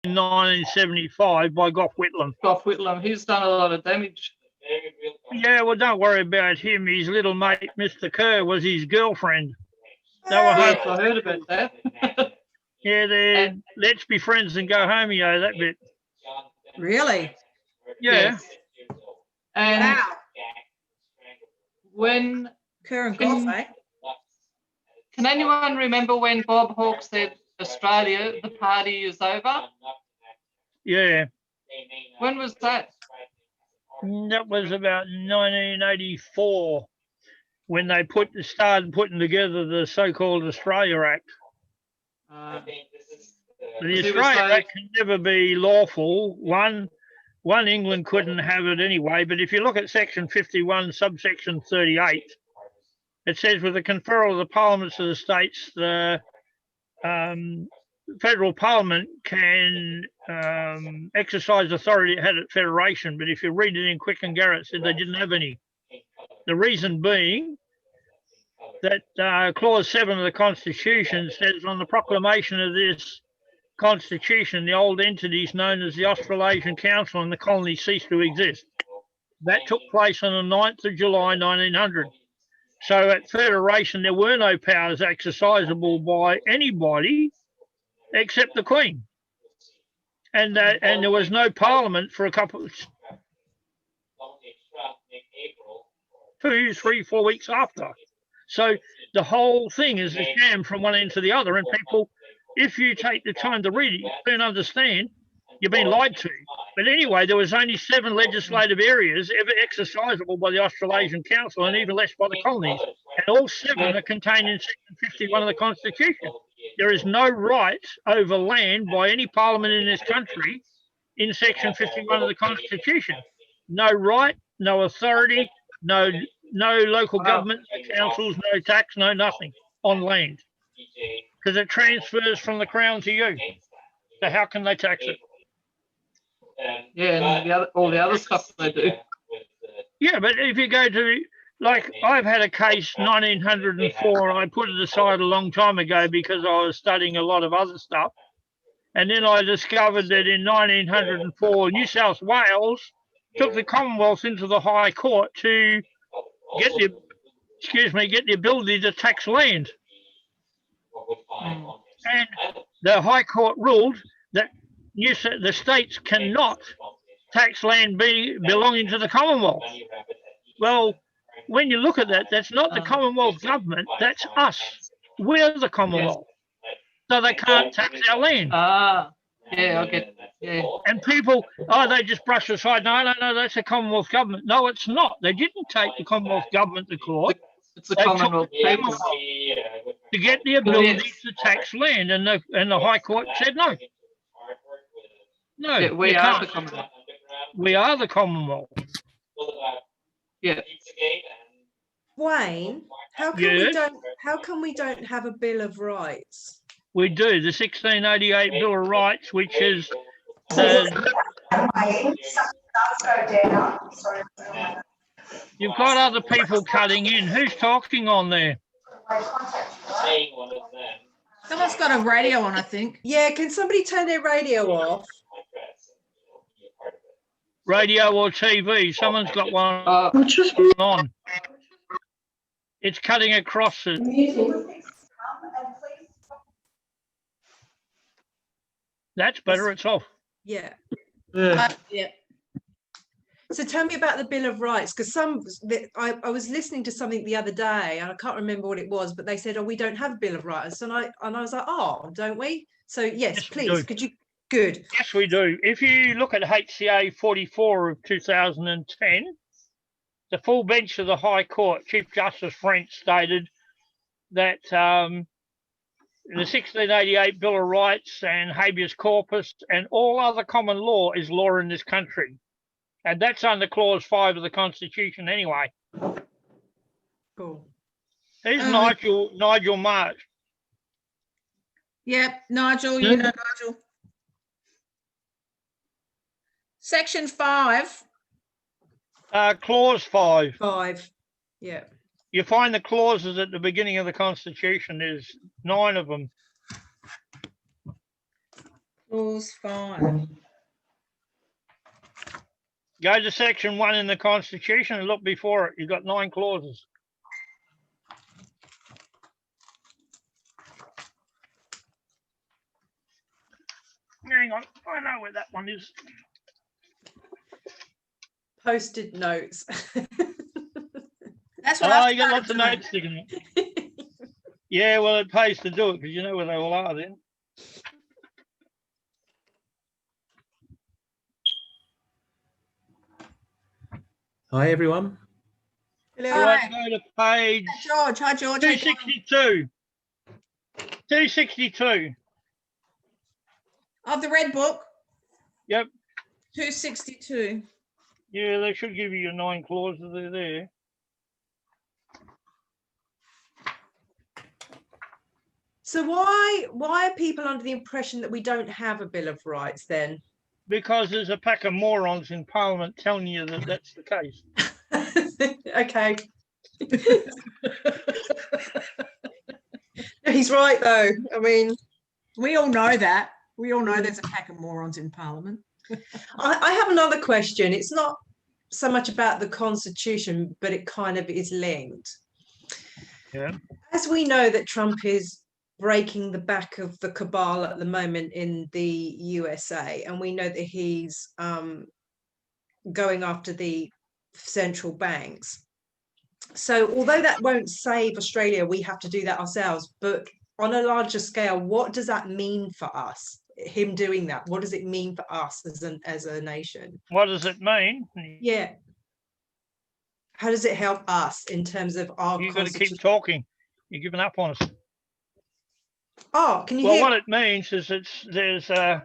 in 1975 by Gough Whitlam. Gough Whitlam, he's done a lot of damage. Yeah, well, don't worry about him. His little mate, Mr. Kerr, was his girlfriend. They were Yes, home. I heard about that. Yeah, let's be friends and go homeo, that bit. Really? Yeah. Yes. And Wow. when Kerr and Gough, eh? can anyone remember when Bob Hawke said Australia, the party is over? Yeah. When was that? That was about 1984 when they started putting together the so-called Australia Act. The Australia Act can never be lawful. One, England couldn't have it anyway, but if you look at Section 51, subsection 38, it says with the conferral of the parliaments of the states, the federal parliament can exercise authority it had at federation, but if you read it in Quick and Garrett, it said they didn't have any. The reason being that Clause 7 of the Constitution says on the proclamation of this Constitution, the old entities known as the Australasian Council and the colonies ceased to exist. That took place on the 9th of July 1900. So at Federation, there were no powers exercisable by anybody except the Queen. And there was no Parliament for a couple of 2, 3, 4 weeks after. So the whole thing is a sham from one end to the other. And people, if you take the time to read it, you don't understand you've been lied to. But anyway, there was only 7 legislative areas ever exercisable by the Australasian Council and even less by the colonies. And all 7 are contained in Section 51 of the Constitution. There is no right over land by any parliament in this country in Section 51 of the Constitution. No right, no authority, no local government, no councils, no tax, no nothing on land. Because it transfers from the Crown to you. So how can they tax it? Yeah, and all the other stuff they do. Yeah, but if you go to, like, I've had a case 1904, I put it aside a long time ago because I was studying a lot of other stuff. And then I discovered that in 1904, New South Wales took the Commonwealth into the High Court to get the ability to tax land. And the High Court ruled that the states cannot tax land belonging to the Commonwealth. Well, when you look at that, that's not the Commonwealth government, that's us. We're the Commonwealth. So they can't tax our land. Yeah, I get yeah. And people, they just brush aside. No, that's the Commonwealth government. No, it's not. They didn't take the Commonwealth government to court. It's the Commonwealth people. To get the ability to tax land, and the High Court said no. No, Yeah, we are the Commonwealth. We are the Commonwealth. Yeah. Wayne, how come we don't have a Bill of Rights? We do. The 1688 Bill of Rights, which is the... You've got other people cutting in. Who's talking on there? Someone's got a radio on, I think. Yeah, can somebody turn their radio off? Radio or TV? Someone's got one on. It's cutting across it. That's better. It's off. Yeah. Yeah. So tell me about the Bill of Rights, because I was listening to something the other day, and I can't remember what it was, but they said, "Oh, we don't have a Bill of Rights," and I was like, "Oh, don't we?" So yes, please, could you? Good. Yes, we do. If you look at HCA 44 of 2010, the full bench of the High Court, Chief Justice French stated that the 1688 Bill of Rights and habeas corpus and all other common law is law in this country. And that's under Clause 5 of the Constitution anyway. Cool. Who's Nigel March? Yep, Nigel, you know Nigel. Section 5. Clause 5. 5. Yeah. You find the clauses at the beginning of the Constitution. There's 9 of them. Clause 5. Go to section 1 in the Constitution and look before it. You've got 9 clauses. Hang on, I know where that one is. Posted notes. That's what I've You got started lots of doing. notes sticking in. Yeah, well, it pays to do it because you know where they all are then. Hi, everyone. Hello. All right, go to page George. Hi, George. How you doing? 262. 262. Of the red book. Yep. 262. Yeah, they should give you your 9 clauses. They're there. So why are people under the impression that we don't have a Bill of Rights then? Because there's a pack of morons in Parliament telling you that that's the case. Okay. He's right though. I mean, We all know that. We all know there's a pack of morons in Parliament. I have another question. It's not so much about the Constitution, but it kind of is linked. Yeah. As we know that Trump is breaking the back of the cabal at the moment in the USA, and we know that he's going after the central banks. So although that won't save Australia, we have to do that ourselves. But on a larger scale, what does that mean for us? Him doing that, what does it mean for us as a nation? What does it mean? Yeah. How does it help us in terms of our You've got to constitution? keep talking. You're giving up on us. Oh, can you Well, hear? what it means is oh,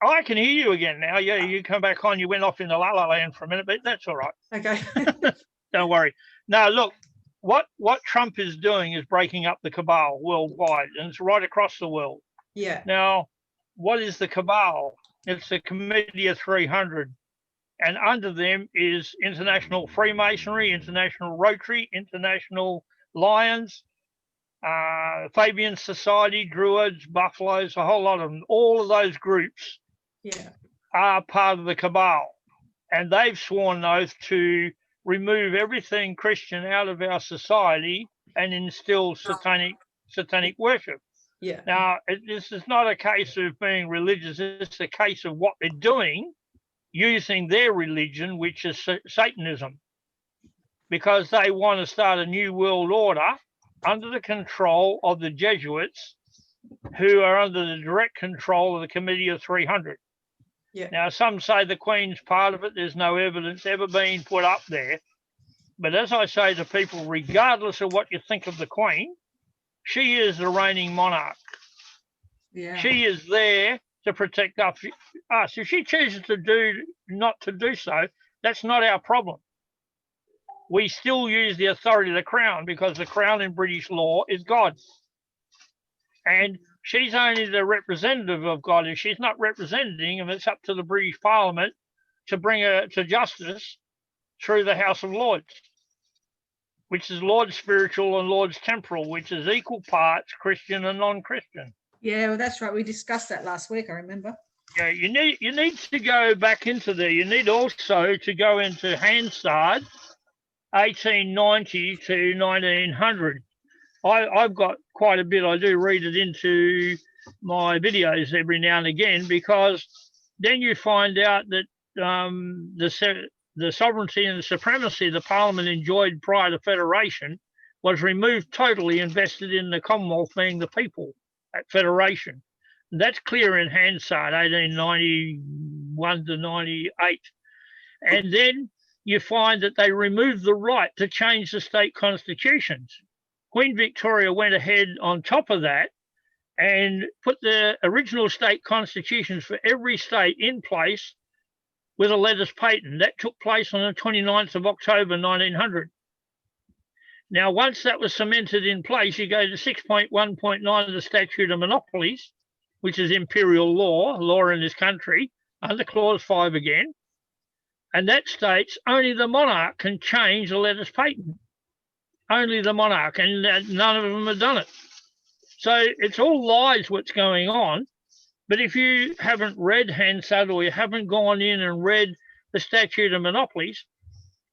I can hear you again now. Yeah, you come back on. You went off in the la la land for a minute, but that's all right. Okay. Don't worry. No, look, what Trump is doing is breaking up the cabal worldwide, and it's right across the world. Yeah. Now, what is the cabal? It's the Committee of 300, and under them is International Freemasonry, International Rotary, International Lions, Fabian Society, Druids, Buffaloes, a whole lot of them. All of those groups Yeah. are part of the cabal, and they've sworn an oath to remove everything Christian out of our society and instill satanic worship. Yeah. Now, this is not a case of being religious. It's a case of what they're doing, using their religion, which is Satanism, because they want to start a new world order under the control of the Jesuits, who are under the direct control of the Committee of 300. Yeah. Now, some say the Queen's part of it. There's no evidence ever being put up there. But as I say to people, regardless of what you think of the Queen, she is the reigning monarch. Yeah. She is there to protect us. If she chooses not to do so, that's not our problem. We still use the authority of the Crown, because the Crown in British law is God. And she's only the representative of God. If she's not representing him, it's up to the British Parliament to bring her to justice through the House of Lords, which is Lords spiritual and Lords temporal, which is equal parts Christian and non-Christian. Yeah, well, that's right. We discussed that last week, I remember. Yeah, you need to go back into there. You need also to go into Hansard, 1890 to 1900. I've got quite a bit. I do read it into my videos every now and again, because then you find out that the sovereignty and the supremacy the Parliament enjoyed prior to Federation was removed totally and vested in the Commonwealth being the people at Federation. And that's clear in Hansard, 1891 to 98. And then you find that they removed the right to change the state constitutions. Queen Victoria went ahead on top of that and put the original state constitutions for every state in place with a letters patent. That took place on the 29th of October 1900. Now, once that was cemented in place, you go to 6.1.9 of the Statute of Monopolies, which is imperial law in this country, under Clause 5 again. And that states only the monarch can change a letters patent. Only the monarch, and none of them have done it. So it's all lies what's going on. But if you haven't read Hansard or you haven't gone in and read the Statute of Monopolies,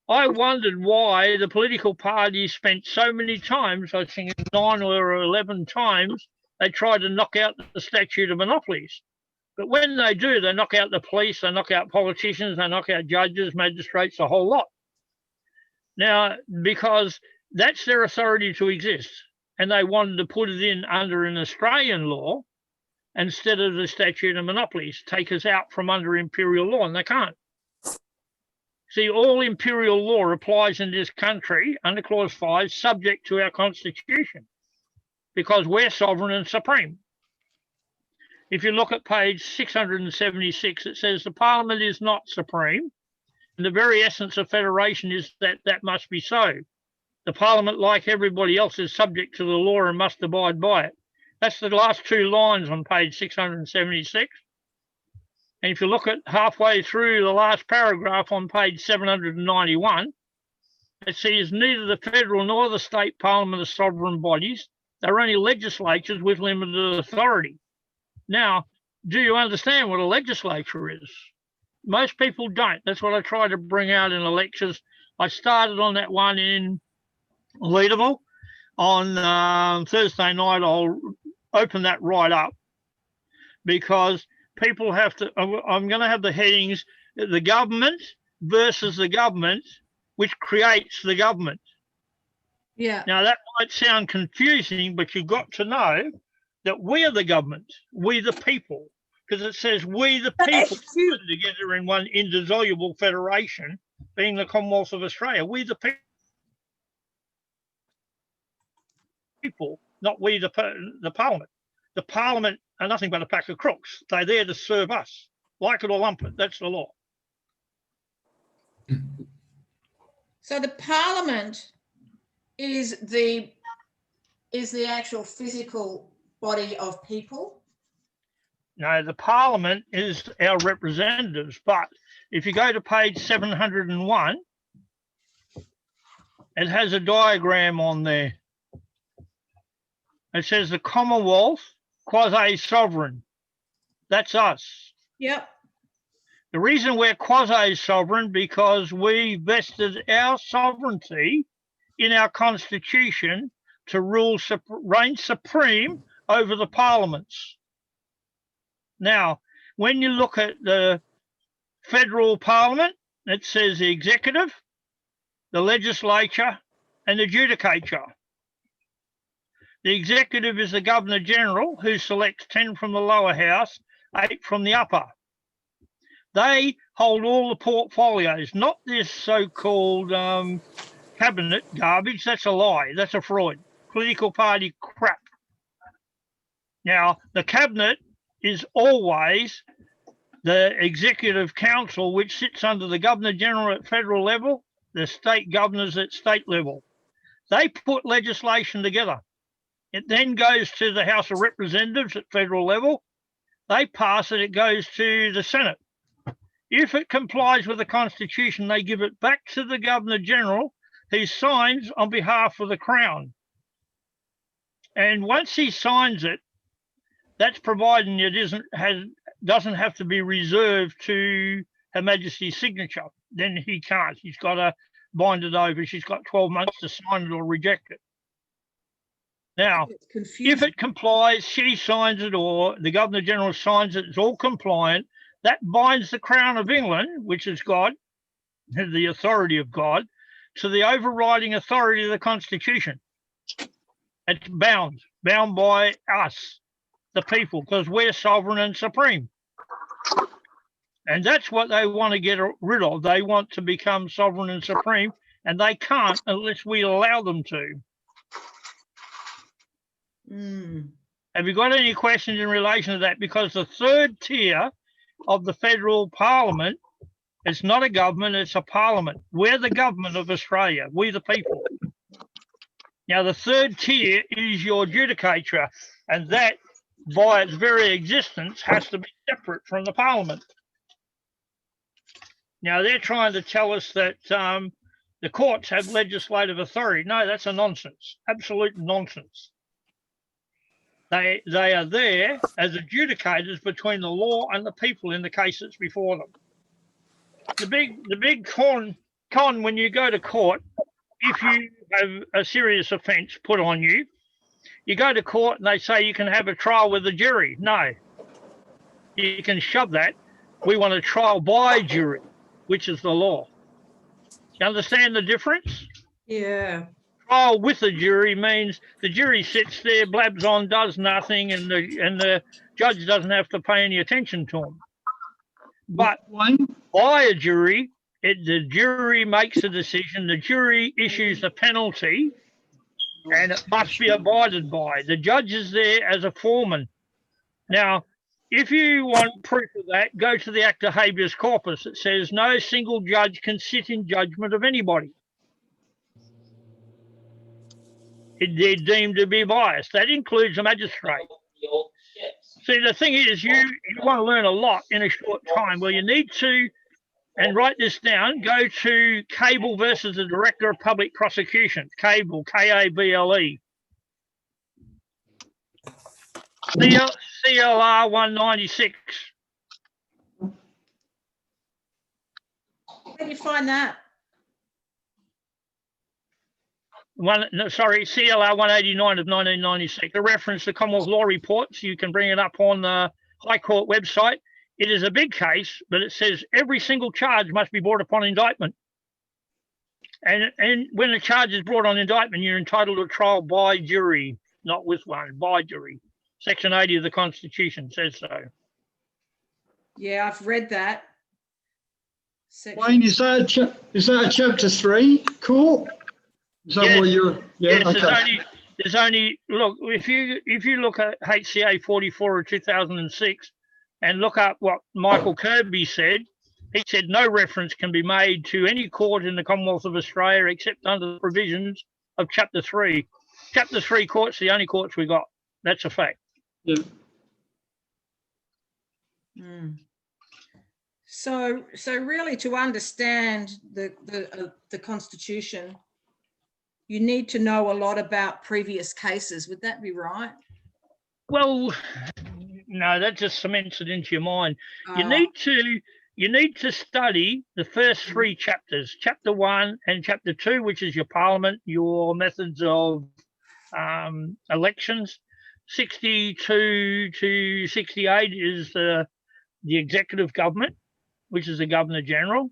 I wondered why the political parties spent so many times, I think 9 or 11 times, they tried to knock out the Statute of Monopolies. But when they do, they knock out the police, they knock out politicians, they knock out judges, magistrates, a whole lot. Now, because that's their authority to exist, and they wanted to put it in under an Australian law instead of the Statute of Monopolies, take us out from under imperial law, and they can't. See, all imperial law applies in this country under Clause 5, subject to our Constitution, because we're sovereign and supreme. If you look at page 676, it says the Parliament is not supreme, and the very essence of federation is that that must be so. The Parliament, like everybody else, is subject to the law and must abide by it. That's the last 2 lines on page 676. And if you look at halfway through the last paragraph on page 791, it says neither the federal nor the state parliament are sovereign bodies. They're only legislatures with limited authority. Now, do you understand what a legislature is? Most people don't. That's what I try to bring out in the lectures. I started on that one in Leadable. On Thursday night, I'll open that right up because people have to, I'm going to have the headings, the government versus the government, which creates the government. Yeah. Now, that might sound confusing, but you've got to know that we are the government, we the people, because it says we the people together in one indissoluble federation, being the Commonwealth of Australia. We the people, not we the Parliament. The Parliament are nothing but a pack of crooks. They're there to serve us. Like it or lump it, that's the law. So the Parliament is the actual physical body of people? No, the Parliament is our representatives. But if you go to page 701, it has a diagram on there. It says the Commonwealth, quasi-sovereign. That's us. Yep. The reason we're quasi-sovereign because we vested our sovereignty in our constitution to reign supreme over the parliaments. Now, when you look at the federal parliament, it says the executive, the legislature, and the judicature. The executive is the Governor General, who selects 10 from the lower house, 8 from the upper. They hold all the portfolios, not this so-called cabinet garbage. That's a lie. That's a fraud. Political party crap. Now, the cabinet is always the executive council, which sits under the Governor General at federal level, the state governors at state level. They put legislation together. It then goes to the House of Representatives at federal level. They pass it, it goes to the Senate. If it complies with the Constitution, they give it back to the Governor General, who signs on behalf of the Crown. And once he signs it, that's providing it doesn't have to be reserved to Her Majesty's signature. Then he can't. He's got to bind it over. She's got 12 months to sign it or reject it. Now, if it complies, she signs it or the Governor General signs it, it's all compliant. That binds the Crown of England, which is God, the authority of God, to the overriding authority of the Constitution. It's bound by us, the people, because we're sovereign and supreme. And that's what they want to get rid of. They want to become sovereign and supreme, and they can't unless we allow them to. Have you got any questions in relation to that? Because the third tier of the federal parliament, it's not a government, it's a parliament. We're the government of Australia, we the people. Now, the third tier is your judicature, and that, by its very existence, has to be separate from the parliament. Now, they're trying to tell us that the courts have legislative authority. No, that's a nonsense, absolute nonsense. They are there as adjudicators between the law and the people in the case that's before them. The big con when you go to court, if you have a serious offence put on you, you go to court and they say you can have a trial with a jury. No, you can shove that. We want a trial by jury, which is the law. You understand the difference? Yeah. Trial with a jury means the jury sits there, blabs on, does nothing, and the judge doesn't have to pay any attention to them. But by a jury, the jury makes a decision, the jury issues a penalty, and it must be abided by. The judge is there as a foreman. Now, if you want proof of that, go to the Acta Habeas Corpus. It says no single judge can sit in judgment of anybody. They're deemed to be biased. That includes a magistrate. See, the thing is, you want to learn a lot in a short time. Well, you need to, and write this down, go to Cable versus the Director of Public Prosecutions. Cable, K-A-B-L-E. CLR 196. Where do you find that? CLR 189 of 1996. A reference to Commonwealth law reports. You can bring it up on the High Court website. It is a big case, but it says every single charge must be brought upon indictment. And when a charge is brought on indictment, you're entitled to a trial by jury, not with one, by jury. Section 80 of the Constitution says so. Yeah, I've read that. Wayne, is that a chapter 3 court? Is that what you're? Yeah. Yes, okay. There's only look, if you look at HCA 44 of 2006 and look up what Michael Kirby said, he said no reference can be made to any court in the Commonwealth of Australia except under the provisions of Chapter 3. Chapter 3 courts, the only courts we got. That's a fact. Yeah. Mm. So really, to understand the Constitution, you need to know a lot about previous cases. Would that be right? Well, no, that just cements it into your mind. You need to study the first 3 chapters, Chapter 1 and Chapter 2, which is your Parliament, your methods of elections. 62 to 68 is the executive government, which is the Governor General,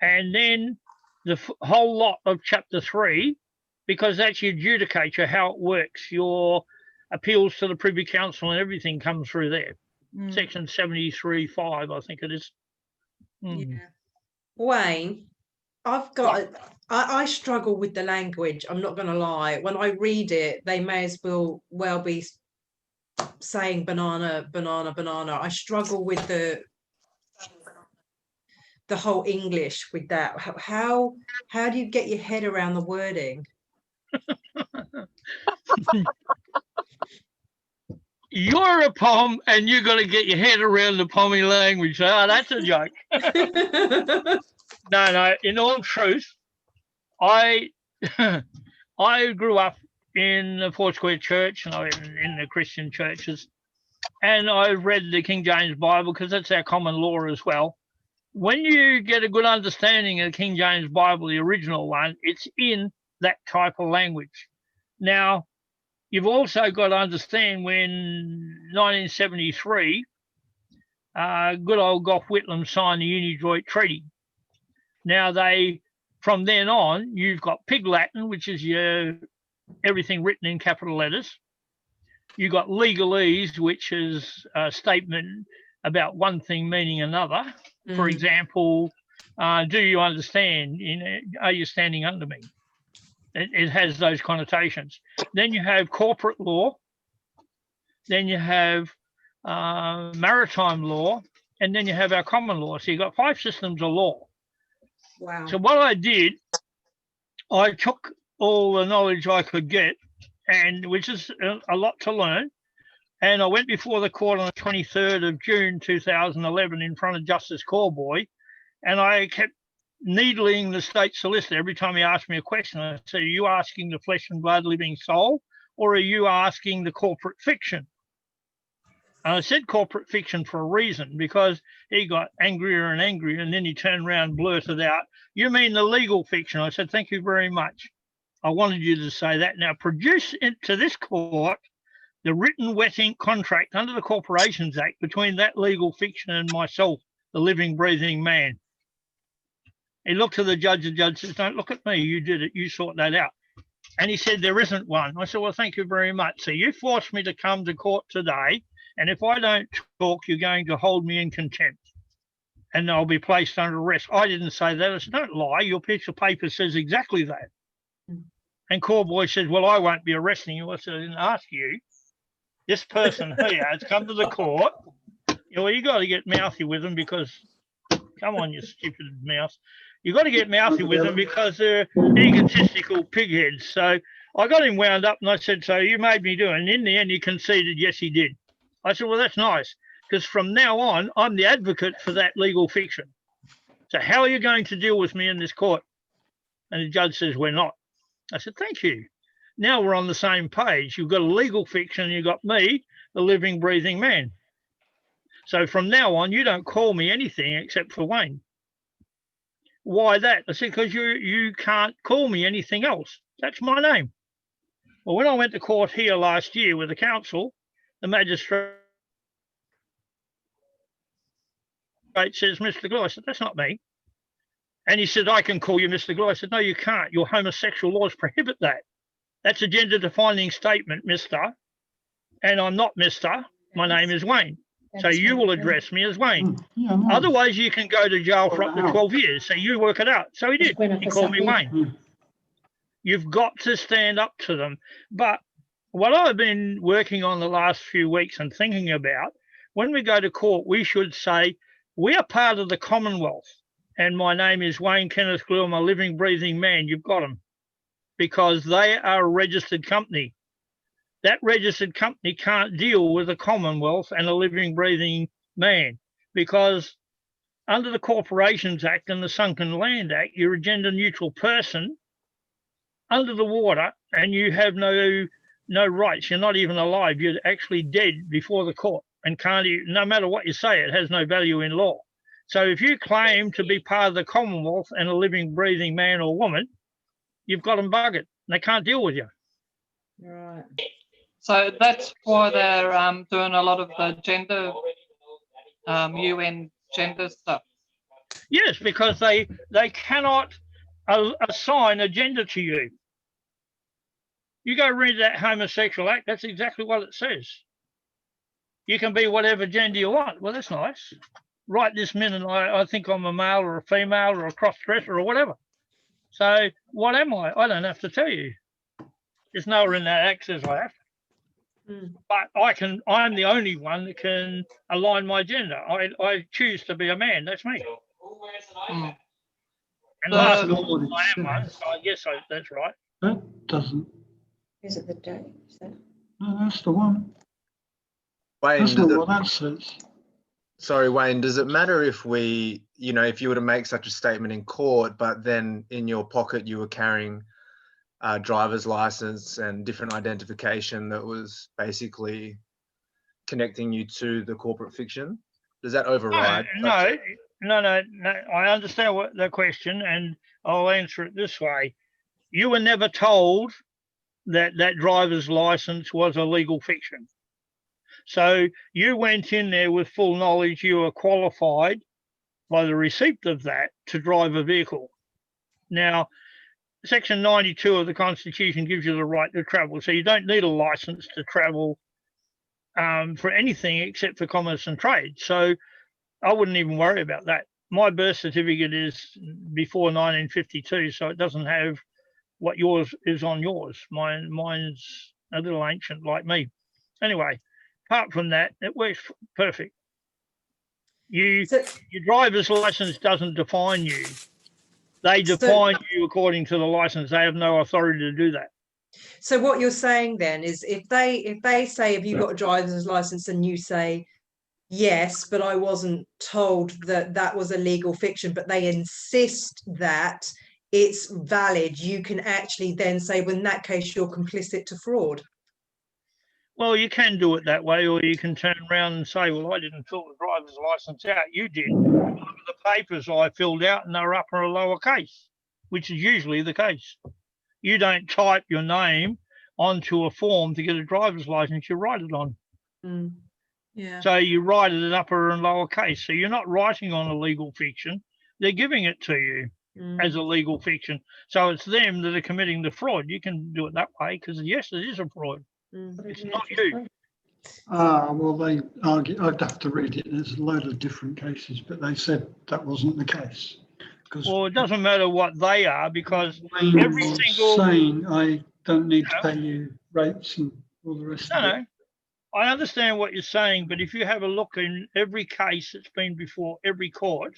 and then the whole lot of Chapter 3, because that's your judicature, how it works, your appeals to the Privy Council and everything comes through there. Section 73(5), I think it is. Yeah. Wayne, I struggle with the language. I'm not going to lie. When I read it, they may as well be saying banana, banana, banana. I struggle with the whole English with that. How do you get your head around the wording? You're a pom and you're going to get your head around the pommy language. Oh, that's a joke. No, in all truth, I grew up in the Foursquare Church and in the Christian churches, and I read the King James Bible because that's our common law as well. When you get a good understanding of the King James Bible, the original one, it's in that type of language. Now, you've also got to understand when 1973, good old Gough Whitlam signed the Uni-Droit Treaty. Now, from then on, you've got Pig Latin, which is your everything written in capital letters. You've got legalese, which is a statement about one thing meaning another. Mm-hmm. For example, do you understand? Are you standing under me? It has those connotations. Then you have corporate law. Then you have maritime law. And then you have our common law. So you've got 5 systems of law. Wow. So what I did, I took all the knowledge I could get, and which is a lot to learn. And I went before the court on the 23rd of June 2011 in front of Justice Corboy, and I kept needling the state solicitor every time he asked me a question. I said, are you asking the flesh and blood living soul, or are you asking the corporate fiction? And I said corporate fiction for a reason, because he got angrier and angrier, and then he turned around and blurted out, "You mean the legal fiction?" I said, "Thank you very much. I wanted you to say that. Now produce it to this court the written wet ink contract under the Corporations Act between that legal fiction and myself, the living, breathing man." He looked to the judge says, "Don't look at me. You did it. You sort that out." And he said, "There isn't one." I said, "Well, thank you very much. So you forced me to come to court today, and if I don't talk, you're going to hold me in contempt and I'll be placed under arrest." I didn't say that. I said, "Don't lie. Your piece of paper says exactly that." And Corboy said, "Well, I won't be arresting you." I said, "I didn't ask you. This person here has come to the court." Well, you got to get mouthy with them, because, come on, you stupid mouse. You got to get mouthy with them because they're egotistical pigheads. So I got him wound up and I said, "So you made me do it." And in the end, he conceded, yes, he did. I said, "Well, that's nice, because from now on, I'm the advocate for that legal fiction. So how are you going to deal with me in this court?" And the judge says, "We're not." I said, "Thank you. Now we're on the same page. You've got a legal fiction, you've got me, the living, breathing man. So from now on, you don't call me anything except for Wayne." "Why that?" I said, "Because you can't call me anything else. That's my name." Well, when I went to court here last year with the council, the magistrate says, "Mr. Glue." I said, "That's not me." And he said, "I can call you Mr. Glue." I said, "No, you can't. Your homosexual laws prohibit that. That's a gender defining statement, mister. And I'm not mister. My name is Wayne. So you will address me as Wayne. Yeah, no. Otherwise, you can go to jail for up to 12 years. So you work it out." So he did. He called me Wayne. You've got to stand up to them. But what I've been working on the last few weeks and thinking about, when we go to court, we should say, "We are part of the Commonwealth. And my name is Wayne Kenneth Glue. I'm a living, breathing man." You've got them. Because they are a registered company. That registered company can't deal with the Commonwealth and a living, breathing man, because under the Corporations Act and the Sunken Land Act, you're a gender neutral person under the water, and you have no rights. You're not even alive. You're actually dead before the court, and can't, no matter what you say, it has no value in law. So if you claim to be part of the Commonwealth and a living, breathing man or woman, you've got them buggered. They can't deal with you. Right. So that's why they're doing a lot of the gender, UN gender stuff. Yes, because they cannot assign a gender to you. You go read that Homosexual Act, that's exactly what it says. You can be whatever gender you want. Well, that's nice. Right this minute, I think I'm a male or a female or a cross-dresser or whatever. So what am I? I don't have to tell you. There's nowhere in that act says I have to. But I'm the only one that can align my gender. I choose to be a man. That's me. And last not what it I am one, says. so I guess that's right. That doesn't. Is it the date? Is that? No, that's the one. Wayne, That's not what that says. sorry, Wayne, does it matter if we, if you were to make such a statement in court, but then in your pocket you were carrying a driver's license and different identification that was basically connecting you to the corporate fiction? Does that override? No. I understand what the question, and I'll answer it this way. You were never told that driver's license was a legal fiction. So you went in there with full knowledge you were qualified by the receipt of that to drive a vehicle. Now, Section 92 of the Constitution gives you the right to travel. So you don't need a license to travel for anything except for commerce and trade. So I wouldn't even worry about that. My birth certificate is before 1952, so it doesn't have what yours is on yours. Mine's a little ancient like me. Anyway, apart from that, it works perfect. Your driver's license doesn't define you. They define you according to the license. They have no authority to do that. So what you're saying then is if they say, "Have you got a driver's license?" and you say, "Yes, but I wasn't told that was a legal fiction," but they insist that it's valid, you can actually then say, well, in that case, you're complicit to fraud. Well, you can do it that way, or you can turn around and say, well, I didn't fill the driver's license out. You did. Look at the papers I filled out and they're upper or lower case, which is usually the case. You don't type your name onto a form to get a driver's license, you write it on. Mm. Yeah. So you write it in upper and lower case. So you're not writing on a legal fiction. They're giving it to you as a legal fiction. So it's them that are committing the fraud. You can do it that way because, yes, it is a fraud. It's not you. Well, they argue, I'd have to read it. There's a load of different cases, but they said that wasn't the case. Well, it doesn't matter what they are because Wayne every was single... saying I don't need to pay you rates and all the rest of it. No, I understand what you're saying, but if you have a look in every case that's been before every court,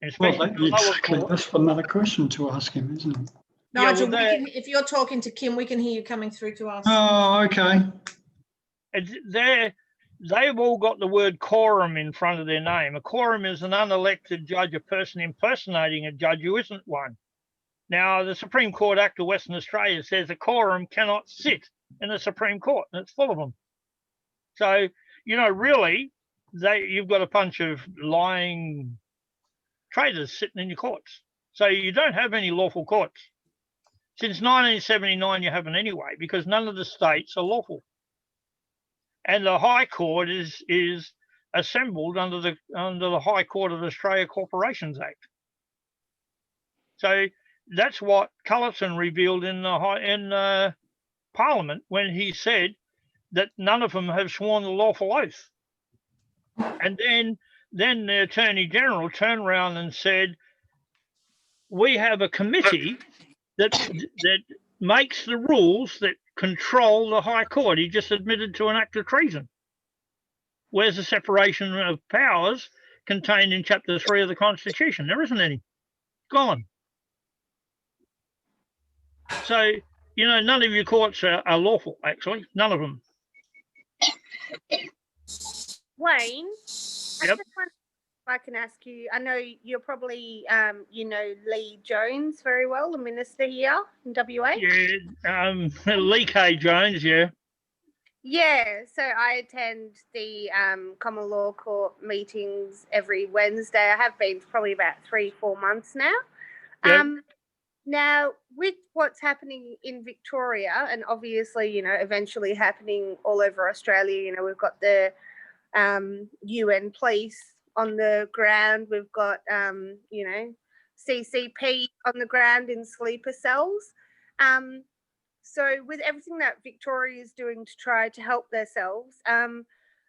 Well, especially the lower court, that's another question to ask him, isn't it? Yeah, Nigel, well, if you're talking to Kim, we can hear you coming through to us. Oh, okay. they've all got the word quorum in front of their name. A quorum is an unelected judge, a person impersonating a judge who isn't one. Now, the Supreme Court Act of Western Australia says a quorum cannot sit in the Supreme Court, and it's full of them. So, really, you've got a bunch of lying traitors sitting in your courts. So you don't have any lawful courts. Since 1979, you haven't anyway, because none of the states are lawful. And the High Court is assembled under the High Court of Australia Corporations Act. So that's what Cullerton revealed in Parliament when he said that none of them have sworn the lawful oath. And then the Attorney General turned around and said, we have a committee that makes the rules that control the High Court. He just admitted to an act of treason. Where's the separation of powers contained in Chapter 3 of the Constitution? There isn't any. Gone. So, none of your courts are lawful, actually. None of them. Wayne, Yep. if I can ask you, I know you're probably, Lee Jones very well, the minister here in WA. Yeah, Lee K. Jones, yeah. Yeah, so I attend the common law court meetings every Wednesday. I have been for probably about 3-4 months now. Yep. Now, with what's happening in Victoria, and obviously, eventually happening all over Australia, we've got the UN police on the ground. We've got, CCP on the ground in sleeper cells. So with everything that Victoria is doing to try to help themselves,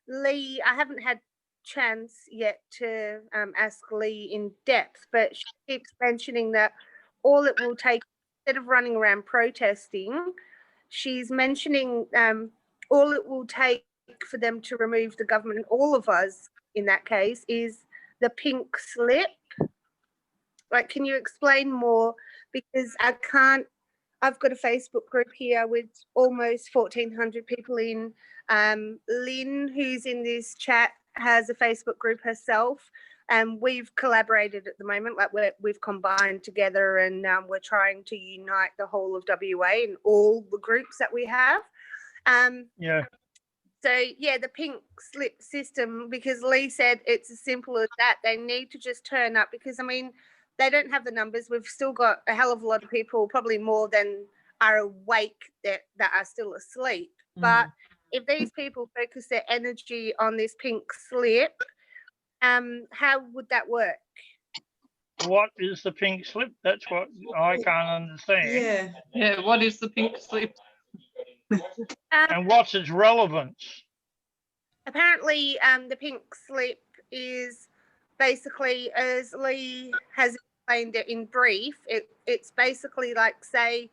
Lee, I haven't had chance yet to ask Lee in depth, but she keeps mentioning that all it will take, instead of running around protesting, she's mentioning all it will take for them to remove the government, and all of us in that case, is the pink slip. Like, can you explain more? Because I've got a Facebook group here with almost 1,400 people in. Lynn, who's in this chat, has a Facebook group herself. And we've collaborated at the moment, like we've combined together, and we're trying to unite the whole of WA and all the groups that we have. Yeah. So, yeah, the pink slip system, because Lee said it's as simple as that. They need to just turn up because, they don't have the numbers. We've still got a hell of a lot of people, probably more than are awake that are still asleep. But if these people focus their energy on this pink slip, how would that work? What is the pink slip? That's what I can't understand. Yeah, what is the pink slip? And what's its relevance? Apparently, the pink slip is basically, as Lee has explained it in brief, it's basically like, say,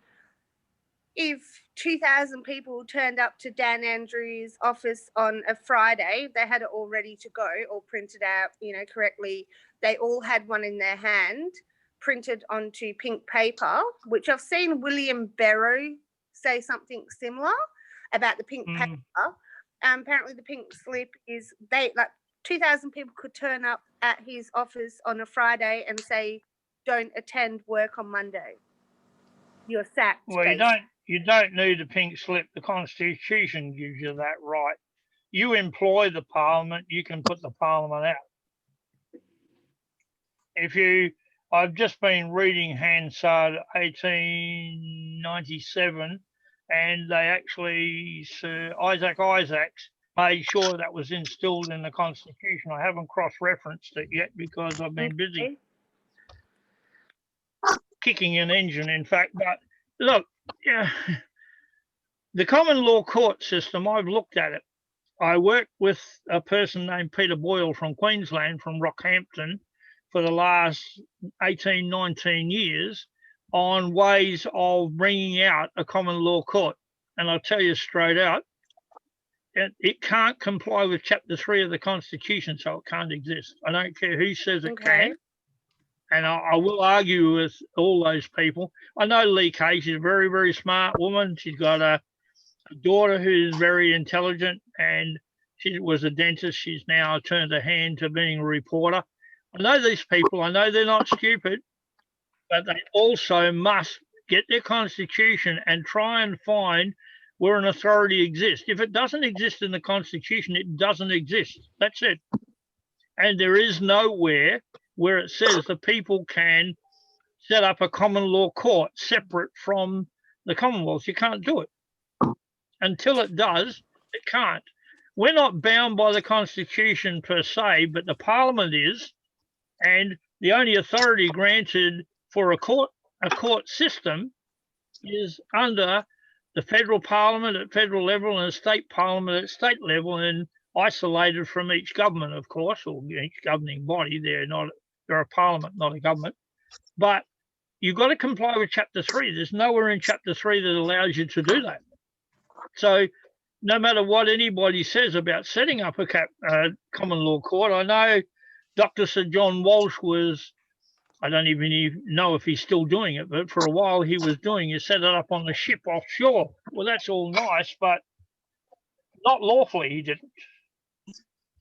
if 2,000 people turned up to Dan Andrews' office on a Friday, they had it all ready to go, all printed out, correctly. They all had one in their hand, printed onto pink paper, which I've seen William Barrow say something similar about the pink paper. Apparently the pink slip is 2,000 people could turn up at his office on a Friday and say, don't attend work on Monday. You're sacked. Well, You don't need a pink slip. The Constitution gives you that right. You employ the Parliament, you can put the Parliament out. I've just been reading Hansard 1897, and they actually, Sir Isaac Isaacs made sure that was instilled in the Constitution. I haven't cross-referenced it yet because I've been busy kicking an engine, in fact. But look, yeah, the common law court system, I've looked at it. I worked with a person named Peter Boyle from Queensland, from Rockhampton, for the last 18, 19 years on ways of bringing out a common law court. And I'll tell you straight out, it can't comply with Chapter 3 of the Constitution, so it can't exist. I don't care who says it can. And I will argue with all those people. I know Lee Kay, she's a very, very smart woman. She's got a daughter who's very intelligent, and she was a dentist. She's now turned her hand to being a reporter. I know these people. I know they're not stupid, but they also must get their Constitution and try and find where an authority exists. If it doesn't exist in the Constitution, it doesn't exist. That's it. And there is nowhere where it says the people can set up a common law court separate from the Commonwealth. You can't do it. Until it does, it can't. We're not bound by the Constitution per se, but the Parliament is. And the only authority granted for a court system is under the federal Parliament at federal level and a state Parliament at state level, and isolated from each government, of course, or each governing body. They're a Parliament, not a government. But you've got to comply with Chapter 3. There's nowhere in Chapter 3 that allows you to do that. So no matter what anybody says about setting up a common law court, I know Dr. Sir John Walsh was, I don't even know if he's still doing it, but for a while he was doing it, set it up on the ship offshore. Well, that's all nice, but not lawfully he didn't.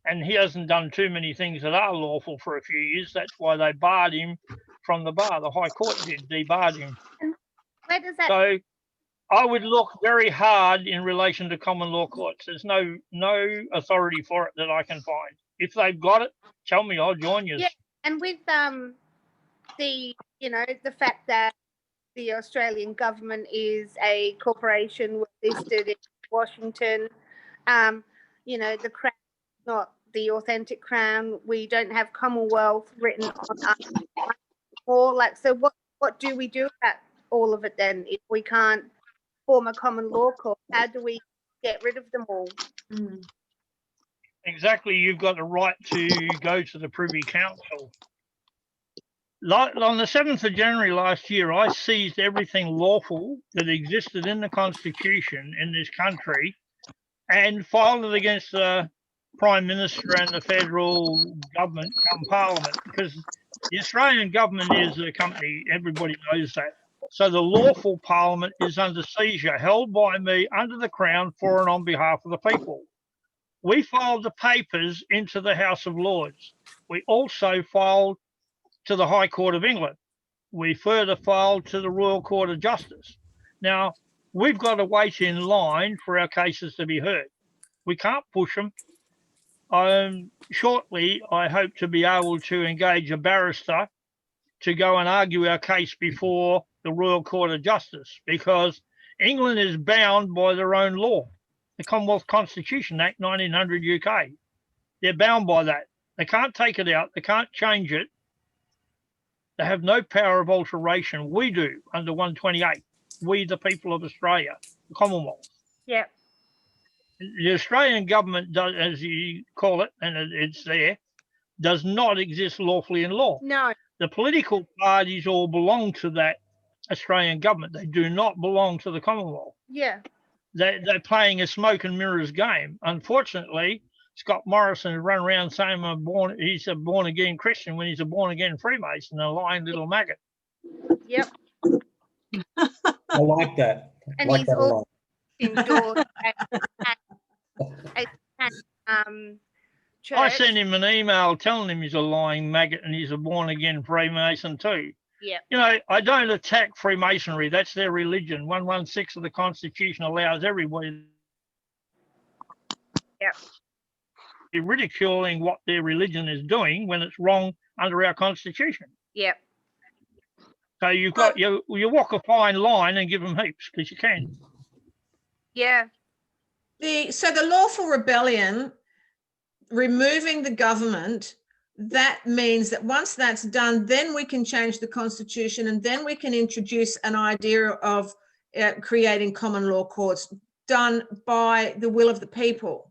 And he hasn't done too many things that are lawful for a few years. That's why they barred him from the bar. The High Court did, debarred him. Where does that? So I would look very hard in relation to common law courts. There's no authority for it that I can find. If they've got it, tell me, I'll join you. Yeah, and with the fact that the Australian government is a corporation listed in Washington, the crown is not the authentic crown. We don't have Commonwealth written on us. So what do we do about all of it then if we can't form a common law court? How do we get rid of them all? Exactly, you've got the right to go to the Privy Council. On the 7th of January last year, I seized everything lawful that existed in the Constitution in this country and filed it against the Prime Minister and the federal government come Parliament, because the Australian government is a company, everybody knows that. So the lawful Parliament is under seizure, held by me under the Crown for and on behalf of the people. We filed the papers into the House of Lords. We also filed to the High Court of England. We further filed to the Royal Court of Justice. Now, we've got to wait in line for our cases to be heard. We can't push them. Shortly, I hope to be able to engage a barrister to go and argue our case before the Royal Court of Justice, because England is bound by their own law, the Commonwealth Constitution Act 1900 UK. They're bound by that. They can't take it out. They can't change it. They have no power of alteration. We do under 128. We, the people of Australia, the Commonwealth. Yeah. The Australian government, does, as you call it, and it's there, does not exist lawfully in law. No. The political parties all belong to that Australian government. They do not belong to the Commonwealth. Yeah. They're playing a smoke and mirrors game. Unfortunately, Scott Morrison has run around saying he's a born-again Christian when he's a born-again Freemason, a lying little maggot. Yep. I like that. I And like he's that a also lot. endorsed church. I sent him an email telling him he's a lying maggot and he's a born-again Freemason too. Yep. You know, I don't attack Freemasonry. That's their religion. 116 of the Constitution allows everybody. Yep. You're ridiculing what their religion is doing when it's wrong under our Constitution. Yep. So you've got you walk a fine line and give them heaps because you can. Yeah. So the lawful rebellion, removing the government, that means that once that's done, then we can change the Constitution, and then we can introduce an idea of creating common law courts done by the will of the people.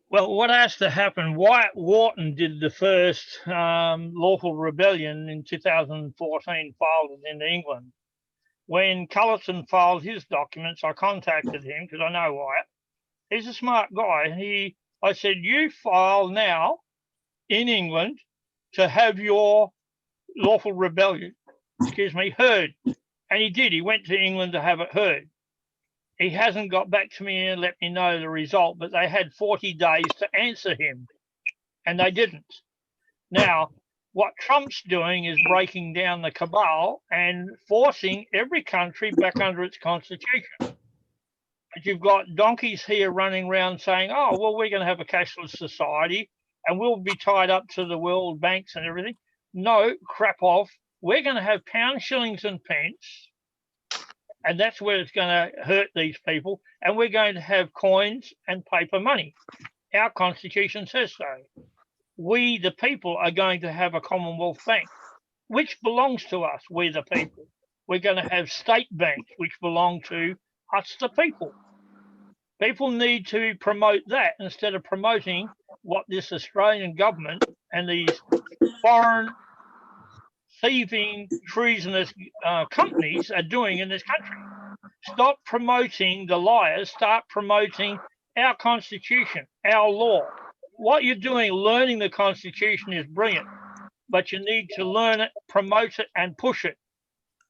Well, what has to happen? Wyatt Wharton did the first lawful rebellion in 2014, filed it in England. When Cullerton filed his documents, I contacted him because I know Wyatt. He's a smart guy. I said, you file now in England to have your lawful rebellion, heard. And he did. He went to England to have it heard. He hasn't got back to me and let me know the result, but they had 40 days to answer him, and they didn't. Now, what Trump's doing is breaking down the cabal and forcing every country back under its constitution. But you've got donkeys here running around saying, oh, well, we're going to have a cashless society and we'll be tied up to the world banks and everything. No, crap off. We're going to have pounds, shillings and pence. And that's where it's going to hurt these people. And we're going to have coins and paper money. Our Constitution says so. We, the people, are going to have a Commonwealth Bank, which belongs to us, we the people. We're going to have state banks, which belong to us, the people. People need to promote that instead of promoting what this Australian government and these foreign thieving, treasonous companies are doing in this country. Stop promoting the liars. Start promoting our Constitution, our law. What you're doing, learning the Constitution, is brilliant, but you need to learn it, promote it, and push it.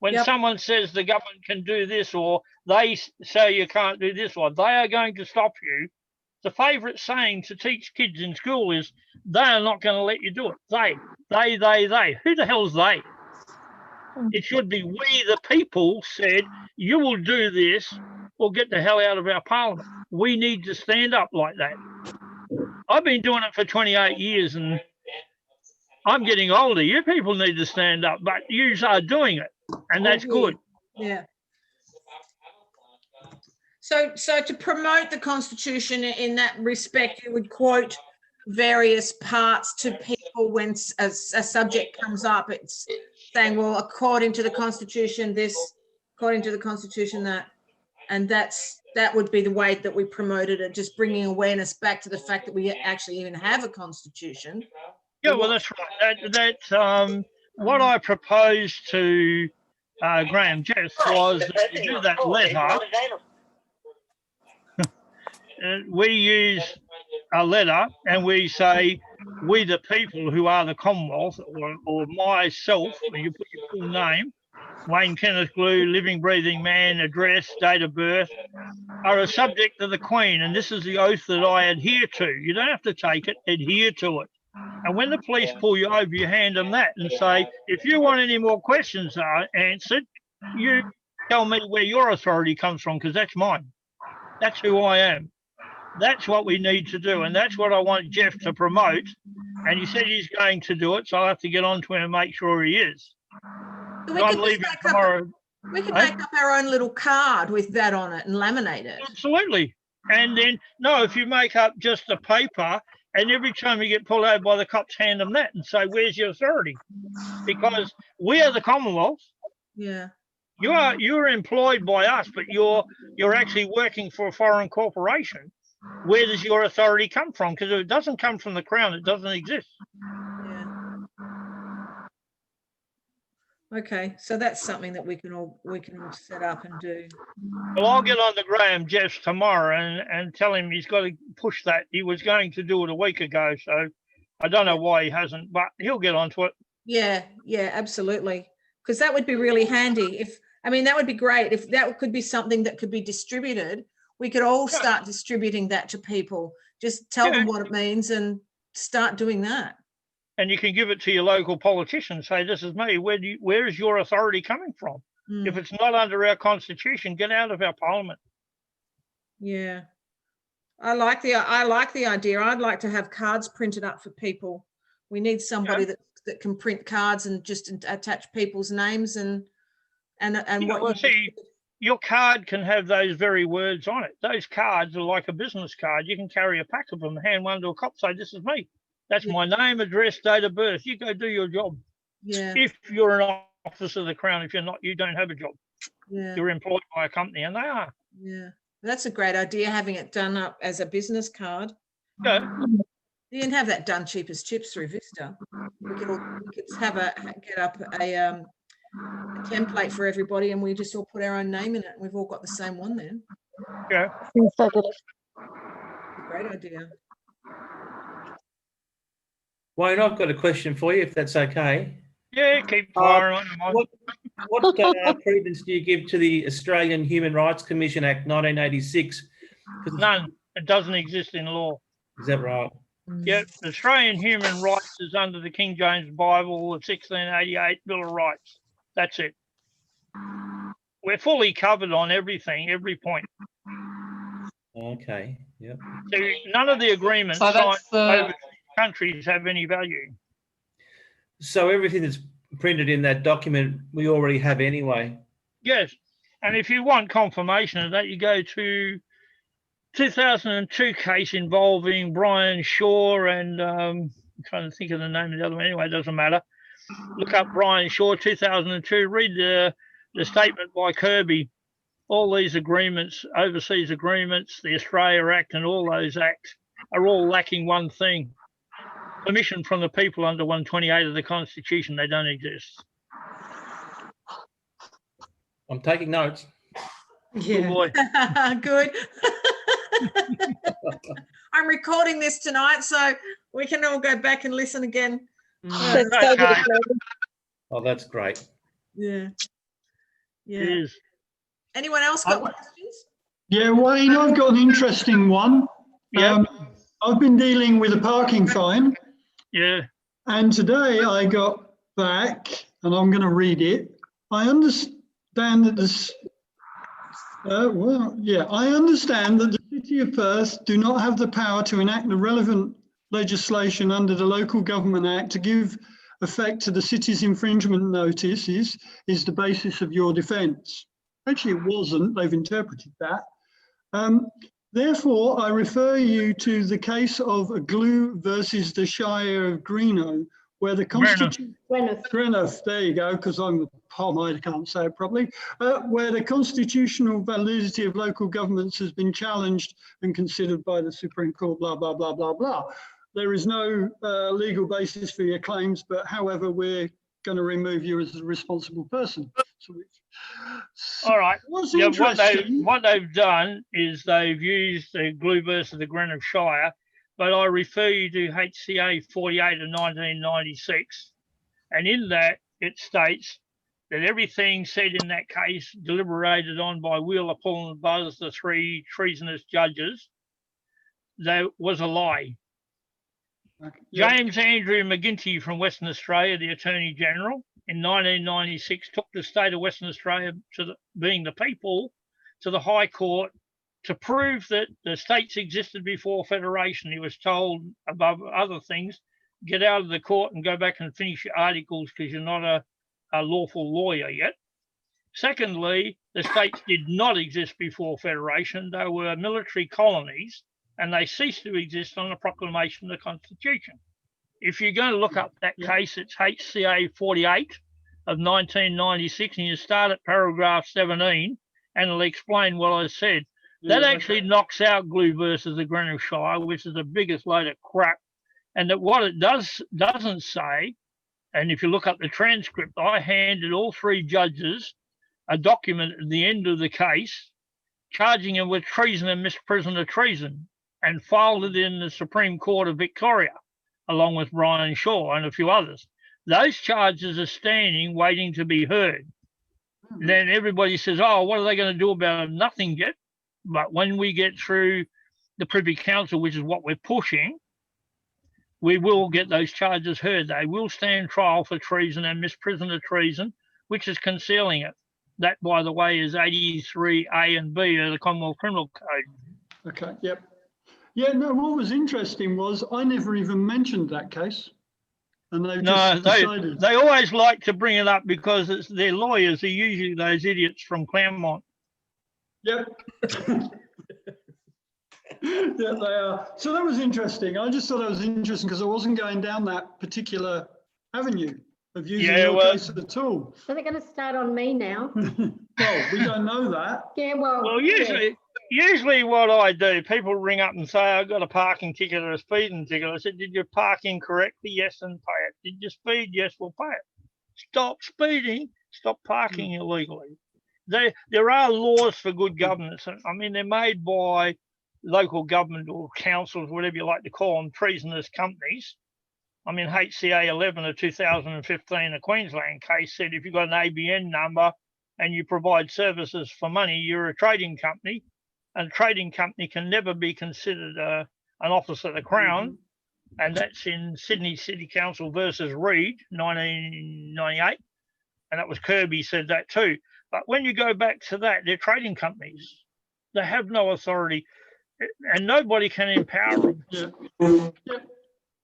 When someone says the government can do this, or they say you can't do this, or they are going to stop you, the favourite saying to teach kids in school is, they are not going to let you do it. They. Who the hell's they? It should be we, the people, said, you will do this or get the hell out of our parliament. We need to stand up like that. I've been doing it for 28 years and I'm getting older. You people need to stand up, but you are doing it, and that's good. Yeah. So to promote the Constitution in that respect, you would quote various parts to people when a subject comes up. It's saying, well, according to the Constitution, this, according to the Constitution, that, and that would be the way that we promoted it, just bringing awareness back to the fact that we actually even have a Constitution. Yeah, well, that's right. What I proposed to Graham Jess was that to do that letter, we use a letter and we say, we the people who are the Commonwealth, or myself, when you put your full name, Wayne Kenneth Glue, living, breathing man, address, date of birth, are a subject of the Queen, and this is the oath that I adhere to. You don't have to take it, adhere to it. And when the police pull you over, you hand them that and say, if you want any more questions answered, you tell me where your authority comes from, because that's mine. That's who I am. That's what we need to do, and that's what I want Jeff to promote. And he said he's going to do it, so I'll have to get on to him and make sure he is. So I'm leaving tomorrow. We can make up our own little card with that on it and laminate it. Absolutely. And then, no, if you make up just a paper, and every time you get pulled over by the cops, hand them that and say, where's your authority? Because we are the Commonwealth. Yeah. You're employed by us, but you're actually working for a foreign corporation. Where does your authority come from? Because if it doesn't come from the Crown, it doesn't exist. Yeah. Okay, so that's something that we can all set up and do. Well, I'll get on to Graham Jeffs tomorrow and tell him he's got to push that. He was going to do it a week ago, so I don't know why he hasn't, but he'll get onto it. Yeah, absolutely. Because that would be really handy. That would be great if that could be something that could be distributed. We could all start distributing that to people. Just tell them what it means and start doing that. and you can give it to your local politician. Say, this is me. Where is your authority coming from? Mm, If it's not under our constitution, get out of our parliament. Yeah. I like the idea. I'd like to have cards printed up for people. We need somebody that can print cards and just attach people's names and what Well, you see, your card can have those very words on it. Those cards are like a business card. You can carry a pack of them, hand one to a cop, say, this is me. That's my name, address, date of birth. You go do your job. yeah, If you're an officer of the Crown, if you're not, you don't have a job. yeah, You're employed by a company, and they are. yeah. That's a great idea, having it done up as a business card. Yeah. You can have that done cheap as chips through Vista. We could get up a template for everybody, and we just all put our own name in it. And we've all got the same one then. Yeah. Great idea. Wayne, I've got a question for you, if that's okay. Yeah, keep firing on them. What credence do you give to the Australian Human Rights Commission Act 1986? None. It doesn't exist in law. Is that right? Yeah, Australian human rights is under the King James Bible, the 1688 Bill of Rights. That's it. We're fully covered on everything, every point. Okay. Yep. So none of the agreements So signed that's the- by overseas countries have any value. So everything that's printed in that document, we already have anyway. Yes, and if you want confirmation of that, you go to 2002 case involving Brian Shaw and I'm trying to think of the name of the other one. Anyway, it doesn't matter. Look up Brian Shaw, 2002. Read the statement by Kirby. All these agreements, overseas agreements, the Australia Act and all those acts are all lacking one thing. Permission from the people under 128 of the Constitution. They don't exist. I'm taking notes. Good boy. Good. I'm recording this tonight, so we can all go back and listen again. Okay. Oh, that's great. Yeah. Yeah. It is. Anyone else got questions? Yeah, Wayne, I've got an interesting one. Yeah. I've been dealing with a parking fine, Yeah. and today I got back, and I'm going to read it. I understand that this. I understand that the City of Perth do not have the power to enact the relevant legislation under the Local Government Act to give effect to the city's infringement notices is the basis of your defence. Actually, it wasn't. They've interpreted that. Therefore, I refer you to the case of Glue versus the Shire of Greenock, where the Constitution. Greenock, there you go, because I'm a Pom, I can't say it properly. Where the constitutional validity of local governments has been challenged and considered by the Supreme Court, blah, blah, blah, blah, blah. There is no legal basis for your claims, but however, we're going to remove you as a responsible person. All right. What's Yeah, interesting, what they've done is they've used the Glue versus the Greenock Shire, but I refer you to HCA 48 of 1996, and in that it states that everything said in that case, deliberated on by Wheeler, Pull and Buzz, the three treasonous judges, that was a lie. James Andrew McGinty from Western Australia, the Attorney General, in 1996 took the state of Western Australia, being the people, to the High Court to prove that the states existed before Federation. He was told, above other things, get out of the court and go back and finish your articles because you're not a lawful lawyer yet. Secondly, the states did not exist before Federation. They were military colonies and they ceased to exist on the proclamation of the Constitution. If you're going to look up that case, it's HCA 48 of 1996, and you start at paragraph 17, and it'll explain what I said. That actually knocks out Glue versus the Greenock Shire, which is the biggest load of crap. And that what it doesn't say, and if you look up the transcript, I handed all three judges a document at the end of the case charging them with treason and misprision of treason, and filed it in the Supreme Court of Victoria, along with Brian Shaw and a few others. Those charges are standing, waiting to be heard. Then everybody says, oh, what are they going to do about it? Nothing yet. But when we get through the Privy Council, which is what we're pushing, we will get those charges heard. They will stand trial for treason and misprision of treason, which is concealing it. That, by the way, is 83A and B of the Commonwealth Criminal Code. Okay, yep. Yeah, no, what was interesting was I never even mentioned that case. And they've No, just decided. they always like to bring it up because it's their lawyers are usually those idiots from Claremont. Yep. Yeah, they are. So that was interesting. I just thought that was interesting because I wasn't going down that particular avenue of using your case at all. So they're going to start on me now. Well, we don't know that. Yeah, well. Well, yeah. usually what I do, people ring up and say, I've got a parking ticket or a speeding ticket. I said, did you park incorrectly? Yes, and pay it. Did you speed? Yes, we'll pay it. Stop speeding. Stop parking illegally. There are laws for good governance. I mean, they're made by local government or councils, whatever you like to call them, treasonous companies. I mean, HCA 11 of 2015, a Queensland case, said if you've got an ABN number and you provide services for money, you're a trading company, and a trading company can never be considered an office of the Crown, and that's in Sydney City Council versus Reid, 1998, and that was Kirby said that too. But when you go back to that, they're trading companies. They have no authority, and nobody can empower them. Yeah.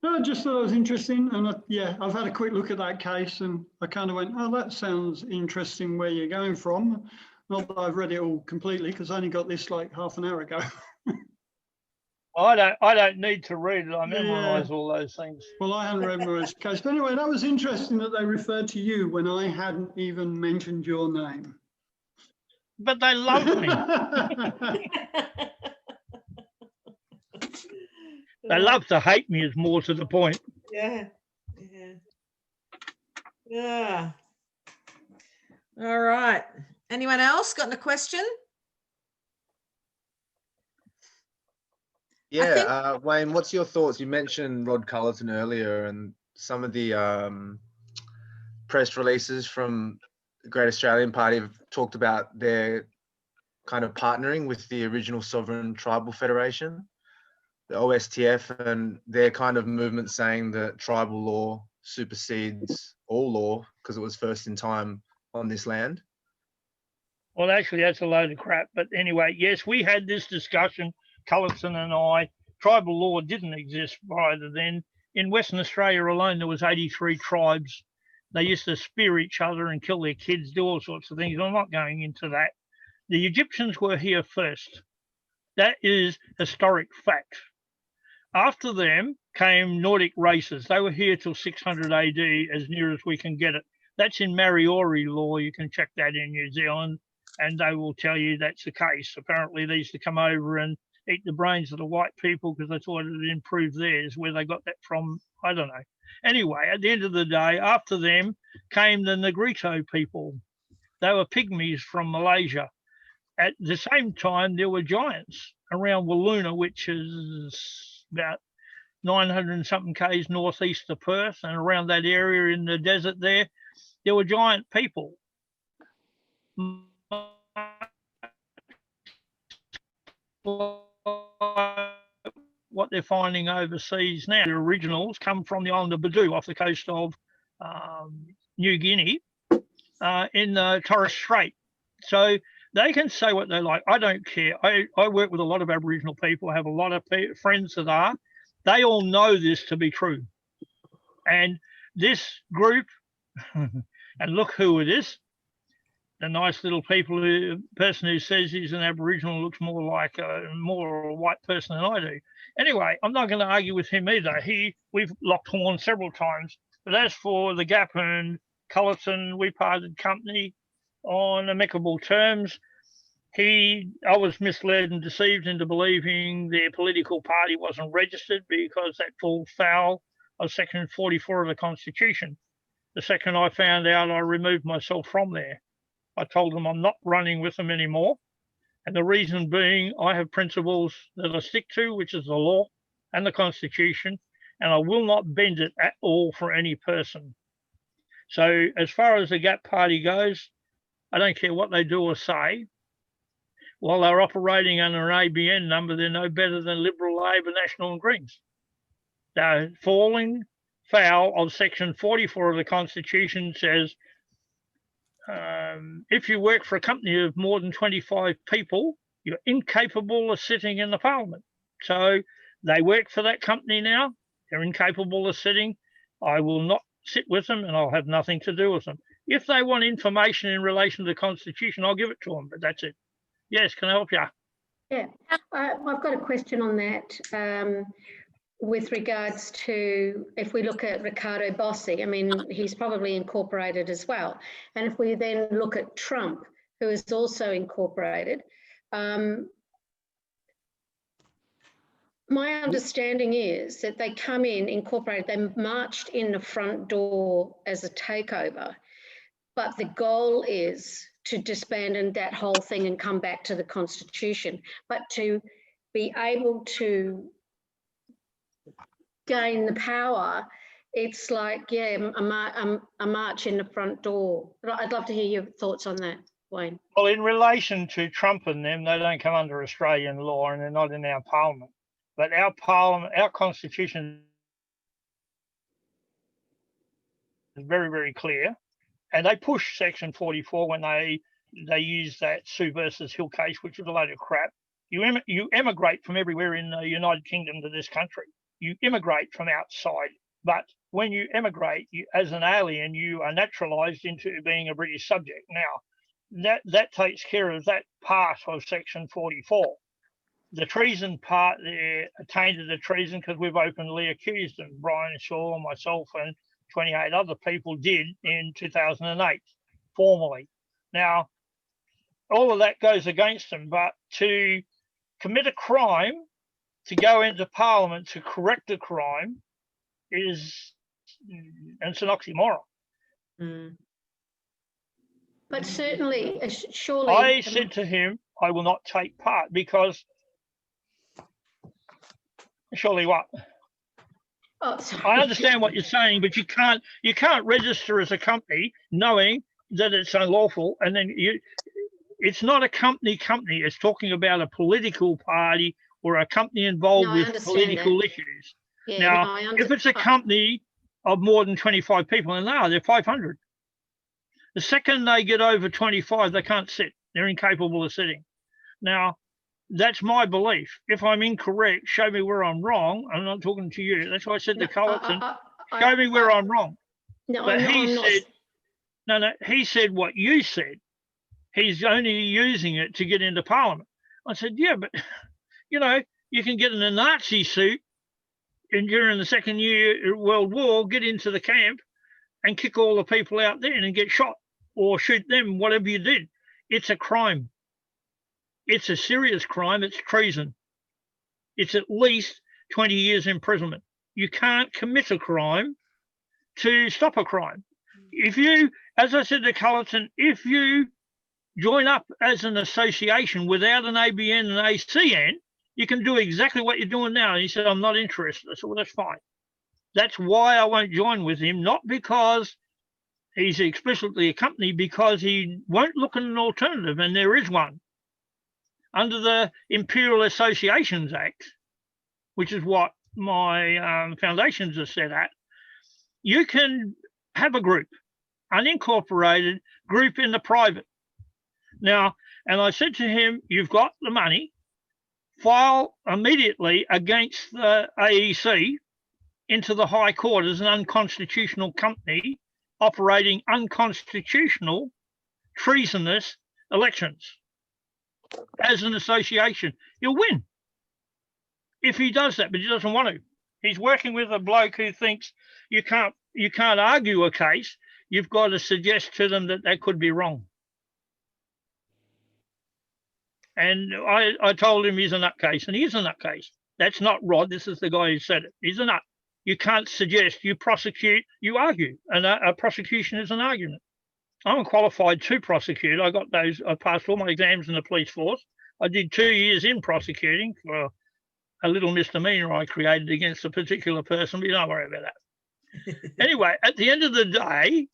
No, I just thought it was interesting. And I've had a quick look at that case and I kind of went, oh, that sounds interesting where you're going from. Not that I've read it all completely because I only got this like half an hour ago. I don't need to read it. I memorize all those things. Well, I hadn't read Maria's case. But anyway, that was interesting that they referred to you when I hadn't even mentioned your name. But they love me. They love to hate me is more to the point. Yeah. All right. Anyone else got a question? Yeah, Wayne, what's your thoughts? You mentioned Rod Cullerton earlier and some of the press releases from the Great Australian Party have talked about their kind of partnering with the original Sovereign Tribal Federation, the OSTF, and their kind of movement saying that tribal law supersedes all law because it was first in time on this land. Well, actually, that's a load of crap. But anyway, yes, we had this discussion, Cullerton and I. Tribal law didn't exist prior to then. In Western Australia alone, there was 83 tribes. They used to spear each other and kill their kids, do all sorts of things. I'm not going into that. The Egyptians were here first. That is historic fact. After them came Nordic races. They were here till 600 AD, as near as we can get it. That's in Maori law. You can check that in New Zealand, and they will tell you that's the case. Apparently, they used to come over and eat the brains of the white people because they thought it would improve theirs. Where they got that from, I don't know. Anyway, at the end of the day, after them came the Negrito people. They were pygmies from Malaysia. At the same time, there were giants around Walloona, which is about 900 and something k's northeast of Perth, and around that area in the desert there were giant people. What they're finding overseas now, the originals come from the island of Badu off the coast of New Guinea in the Torres Strait. So they can say what they like. I don't care. I work with a lot of Aboriginal people. I have a lot of friends that are. They all know this to be true. And this group, and look who it is, the nice little person who says he's an Aboriginal looks more like a white person than I do. Anyway, I'm not going to argue with him either. We've locked horns several times. But as for the Gap and Cullerton, we parted company on amicable terms. I was misled and deceived into believing their political party wasn't registered because that falls foul of Section 44 of the Constitution. The second I found out, I removed myself from there. I told them I'm not running with them anymore. And the reason being, I have principles that I stick to, which is the law and the Constitution, and I will not bend it at all for any person. So as far as the Gap Party goes, I don't care what they do or say. While they're operating under an ABN number, they're no better than Liberal, Labor, National and Greens. They're falling foul of section 44 of the Constitution. Says if you work for a company of more than 25 people, you're incapable of sitting in the parliament. So they work for that company now. They're incapable of sitting. I will not sit with them and I'll have nothing to do with them. If they want information in relation to the Constitution, I'll give it to them, but that's it. Yes, can I help you? Yeah, I've got a question on that with regards to if we look at Ricardo Bossi. I mean, he's probably incorporated as well. And if we then look at Trump, who is also incorporated, my understanding is that they come in incorporated, they marched in the front door as a takeover, but the goal is to disband that whole thing and come back to the Constitution. But to be able to gain the power, it's like, yeah, a march in the front door. I'd love to hear your thoughts on that, Wayne. Well, in relation to Trump and them, they don't come under Australian law and they're not in our parliament. But our parliament, our Constitution is very, very clear. And they push section 44 when they use that Sue versus Hill case, which is a load of crap. You emigrate from everywhere in the United Kingdom to this country. You immigrate from outside. But when you emigrate, as an alien, you are naturalised into being a British subject. Now, that takes care of that part of section 44. The treason part, they're attainted of treason because we've openly accused them. Brian Shaw, myself, and 28 other people did in 2008, formally. Now, all of that goes against them, but to commit a crime, to go into Parliament to correct a crime, it's an oxymoron. Mm. But certainly, surely... I said to him, I will not take part because... Surely what? Oh, sorry. I understand what you're saying, but you can't register as a company knowing that it's unlawful, and then it's not a company. It's talking about a political party or a company involved with political issues. Yeah, now, if it's a company of more than 25 people, and they're 500. The second they get over 25, they can't sit. They're incapable of sitting. Now, that's my belief. If I'm incorrect, show me where I'm wrong. I'm not talking to you. That's why I said to Culleton, show me where I'm wrong. No, but I'm not. He said what you said. He's only using it to get into Parliament. I said, yeah, but, you can get in a Nazi suit and during the Second World War, get into the camp and kick all the people out there and get shot or shoot them, whatever you did. It's a crime. It's a serious crime. It's treason. It's at least 20 years imprisonment. You can't commit a crime to stop a crime. If you, as I said to Culleton, if you join up as an association without an ABN and ACN, you can do exactly what you're doing now. And he said, I'm not interested. I said, well, that's fine. That's why I won't join with him, not because he's explicitly a company, because he won't look at an alternative, and there is one. Under the Imperial Associations Act, which is what my foundations are set at, you can have a group, unincorporated group in the private. Now, and I said to him, you've got the money, file immediately against the AEC into the High Court as an unconstitutional company operating unconstitutional, treasonous elections. As an association, he'll win if he does that, but he doesn't want to. He's working with a bloke who thinks you can't argue a case. You've got to suggest to them that they could be wrong. And I told him he's a nutcase, and he is a nutcase. That's not Rod. This is the guy who said it. He's a nut. You can't suggest. You prosecute. You argue, and a prosecution is an argument. I'm qualified to prosecute. I passed all my exams in the police force. I did 2 years in prosecuting for a little misdemeanor I created against a particular person, but don't worry about that. Anyway, at the end of the day,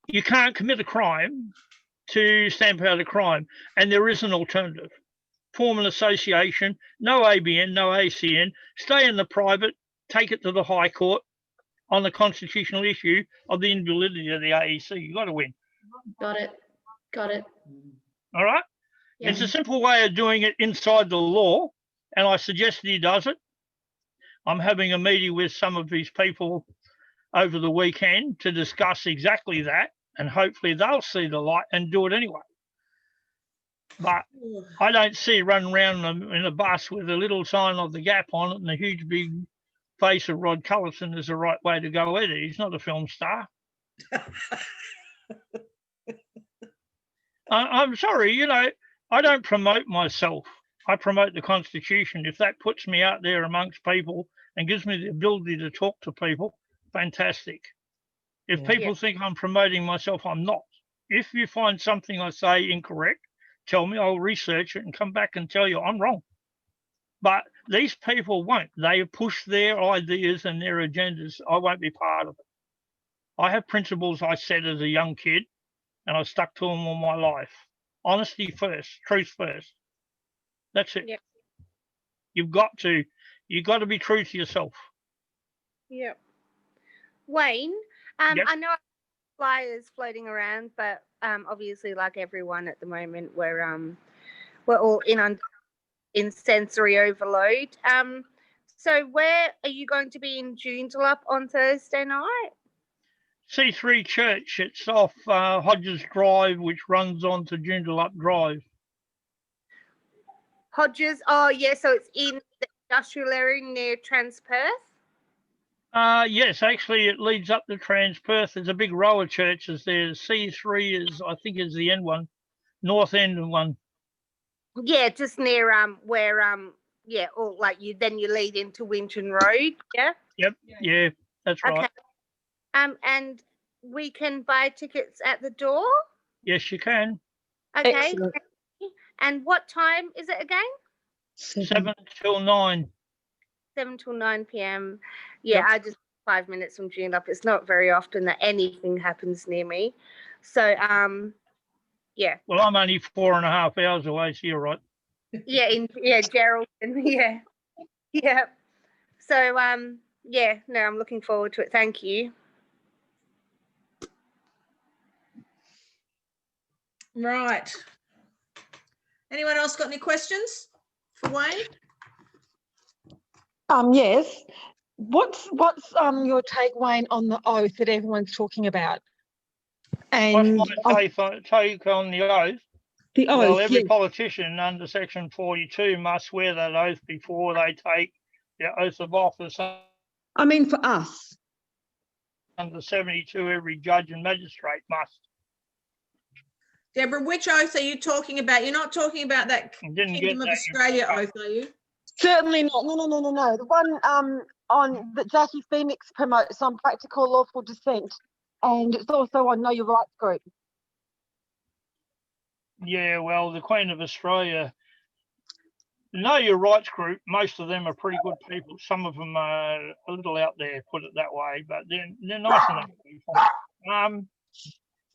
you can't commit a crime to stamp out a crime, and there is an alternative. Form an association, no ABN, no ACN, stay in the private, take it to the High Court on the constitutional issue of the invalidity of the AEC. You've got to win. Got it. Got it. All right? Yeah. It's a simple way of doing it inside the law, and I suggest he does it. I'm having a meeting with some of these people over the weekend to discuss exactly that, and hopefully they'll see the light and do it anyway. But I don't see running around in a bus with a little sign of the Gap on it and a huge big face of Rod Cullison is the right way to go either. He's not a film star. I'm sorry, you know, I don't promote myself. I promote the Constitution. If that puts me out there amongst people and gives me the ability to talk to people, fantastic. If people think I'm promoting myself, I'm not. If you find something I say incorrect, tell me, I'll research it and come back and tell you I'm wrong. But these people won't. They push their ideas and their agendas. I won't be part of it. I have principles I set as a young kid, and I've stuck to them all my life. Honesty first, truth first. That's it. Yep. You've got to be true to yourself. Yep. Wayne, Yes. I know flyers floating around, but obviously, like everyone at the moment, we're all in sensory overload. So where are you going to be in Joondalup on Thursday night? C3 Church, it's off Hodges Drive, which runs on to Joondalup Drive. Hodges, oh yeah, so it's in the industrial area near Transperth? Yes, actually it leads up to Transperth. There's a big row of churches there. C3 is, I think, is the end one, north end one. Yeah, just near where or like you lead into Winton Road, yeah? Yep, yeah, that's right. Okay. And we can buy tickets at the door? Yes, you can. Okay. Excellent. And what time is it again? 7 till 9. 7 till 9 p.m. Yeah, Yep. I just 5 minutes from Joondalup. It's not very often that anything happens near me. So yeah. Well, I'm only 4.5 hours away, so you're right. Yeah, Geraldton. Yeah. Yeah. So I'm looking forward to it. Thank you. Right. Anyone else got any questions for Wayne? Yes. What's your take, Wayne, on the oath that everyone's talking about? And What's my take on the oath? the oath, Well, every yes. politician under Section 42 must swear that oath before they take their oath of office. I mean, for us. Under 72, every judge and magistrate must. Deborah, which oath are you talking about? You're not talking about that Didn't get Kingdom of that. Australia oath, are you? Certainly not. No. The one on that Jackie Phoenix promotes on practical lawful dissent. And it's also on Know Your Rights group. Yeah, well, the Queen of Australia, Know Your Rights group, most of them are pretty good people. Some of them are a little out there, put it that way, but they're nice enough people.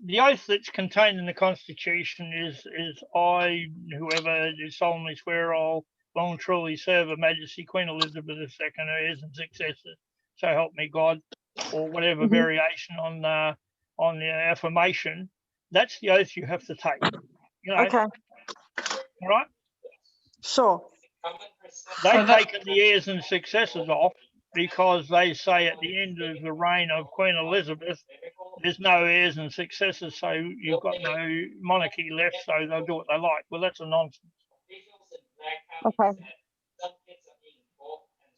The oath that's contained in the Constitution is I, whoever, do solemnly swear I'll long and truly serve Her Majesty Queen Elizabeth II, her heirs and successors, so help me God, or whatever variation on the affirmation. That's the oath you have to take. You know, Okay, all right? sure. They've taken the heirs and successors off because they say at the end of the reign of Queen Elizabeth, there's no heirs and successors, so you've got no monarchy left, so they'll do what they like. Well, that's a nonsense. Okay.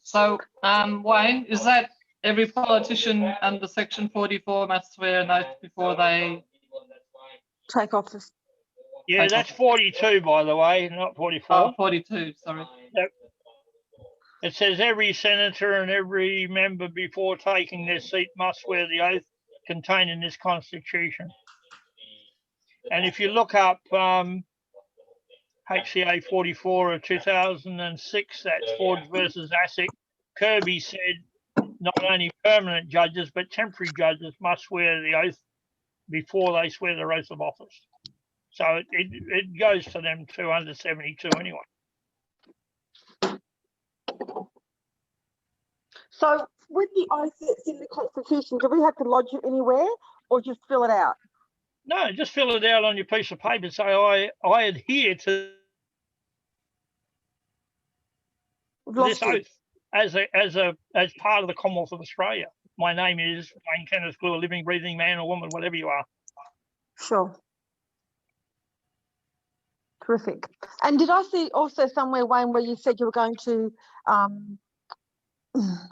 So, Wayne, is that every politician under Section 44 must swear an oath before they Take office. Yeah, that's 42, by the way, not 44. 42, sorry. It says every senator and every member before taking their seat must swear the oath contained in this Constitution. And if you look up HCA 44 of 2006, that's Ford versus ASIC, Kirby said not only permanent judges but temporary judges must swear the oath before they swear their oath of office. So it goes to them too under 72 anyway. So with the oath that's in the Constitution, do we have to lodge it anywhere or just fill it out? No, just fill it out on your piece of paper and say, I adhere to We've this lost you. oath as part of the Commonwealth of Australia. My name is Wayne Kenneth Glue, a living, breathing man or woman, whatever you are. Sure. Terrific. And did I see also somewhere, Wayne, where you said you were going to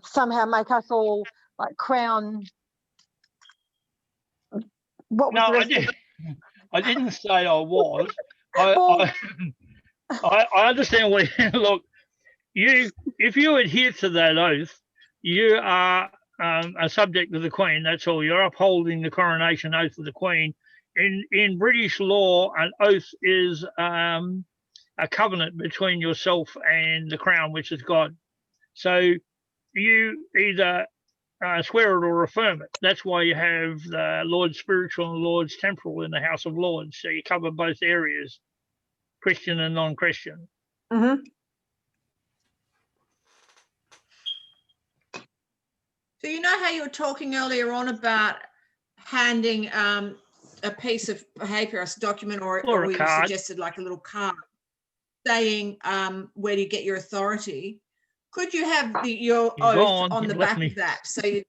somehow make us all like crown? What was No, the rest I didn't say I was. I understand where, look, if you adhere to that oath, you are a subject of the Queen. That's all. You're upholding the coronation oath of the Queen. In British law, an oath is a covenant between yourself and the Crown, which is God. So you either swear it or affirm it. That's why you have the Lord's Spiritual and Lord's Temporal in the House of Lords. So you cover both areas, Christian and non-Christian. Mm-hmm. So you know how you were talking earlier on about handing a piece of paper, a document, or a you card. suggested like a little card saying where do you get your authority? Could you have your oath on the back of that? So you,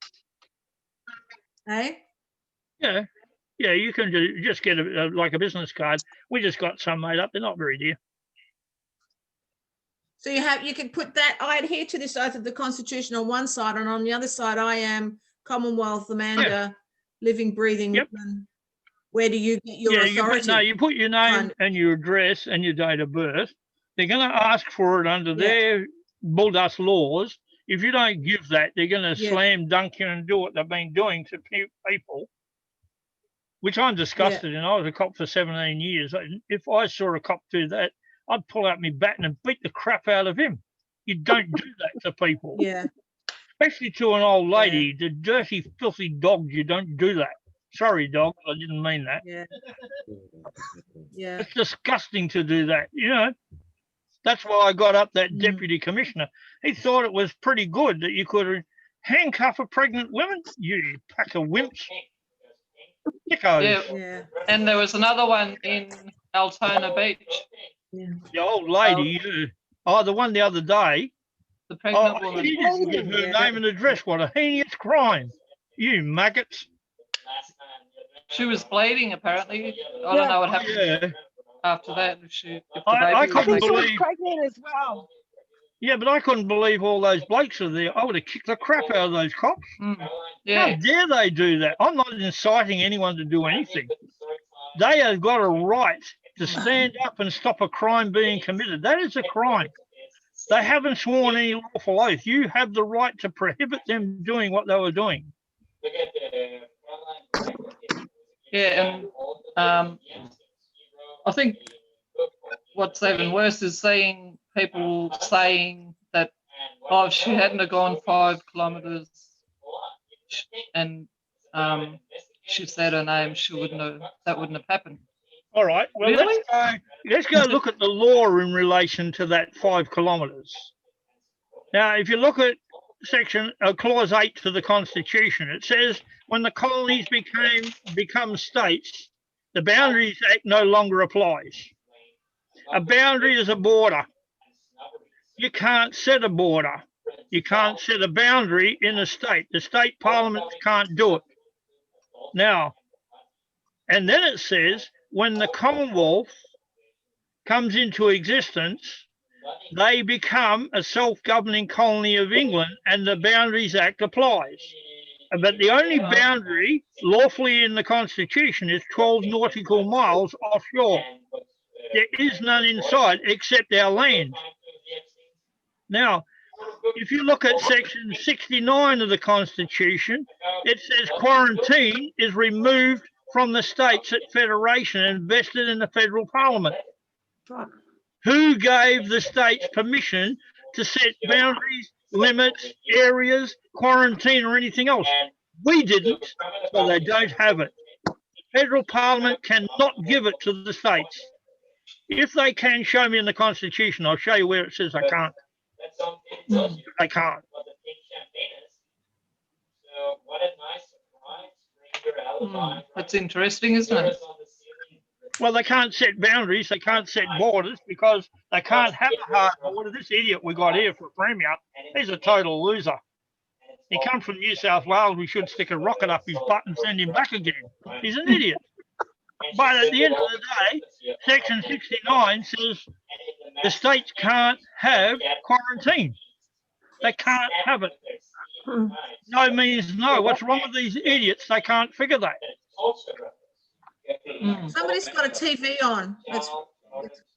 hey? Yeah, you can just get like a business card. We just got some made up. They're not very dear. So you can put that, I adhere to this oath of the Constitution on one side, and on the other side, I am Commonwealth Amanda, living, breathing woman. Where do you get your authority? You put your name and your address and your date of birth. They're going to ask for it under their bulldust laws. If you don't give that, they're going to slam dunk you and do what they've been doing to people, which I'm disgusted in. I was a cop for 17 years. If I saw a cop do that, I'd pull out my baton and beat the crap out of him. You don't do that to people. Yeah. Especially to an old lady, the dirty, filthy dog, you don't do that. Sorry, dog, I didn't mean that. Yeah. Yeah. It's disgusting to do that, you know. That's why I got up that deputy commissioner. He thought it was pretty good that you could handcuff a pregnant woman. You pack of wimps. Yeah. And there was another one in Altona Beach. Yeah. The old lady, the one the other day. The pregnant woman. He didn't give her name and address. What a heinous crime. You maggots. She was bleeding, apparently. I don't know what happened after that. I couldn't believe. Pregnant as well. Yeah, but I couldn't believe all those blokes are there. I would have kicked the crap out of those cops. Yeah. How dare they do that? I'm not inciting anyone to do anything. They have got a right to stand up and stop a crime being committed. That is a crime. They haven't sworn any lawful oath. You have the right to prohibit them doing what they were doing. Yeah, and I think what's even worse is seeing people saying that, if she hadn't have gone 5 kilometres and she said her name, that wouldn't have happened. All right. Well, really? let's go look at the law in relation to that 5 kilometres. Now, if you look at clause 8 to the Constitution, it says when the colonies become states, the Boundaries Act no longer applies. A boundary is a border. You can't set a border. You can't set a boundary in a state. The state parliaments can't do it. Now, and then it says when the Commonwealth comes into existence, they become a self-governing colony of England and the Boundaries Act applies. But the only boundary lawfully in the Constitution is 12 nautical miles offshore. There is none inside except our land. Now, if you look at section 69 of the Constitution, it says quarantine is removed from the states at federation and vested in the federal parliament. Who gave the states permission to set boundaries, limits, areas, quarantine or anything else? We didn't, so they don't have it. The federal parliament cannot give it to the states. If they can show me in the Constitution, I'll show you where it says I can't. They can't. That's interesting, isn't it? Well, they can't set boundaries, they can't set borders because they can't have a hard border. This idiot we got here for Premier, he's a total loser. He comes from New South Wales, we should stick a rocket up his butt and send him back again. He's an idiot. But at the end of the day, Section 69 says the states can't have quarantine. They can't have it. No means no. What's wrong with these idiots? They can't figure that. Somebody's got a TV on.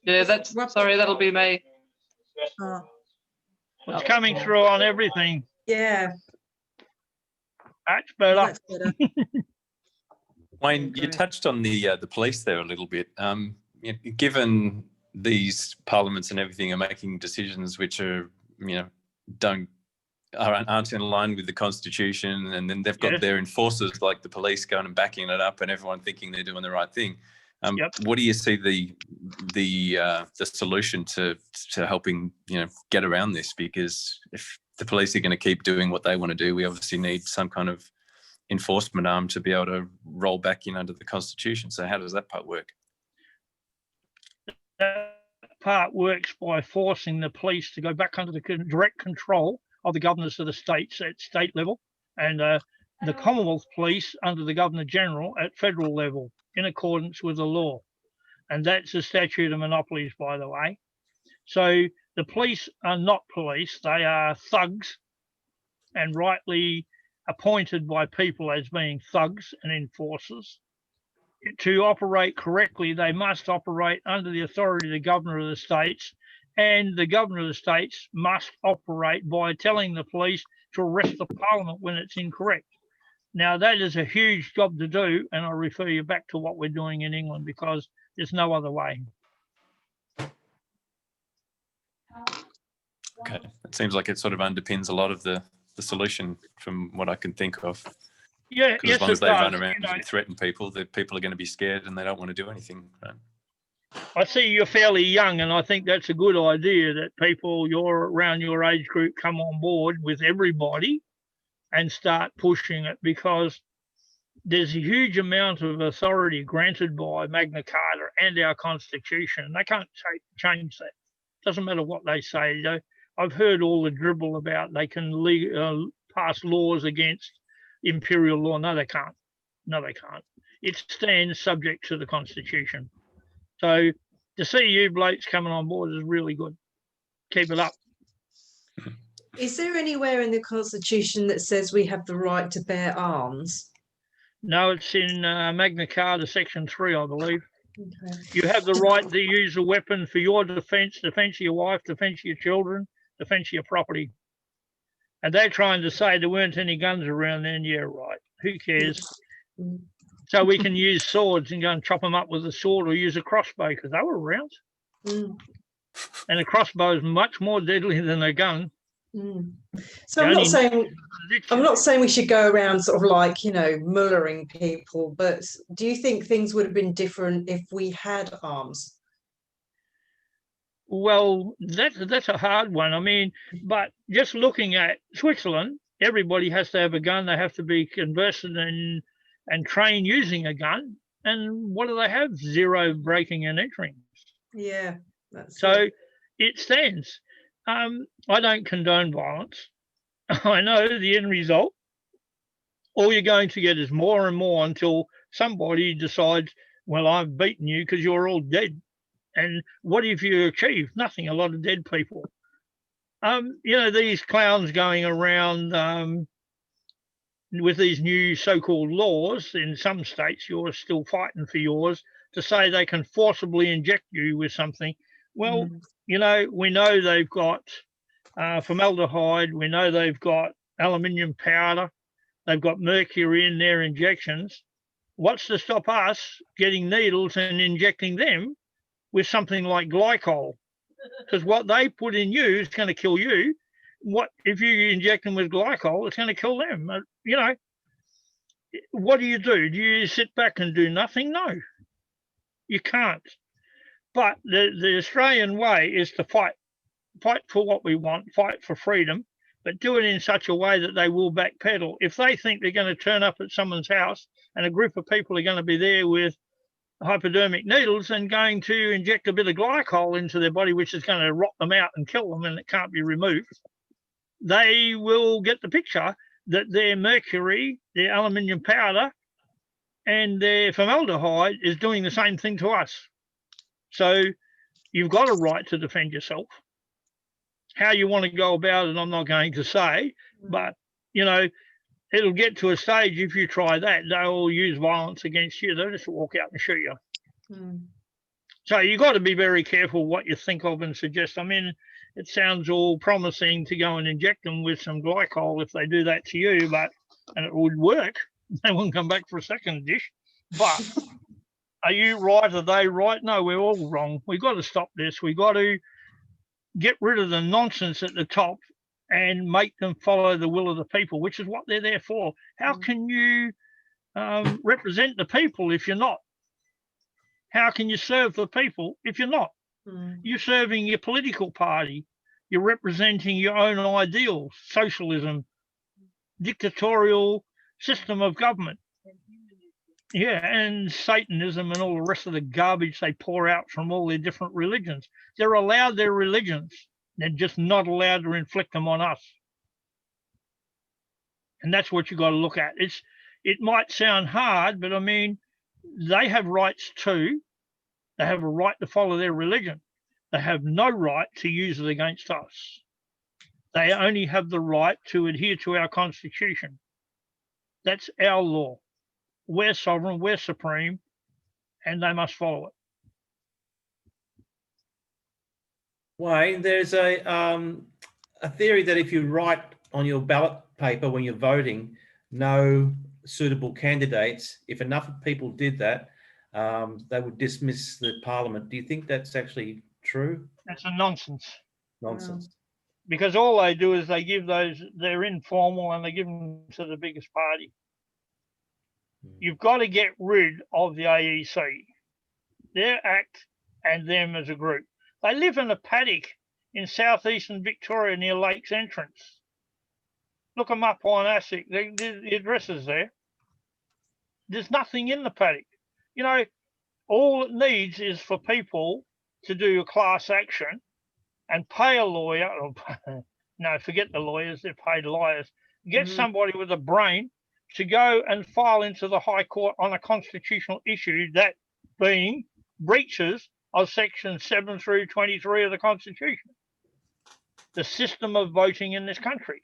Yeah, that's, sorry, that'll be me. Oh, It's coming through on everything. Yeah, That's better. that's better. Wayne, you touched on the police there a little bit. Given these parliaments and everything are making decisions which are, aren't in line with the Constitution, and then they've got their enforcers like the police going and backing it up, and everyone thinking they're doing the right thing. What do you see the solution to helping get around this? Because if the police are going to keep doing what they want to do, we obviously need some kind of enforcement arm to be able to roll back in under the Constitution. So how does that part work? That part works by forcing the police to go back under the direct control of the governors of the states at state level, and the Commonwealth Police under the Governor General at federal level in accordance with the law. And that's the statute of monopolies, by the way. So the police are not police, they are thugs, and rightly appointed by people as being thugs and enforcers. To operate correctly, they must operate under the authority of the Governor of the states, and the Governor of the states must operate by telling the police to arrest the Parliament when it's incorrect. Now, that is a huge job to do, and I refer you back to what we're doing in England because there's no other way. Okay, it seems like it sort of underpins a lot of the solution from what I can think of. Yeah, because as long as they run around and threaten people, the people are going to be scared and they don't want to do anything. Right? I see you're fairly young, and I think that's a good idea that people around your age group come on board with everybody and start pushing it, because there's a huge amount of authority granted by Magna Carta and our Constitution, and they can't change that. Doesn't matter what they say. I've heard all the dribble about they can pass laws against imperial law. No, they can't. No, they can't. It stands subject to the Constitution. So to see you blokes coming on board is really good. Keep it up. Is there anywhere in the Constitution that says we have the right to bear arms? No, it's in Magna Carta, Section 3, I believe. Okay. You have the right to use a weapon for your defence, defence of your wife, defence of your children, defence of your property. And they're trying to say there weren't any guns around then. Yeah, right. Who cares? So we can use swords and go and chop them up with a sword, or use a crossbow, because they were around. And a crossbow is much more deadly than a gun. So I'm not saying we should go around sort of like, mullering people, but do you think things would have been different if we had arms? Well, that's a hard one. I mean, but just looking at Switzerland, everybody has to have a gun. They have to be conversant and trained using a gun. And what do they have? Zero breaking and entering. Yeah. So it stands. I don't condone violence. I know the end result. All you're going to get is more and more until somebody decides, well, I've beaten you because you're all dead. And what have you achieved? Nothing. A lot of dead people. These clowns going around with these new so-called laws in some states, you're still fighting for yours, to say they can forcibly inject you with something. Well, we know they've got formaldehyde. We know they've got aluminium powder. They've got mercury in their injections. What's to stop us getting needles and injecting them with something like glycol? Because what they put in you is going to kill you. What if you inject them with glycol? It's going to kill them. What do? Do you sit back and do nothing? No, you can't. But the Australian way is to fight for what we want, fight for freedom, but do it in such a way that they will backpedal. If they think they're going to turn up at someone's house and a group of people are going to be there with hypodermic needles and going to inject a bit of glycol into their body, which is going to rot them out and kill them, and it can't be removed, they will get the picture that their mercury, their aluminium powder, and their formaldehyde is doing the same thing to us. So you've got a right to defend yourself. How you want to go about it, I'm not going to say, but, you know, it'll get to a stage, if you try that, they'll use violence against you. They'll just walk out and shoot you. So you've got to be very careful what you think of and suggest. I mean, it sounds all promising to go and inject them with some glycol if they do that to you, and it would work. They wouldn't come back for a second dish. But are you right? Are they right? No, we're all wrong. We've got to stop this. We've got to get rid of the nonsense at the top and make them follow the will of the people, which is what they're there for. How can you represent the people if you're not? How can you serve the people if you're not? You're serving your political party. You're representing your own ideals, socialism, dictatorial system of government. Yeah, and Satanism and all the rest of the garbage they pour out from all their different religions. They're allowed their religions. They're just not allowed to inflict them on us. And that's what you got to look at. It might sound hard, but I mean, they have rights too. They have a right to follow their religion. They have no right to use it against us. They only have the right to adhere to our Constitution. That's our law. We're sovereign, we're supreme, and they must follow it. Wayne, there's a theory that if you write on your ballot paper when you're voting, no suitable candidates, if enough people did that, they would dismiss the parliament. Do you think that's actually true? That's a nonsense. Nonsense. Because all they do is they give those, they're informal and they give them to the biggest party. You've got to get rid of the AEC, their act and them as a group. They live in a paddock in southeastern Victoria near Lakes Entrance. Look them up on ASIC. The address is there. There's nothing in the paddock. You know, all it needs is for people to do a class action and pay a lawyer. No, forget the lawyers. They're paid liars. Get somebody with a brain to go and file into the High Court on a constitutional issue, that being breaches of Section 7 through 23 of the Constitution, the system of voting in this country.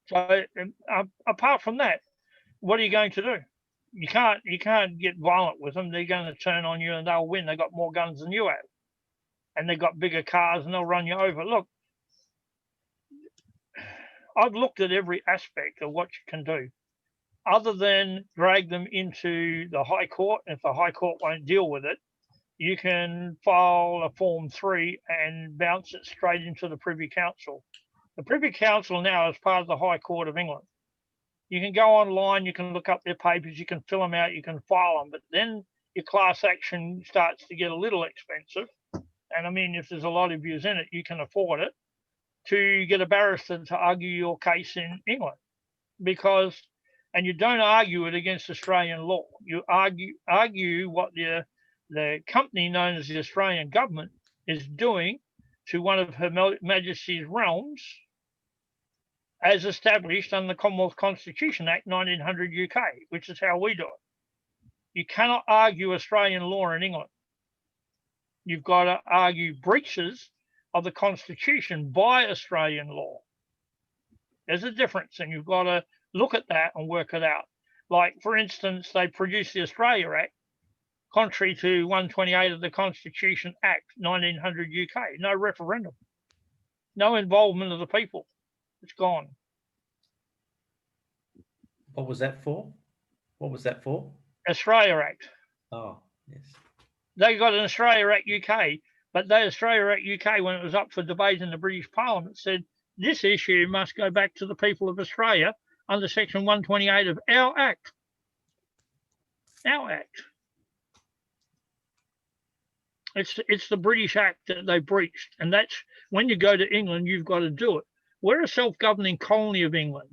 So apart from that, what are you going to do? You can't get violent with them. They're going to turn on you and they'll win. They've got more guns than you have. And they've got bigger cars and they'll run you over. Look, I've looked at every aspect of what you can do, other than drag them into the High Court. If the High Court won't deal with it, you can file a Form 3 and bounce it straight into the Privy Council. The Privy Council now is part of the High Court of England. You can go online, you can look up their papers, you can fill them out, you can file them, but then your class action starts to get a little expensive. And I mean, if there's a lot of views in it, you can afford it to get a barrister to argue your case in England, because, and you don't argue it against Australian law. You argue what the company known as the Australian government is doing to one of Her Majesty's realms as established under the Commonwealth Constitution Act 1900 UK, which is how we do it. You cannot argue Australian law in England. You've got to argue breaches of the Constitution by Australian law. There's a difference, and you've got to look at that and work it out. Like, for instance, they produced the Australia Act, contrary to 128 of the Constitution Act 1900 UK. No referendum, no involvement of the people. It's gone. What was that for? What was that for? Australia Act. Oh, yes. They got an Australia Act UK, but the Australia Act UK, when it was up for debate in the British Parliament, said this issue must go back to the people of Australia under Section 128 of our Act. Our Act. It's the British Act that they breached, and that's when you go to England, you've got to do it. We're a self-governing colony of England,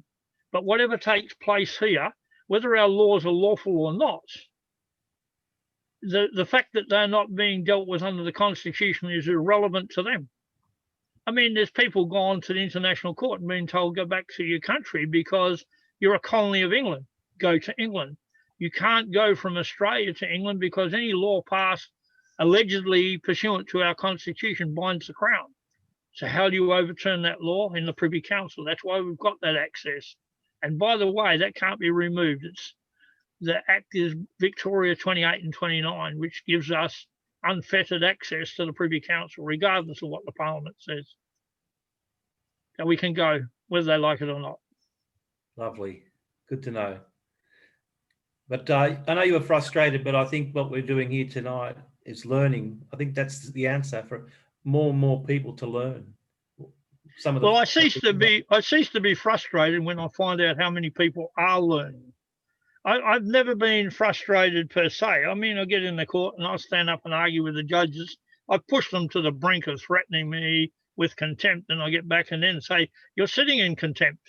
but whatever takes place here, whether our laws are lawful or not, the fact that they're not being dealt with under the Constitution is irrelevant to them. I mean, there's people gone to the International Court and been told, go back to your country because you're a colony of England. Go to England. You can't go from Australia to England because any law passed allegedly pursuant to our Constitution binds the Crown. So how do you overturn that law? In the Privy Council. That's why we've got that access. And by the way, that can't be removed. The Act is Victoria 28 and 29, which gives us unfettered access to the Privy Council, regardless of what the Parliament says. So we can go, whether they like it or not. Lovely. Good to know. But I know you were frustrated, but I think what we're doing here tonight is learning. I think that's the answer for more and more people to learn. Well, I cease to be frustrated when I find out how many people are learning. I've never been frustrated per se. I mean, I get in the court and I stand up and argue with the judges. I push them to the brink of threatening me with contempt, and I get back and then say, you're sitting in contempt.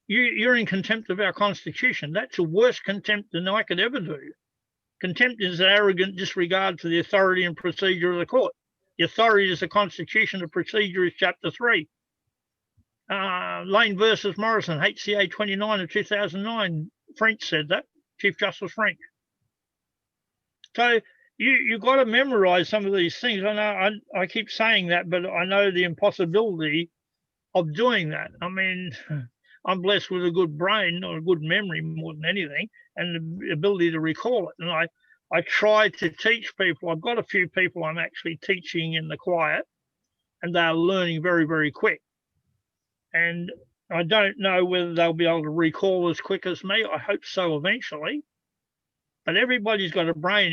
You're in contempt of our Constitution. That's the worst contempt than I could ever do. Contempt is an arrogant disregard for the authority and procedure of the court. The authority is the Constitution, the procedure is Chapter 3. Lane versus Morrison, HCA 29 of 2009. French said that, Chief Justice French. So you've got to memorize some of these things. I know I keep saying that, but I know the impossibility of doing that. I mean, I'm blessed with a good brain or a good memory more than anything, and the ability to recall it. And I try to teach people. I've got a few people I'm actually teaching in the quiet, and they're learning very, very quick. And I don't know whether they'll be able to recall as quick as me. I hope so eventually. But everybody's got a brain.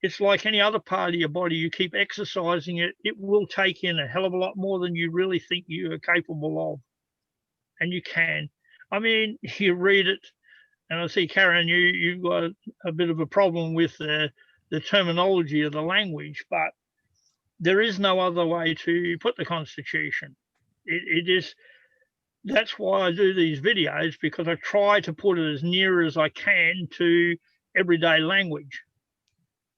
It's like any other part of your body, you keep exercising it, it will take in a hell of a lot more than you really think you are capable of. And you can. I mean, you read it, and I see, Karen, you've got a bit of a problem with the terminology of the language, but there is no other way to put the Constitution. It is. That's why I do these videos, because I try to put it as near as I can to everyday language.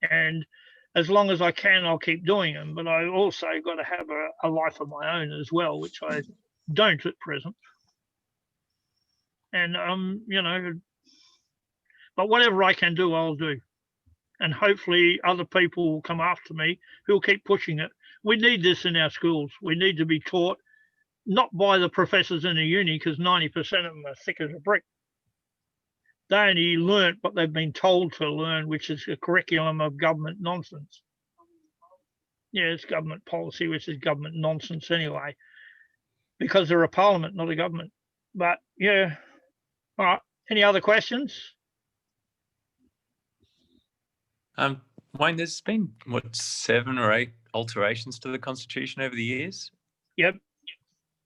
And as long as I can, I'll keep doing them. But I also got to have a life of my own as well, which I don't at present. And, but whatever I can do, I'll do. And hopefully other people will come after me who'll keep pushing it. We need this in our schools. We need to be taught, not by the professors in the uni, because 90% of them are thick as a brick. They only learnt what they've been told to learn, which is a curriculum of government nonsense. Yeah, it's government policy, which is government nonsense anyway, because they're a parliament, not a government. But yeah, all right. Any other questions? Wayne, there's been, what, 7 or 8 alterations to the Constitution over the years? Yep.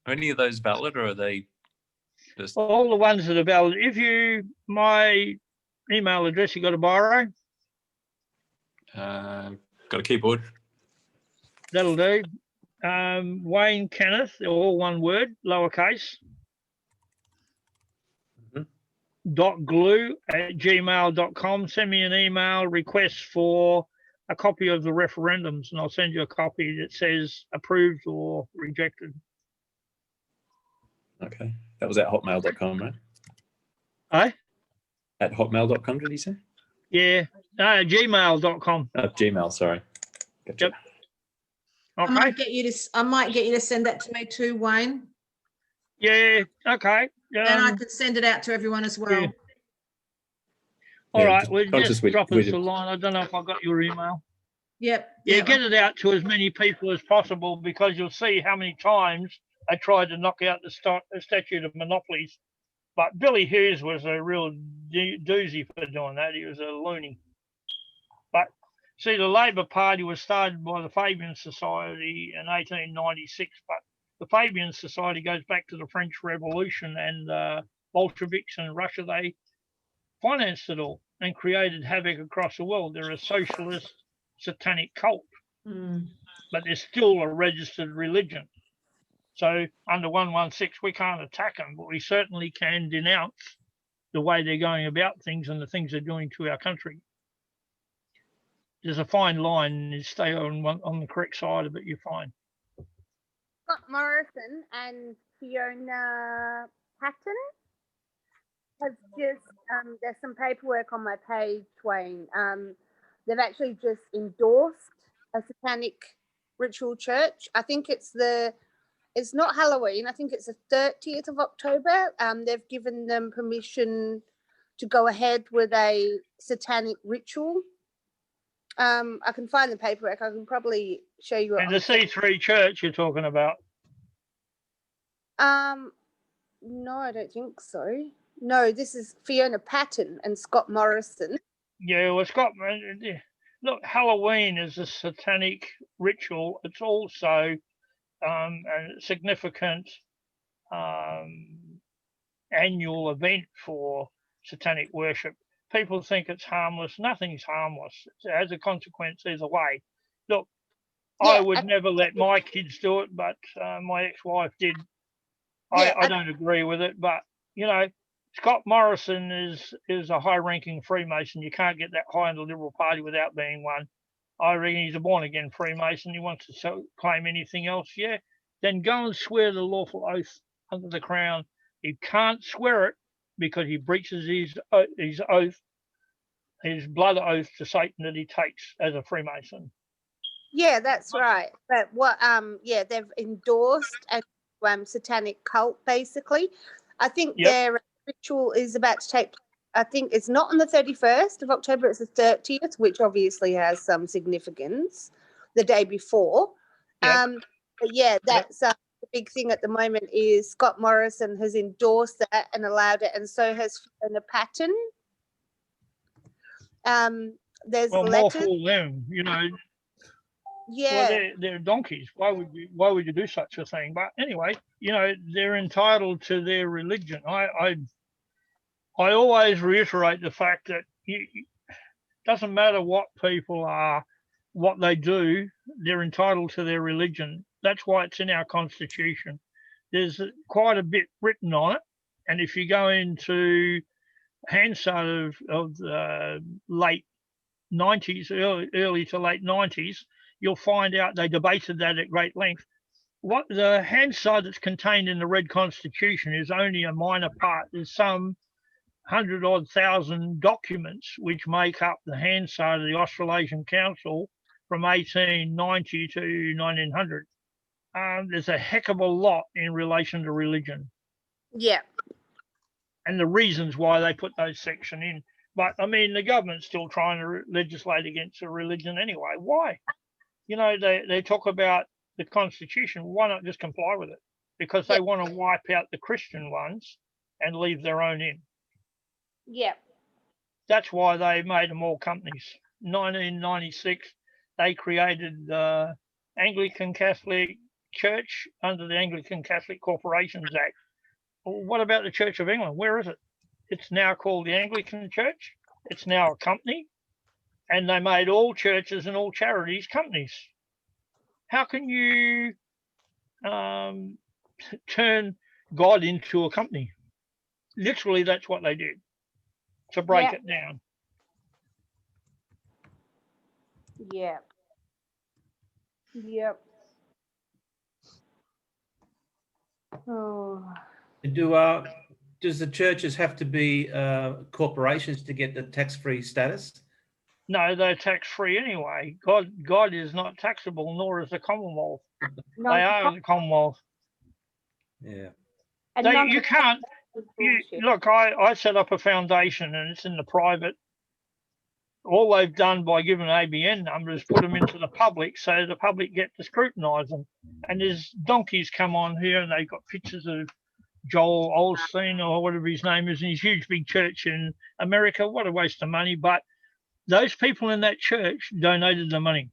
Are any of those valid, or are they just... All the ones that are valid. My email address, you got a biro? Got a keyboard. That'll do. Wayne Kenneth, all one word, lowercase, .glue@gmail.com. Send me an email request for a copy of the referendums, and I'll send you a copy that says approved or rejected. Okay. That was at hotmail.com, right? Aye? At hotmail.com, did he say? Yeah. Gmail.com. Gmail, sorry. Gotcha. Yep. I Okay. might get you to send that to me too, Wayne. Yeah. Okay. And I could send it out to everyone as well. Yeah. All Yeah, right. We'll just drop us we- a line. I don't know if I got your email. Yep. Yeah, get it out to as many people as possible, because you'll see how many times I tried to knock out the statute of monopolies. But Billy Hughes was a real doozy for doing that. He was a loony. But see, the Labor Party was started by the Fabian Society in 1896, but the Fabian Society goes back to the French Revolution, and Bolsheviks in Russia, they financed it all and created havoc across the world. They're a socialist satanic cult, but they're still a registered religion. So under 116, we can't attack them, but we certainly can denounce the way they're going about things and the things they're doing to our country. There's a fine line, and you stay on the correct side of it, you're fine. Scott Morrison and Fiona Patton have just, there's some paperwork on my page, Wayne. They've actually just endorsed a satanic ritual church. I think it's not Halloween. I think it's the 30th of October. They've given them permission to go ahead with a satanic ritual. I can find the paperwork. I can probably show you. And the C3 church you're talking about? No, I don't think so. No, this is Fiona Patton and Scott Morrison. Yeah, well, Scott, look, Halloween is a satanic ritual. It's also a significant annual event for satanic worship. People think it's harmless. Nothing's harmless. It has a consequence either way. Look, Yeah, I would never let my kids do it, but my ex-wife did. I don't agree with it, but, you know, Scott Morrison is a high-ranking Freemason. You can't get that high in the Liberal Party without being one. I reckon he's a born-again Freemason. He wants to claim anything else, yeah, then go and swear the lawful oath under the Crown. He can't swear it because he breaches his oath, his blood oath to Satan that he takes as a Freemason. Yeah, that's right. But what? They've endorsed a satanic cult. Basically, I think their ritual is about to take. I think it's not on the 31st of October. It's the 30th, which obviously has some significance. The day before. But yeah, that's the big thing at the moment. Is Scott Morrison has endorsed that and allowed it, and so has Fiona Patton. There's more letters. fool them, you know. Yeah. Well, they're donkeys. Why would you do such a thing? But anyway, you know, they're entitled to their religion. I always reiterate the fact that it doesn't matter what people are, what they do, they're entitled to their religion. That's why it's in our Constitution. There's quite a bit written on it. And if you go into Hansard of the late 90s, early to late 90s, you'll find out they debated that at great length. What the Hansard that's contained in the Red Constitution is only a minor part. There's some 100,000 documents which make up the Hansard of the Australasian Council from 1890 to 1900. There's a heck of a lot in relation to religion. Yeah. And the reasons why they put those sections in. But, I mean, the government's still trying to legislate against a religion anyway. Why? You know, they talk about the Constitution. Why not just comply with it? Because they want to wipe out the Christian ones and leave their own in. Yeah. That's why they made them all companies. 1996, they created the Anglican Catholic Church under the Anglican Catholic Corporations Act. Well, what about the Church of England? Where is it? It's now called the Anglican Church. It's now a company. And they made all churches and all charities companies. How can you turn God into a company? Literally, that's what they did, to break it down. Yeah. Yep. Oh. Does the churches have to be corporations to get the tax-free status? No, they're tax-free anyway. God is not taxable, nor is the Commonwealth. No, they are the Commonwealth. Yeah. You can't. Look, I set up a foundation and it's in the private. All they've done by giving ABN numbers, put them into the public so the public get to scrutinise them. And there's donkeys come on here and they've got pictures of Joel Osteen or whatever his name is in his huge big church in America. What a waste of money. But those people in that church donated the money.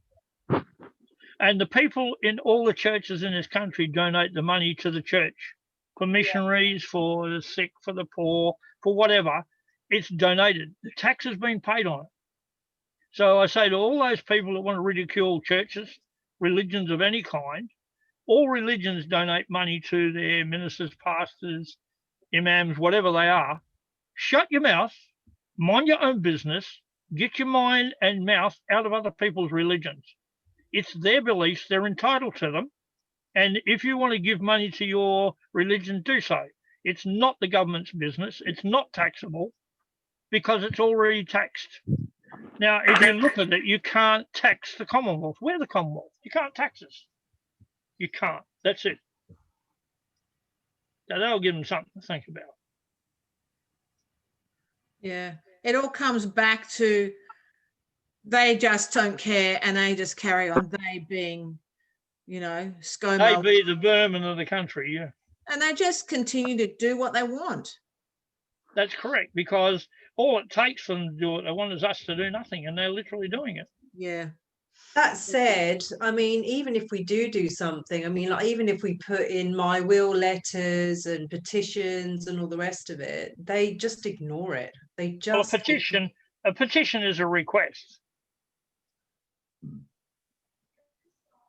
And the people in all the churches in this country donate the money to the church for missionaries, for the sick, for the poor, for whatever. It's donated. The tax has been paid on it. So I say to all those people that want to ridicule churches, religions of any kind, All religions donate money to their ministers, pastors, imams, whatever they are. Shut your mouth, mind your own business, get your mind and mouth out of other people's religions. It's their beliefs, they're entitled to them. And if you want to give money to your religion, do so. It's not the government's business. It's not taxable because it's already taxed. Now, if you look at it, you can't tax the Commonwealth. We're the Commonwealth. You can't tax us. You can't. That's it. Now, that'll give them something to think about. Yeah, it all comes back to they just don't care and they just carry on. They being, you know, They ScoMo, be the vermin of the country, yeah. and they just continue to do what they want. That's correct, because all it takes for them to do what they want is us to do nothing, and they're literally doing it. Yeah. That said, I mean, even if we do something, I mean, like even if we put in my will letters and petitions and all the rest of it, they just ignore it. They Well, just a petition is a request.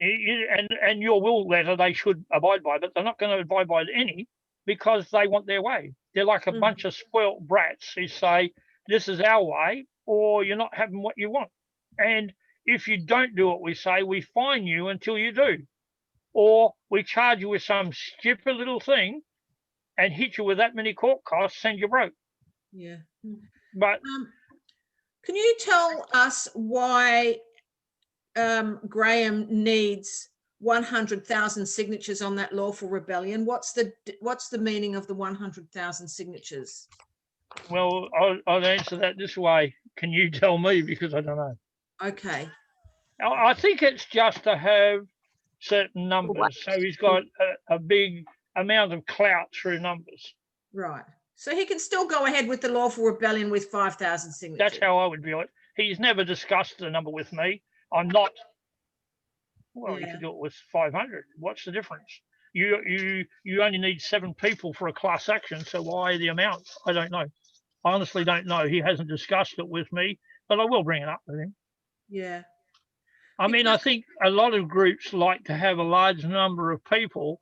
And your will letter they should abide by, but they're not going to abide by any because they want their way. They're like a bunch of spoilt brats who say, this is our way, or you're not having what you want. And if you don't do what we say, we fine you until you do. Or we charge you with some stupid little thing and hit you with that many court costs, send you broke. Yeah. But can you tell us why Graham needs 100,000 signatures on that lawful rebellion? What's the meaning of the 100,000 signatures? well, I'll answer that this way. Can you tell me? Because I don't know. Okay. I think it's just to have certain numbers. So he's got a big amount of clout through numbers. Right. So he can still go ahead with the lawful rebellion with 5,000 signatures. That's how I would view it. He's never discussed the number with me. I'm not. Well, you could do it with 500. What's the difference? You only need 7 people for a class action. So why the amount? I don't know. I honestly don't know. He hasn't discussed it with me, but I will bring it up with him. Yeah. I mean, I think a lot of groups like to have a large number of people,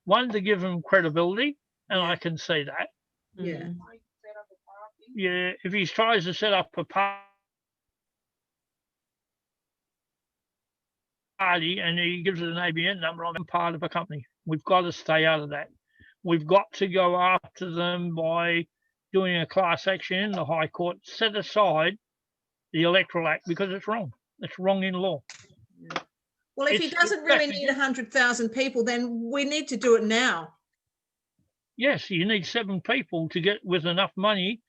one, to give them credibility, and I can see that. Yeah. Yeah, if he tries to set up a party and he gives it an ABN number, I'm part of a company. We've got to stay out of that. We've got to go after them by doing a class action in the High Court, set aside the Electoral Act because it's wrong. It's wrong in law. Well, if he doesn't really need 100,000 people, then we need to do it now. Yes, you need 7 people to get with enough money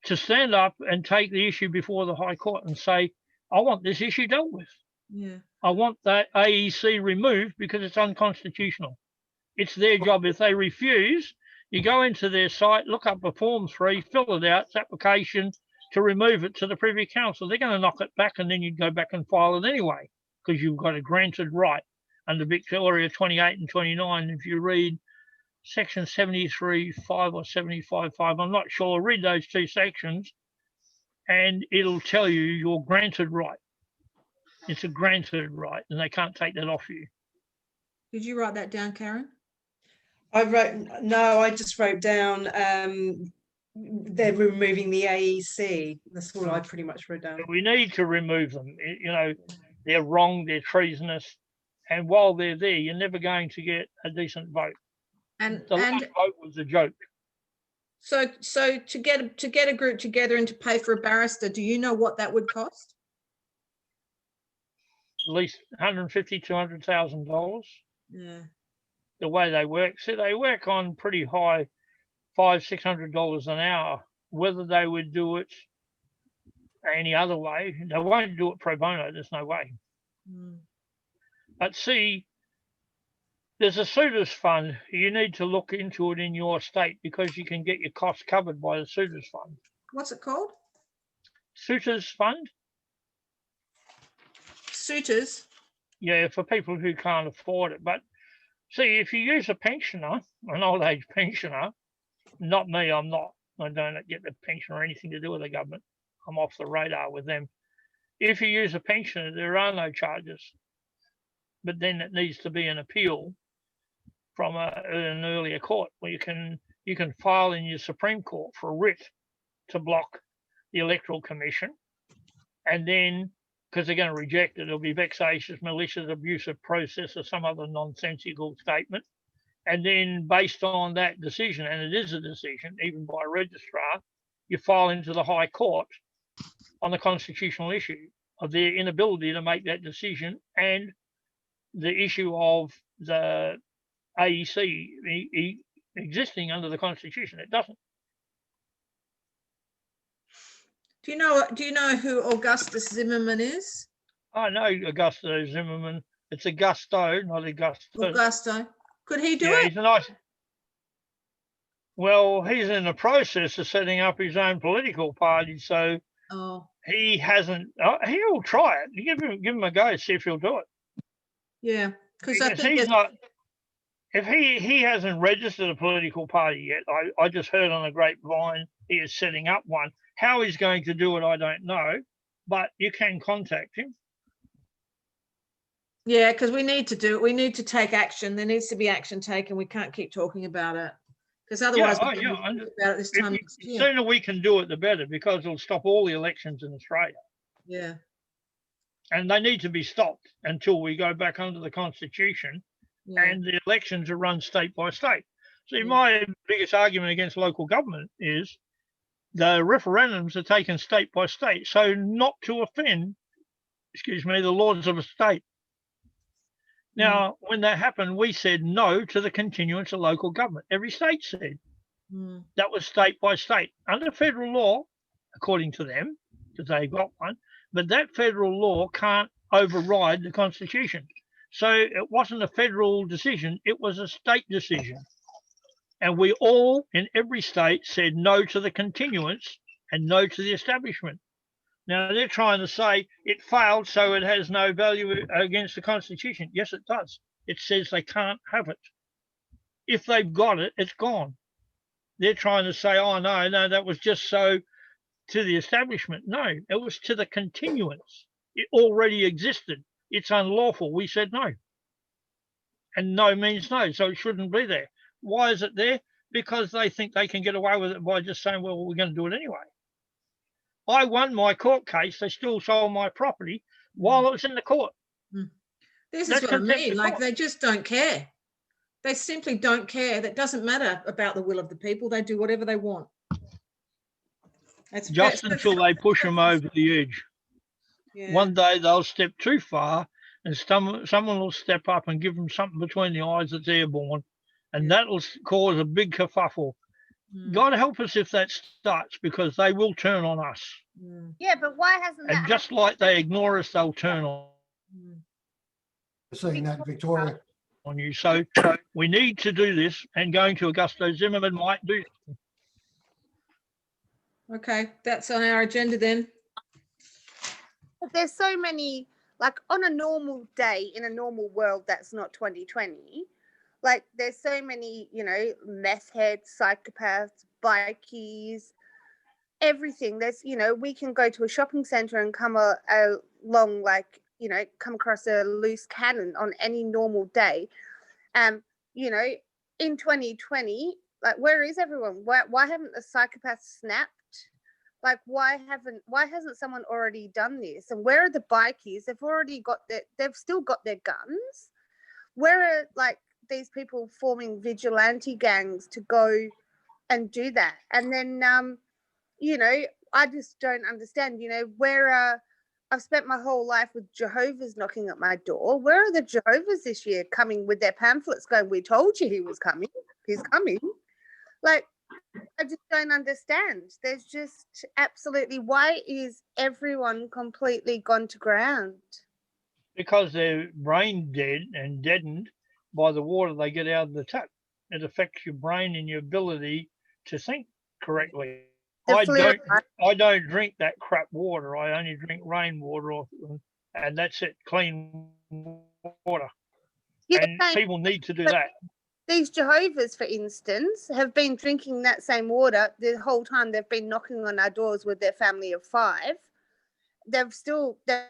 to stand up and take the issue before the High Court and say, I want this issue dealt with. Yeah. I want that AEC removed because it's unconstitutional. It's their job. If they refuse, you go into their site, look up a Form 3, fill it out, it's application to remove it to the Privy Council. They're going to knock it back and then you go back and file it anyway because you've got a granted right under Victoria 28 and 29. If you read section 73.5 or 75.5, I'm not sure, read those 2 sections and it'll tell you your granted right. It's a granted right and they can't take that off you. Did you write that down, Karen? I just wrote down they're removing the AEC. That's all I pretty much wrote down. We need to remove them. You know, they're wrong, they're treasonous. And while they're there, you're never going to get a decent vote. And the last vote was a joke. So to get a group together and to pay for a barrister, do you know what that would cost? At least $150,000 to $200,000. Yeah. The way they work. So they work on pretty high $500-600 an hour. Whether they would do it any other way, they won't do it pro bono. There's no way. But see, there's a suitors fund. You need to look into it in your state because you can get your costs covered by the suitors fund. What's it called? Suitors fund. Suitors? Yeah, for people who can't afford it. But see, if you use a pensioner, an old age pensioner, not me, I don't get the pension or anything to do with the government. I'm off the radar with them. If you use a pensioner, there are no charges. but then it needs to be an appeal from an earlier court where you can file in your Supreme Court for a writ to block the Electoral Commission, and then because they're going to reject it, it'll be vexatious, malicious, abusive process or some other nonsensical statement. And then based on that decision, and it is a decision, even by a registrar, you file into the High Court on the constitutional issue of their inability to make that decision and the issue of the AEC existing under the Constitution. It doesn't. Do you know who Augustus Zimmerman is? I know Augusto Zimmerman. It's Augusto, not Augustus. Augusto. Could he do Yeah, it? he's a nice. Well, he's in the process of setting up his own political party, so he hasn't. He'll try it. You give him a go, see if he'll do it. Yeah, because I think he's not. If he hasn't registered a political party yet, I just heard on the grapevine he is setting up one. How he's going to do it, I don't know, but you can contact him. Yeah, because we need to do it. We need to take action. There needs to be action taken. We can't keep talking about it because otherwise we're going to talk about it this time next The year. sooner we can do it, the better, because it'll stop all the elections in Australia. Yeah. And they need to be stopped until we go back under the Constitution and the elections are run state by state. See, my biggest argument against local government is the referendums are taken state by state, so not to offend, the laws of a state. Now, when that happened, we said no to the continuance of local government. Every state said. That was state by state. Under federal law, according to them, because they got one, but that federal law can't override the Constitution. So it wasn't a federal decision, it was a state decision. And we all, in every state, said no to the continuance and no to the establishment. Now, they're trying to say it failed, so it has no value against the Constitution. Yes, it does. It says they can't have it. If they've got it, it's gone. They're trying to say, oh, no, that was just so to the establishment. No, it was to the continuance. It already existed. It's unlawful. We said no. And no means no, so it shouldn't be there. Why is it there? Because they think they can get away with it by just saying, well, we're going to do it anyway. I won my court case. They still sold my property while it was in the court. This is what I mean. Like, they just don't care. They simply don't care. That doesn't matter about the will of the people. They do whatever they want. That's just until they push them over the edge. Yeah. One day they'll step too far and someone will step up and give them something between the eyes that's airborne, and that'll cause a big kerfuffle. God help us if that starts, because they will turn on us. Yeah, but why hasn't And that just like they ignore us, they'll turn on. Seeing that, Victoria. On you. So we need to do this, and going to Augusto Zimmerman might do. Okay, that's on our agenda then. There's so many, like, on a normal day in a normal world that's not 2020, like, there's so many, meth heads, psychopaths, bikies, everything. There's, we can go to a shopping center and come along, like, come across a loose cannon on any normal day. In 2020, like, where is everyone? Why haven't the psychopaths snapped? Like, why hasn't someone already done this? And where are the bikies? They've still got their guns. Where are, like, these people forming vigilante gangs to go and do that? And then, I just don't understand, I've spent my whole life with Jehovah's knocking at my door. Where are the Jehovah's this year coming with their pamphlets going, we told you he was coming. He's coming. Like, I just don't understand. There's just absolutely, why is everyone completely gone to ground? Because they're brain dead and deadened by the water they get out of the tap. It affects your brain and your ability to think correctly. I don't drink that crap water. I only drink rainwater, and that's it, clean water. Yeah, and people need to do that. These Jehovah's, for instance, have been drinking that same water the whole time they've been knocking on our doors with their family of 5. they've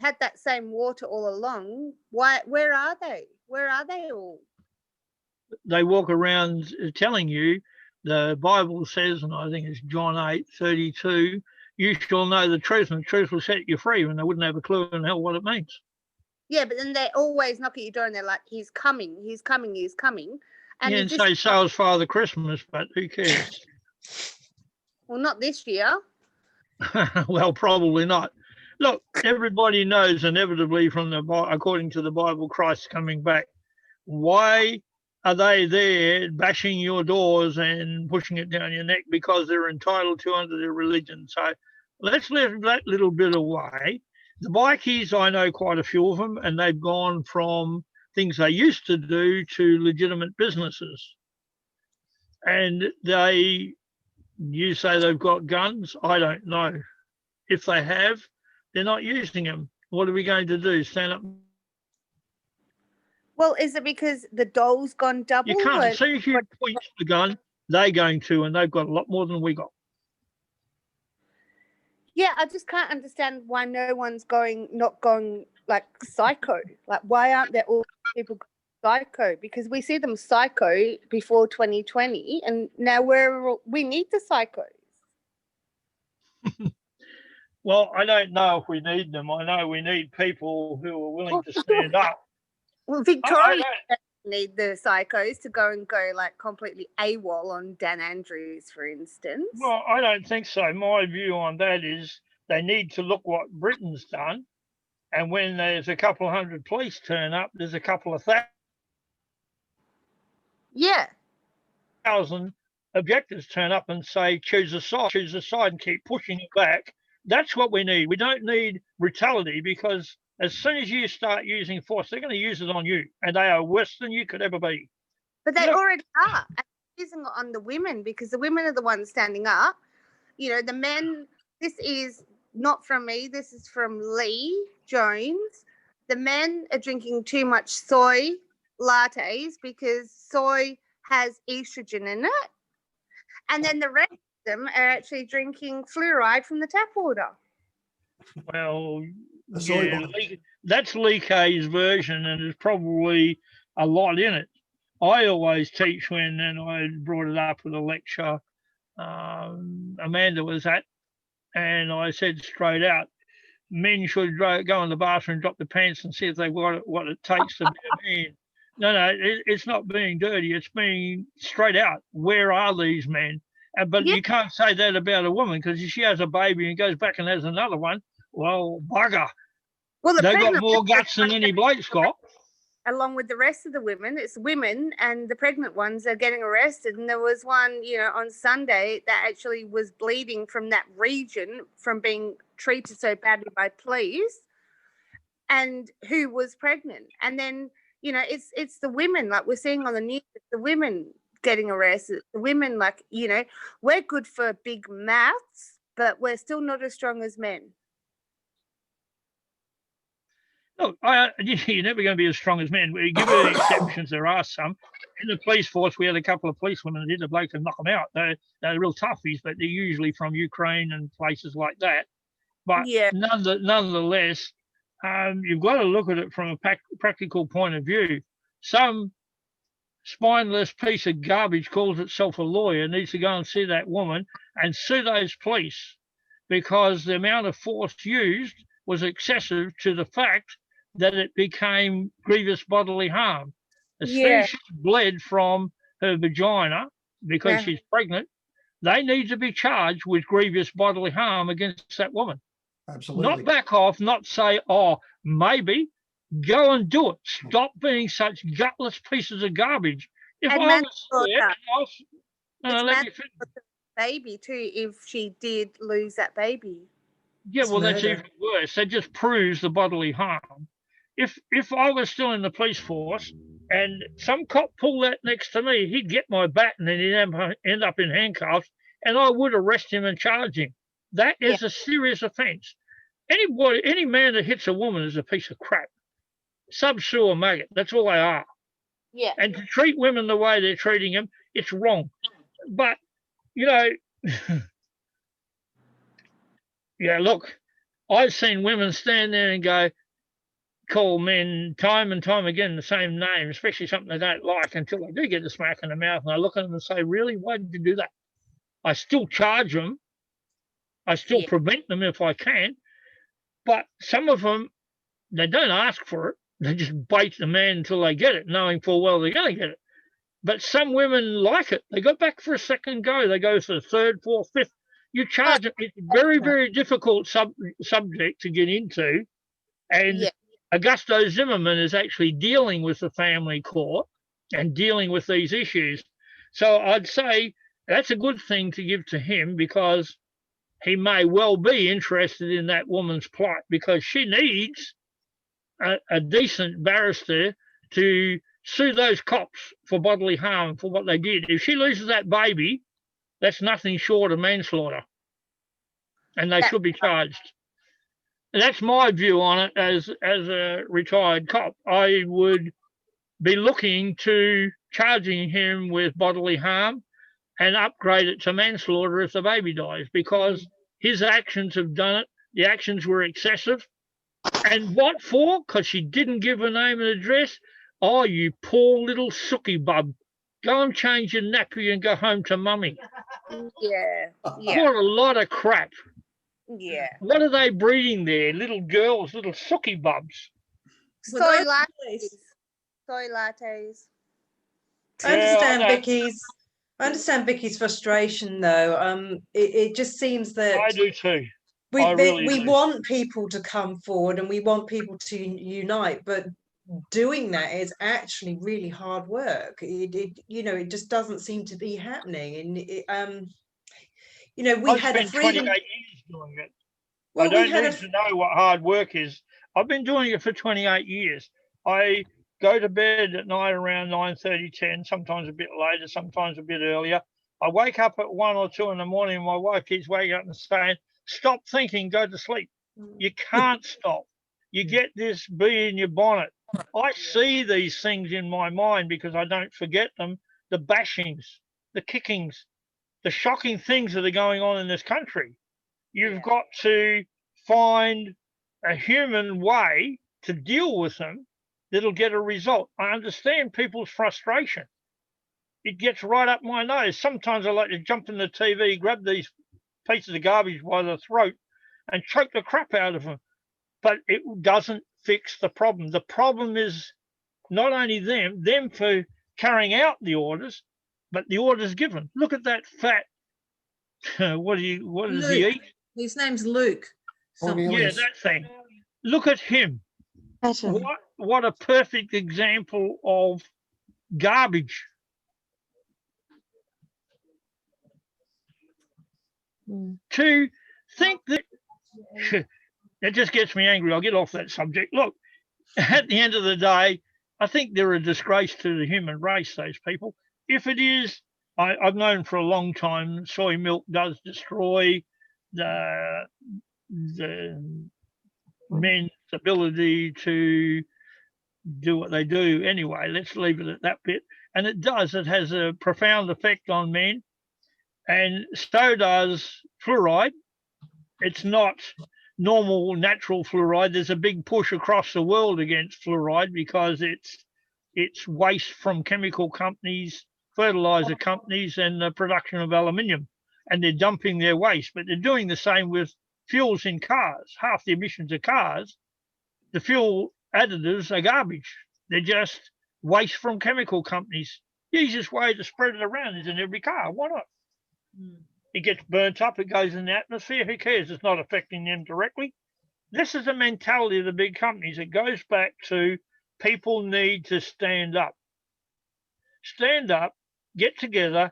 had that same water all along. Where are they? Where are they all? They walk around telling you, the Bible says, and I think it's John 8:32, you shall know the truth and the truth will set you free, and they wouldn't have a clue in hell what it means. Yeah, but then they always knock at your door and they're like, he's coming, he's coming, he's coming. And And say so as Father Christmas, but who cares? Well, not this year. Well, probably not. Look, everybody knows inevitably according to the Bible, Christ's coming back. Why are they there bashing your doors and pushing it down your neck? Because they're entitled to under their religion. So let's leave that little bit away. The bikies, I know quite a few of them, and they've gone from things they used to do to legitimate businesses. And you say they've got guns? I don't know. If they have, they're not using them. What are we going to do? Stand up? Well, is it because the doll's gone double? You can't. As soon as you point the gun, they're going to, and they've got a lot more than we got. Yeah, I just can't understand why no one's not going like psycho. Like, why aren't there all people going psycho? Because we see them psycho before 2020, and now we need the psychos. Well, I don't know if we need them. I know we need people who are willing to stand up. Well, Victoria need the psychos to go like completely AWOL on Dan Andrews, for instance. Well, I don't think so. My view on that is they need to look what Britain's done. And when there's a couple of hundred police turn up, there's a couple of thousand objectors turn up and say, choose a side and keep pushing it back. That's what we need. We don't need brutality, because as soon as you start using force, they're going to use it on you, and they are worse than you could ever be. But they already are. And using it on the women, because the women are the ones standing up. You know, the men, this is not from me, this is from Lee Jones. The men are drinking too much soy lattes because soy has estrogen in it. And then the rest of them are actually drinking fluoride from the tap water. Well, yeah, that's Lee K's version, and there's probably a lot in it. I always teach when, and I brought it up with a lecture Amanda was at, and I said straight out, men should go in the bathroom, drop the pants, and see if they've got what it takes to be a man. No, it's not being dirty. It's being straight out. Where are these men? But you can't say that about a woman, because if she has a baby and goes back and has another one, well, bugger. Well, they've got more guts than any bloke's got. Along with the rest of the women, it's women, and the pregnant ones are getting arrested. And there was one, on Sunday that actually was bleeding from that region from being treated so badly by police, and who was pregnant. And then, it's the women, like we're seeing on the news, it's the women getting arrested. The women, we're good for big mouths, but we're still not as strong as men. Look, you're never going to be as strong as men. We give it exceptions. There are some. In the police force, we had a couple of policewomen that hit a bloke and knock them out. They're real toughies, but they're usually from Ukraine and places like that. But nonetheless, you've got to look at it from a practical point of view. Some spineless piece of garbage calls itself a lawyer needs to go and see that woman and sue those police, because the amount of force used was excessive to the fact that it became grievous bodily harm. As soon as she bled from her vagina because she's pregnant, they need to be charged with grievous bodily harm against that woman. Absolutely. Not back off, not say, oh, maybe. Go and do it. Stop being such gutless pieces of garbage. If and I was there, baby too, if she did lose that baby. Yeah, well, that's even worse. That just proves the bodily harm. If I was still in the police force and some cop pulled that next to me, he'd get my bat and then he'd end up in handcuffs, and I would arrest him and charge him. That is a serious offence. Any man that hits a woman is a piece of crap. Sub-sewer maggot. That's all they are. Yeah. And to treat women the way they're treating them, it's wrong. But, yeah, look, I've seen women stand there and go, call men time and time again the same name, especially something they don't like, until they do get a smack in the mouth. And I look at them and say, really, why did you do that? I still charge them. I still prevent them if I can. But some of them, they don't ask for it. They just bait the man until they get it, knowing full well they're going to get it. But some women like it. They go back for a second go. They go for the third, fourth, fifth. You charge it. It's a very, very difficult subject to get into. And Augusto Zimmerman is actually dealing with the family court and dealing with these issues. So I'd say that's a good thing to give to him, because he may well be interested in that woman's plight, because she needs a decent barrister to sue those cops for bodily harm for what they did. If she loses that baby, that's nothing short of manslaughter, and they should be charged. And that's my view on it as a retired cop. I would be looking to charging him with bodily harm and upgrade it to manslaughter if the baby dies, because his actions have done it. The actions were excessive. And what for? Because she didn't give a name and address. Oh, you poor little sookie bub. Go and change your nappy and go home to mummy. Yeah. What a lot of crap. Yeah. What are they breeding there? Little girls, little sookie bubs. Soy lattes. Soy lattes. I understand Vicky's frustration, though. It just seems that I do too. We want people to come forward and we want people to unite, but doing that is actually really hard work. It just doesn't seem to be happening. And we had a freedom. 28 years doing it. Well, I don't need to know what hard work is. I've been doing it for 28 years. I go to bed at night around 9:30, 10, sometimes a bit later, sometimes a bit earlier. I wake up at 1 or 2 in the morning, and my wife keeps waking up and saying, stop thinking, go to sleep. You can't stop. You get this bee in your bonnet. I see these things in my mind because I don't forget them. The bashings, the kickings, the shocking things that are going on in this country. You've got to find a human way to deal with them that'll get a result. I understand people's frustration. It gets right up my nose. Sometimes I like to jump in the TV, grab these pieces of garbage by the throat and choke the crap out of them. But it doesn't fix the problem. The problem is not only them for carrying out the orders, but the orders given. Look at that fat. What does he eat? His name's Luke. Yeah, that thing. Look at him. What a perfect example of garbage. To think that it just gets me angry. I'll get off that subject. Look, at the end of the day, I think they're a disgrace to the human race, those people. If it is, I've known for a long time soy milk does destroy the men's ability to do what they do anyway. Let's leave it at that bit. And it does. It has a profound effect on men. And so does fluoride. It's not normal, natural fluoride. There's a big push across the world against fluoride because it's waste from chemical companies, fertilizer companies, and the production of aluminium. And they're dumping their waste. But they're doing the same with fuels in cars. Half the emissions of cars, the fuel additives are garbage. They're just waste from chemical companies. The easiest way to spread it around is in every car. Why not? It gets burnt up, it goes in the atmosphere. Who cares? It's not affecting them directly. This is the mentality of the big companies. It goes back to people need to stand up. Stand up, get together,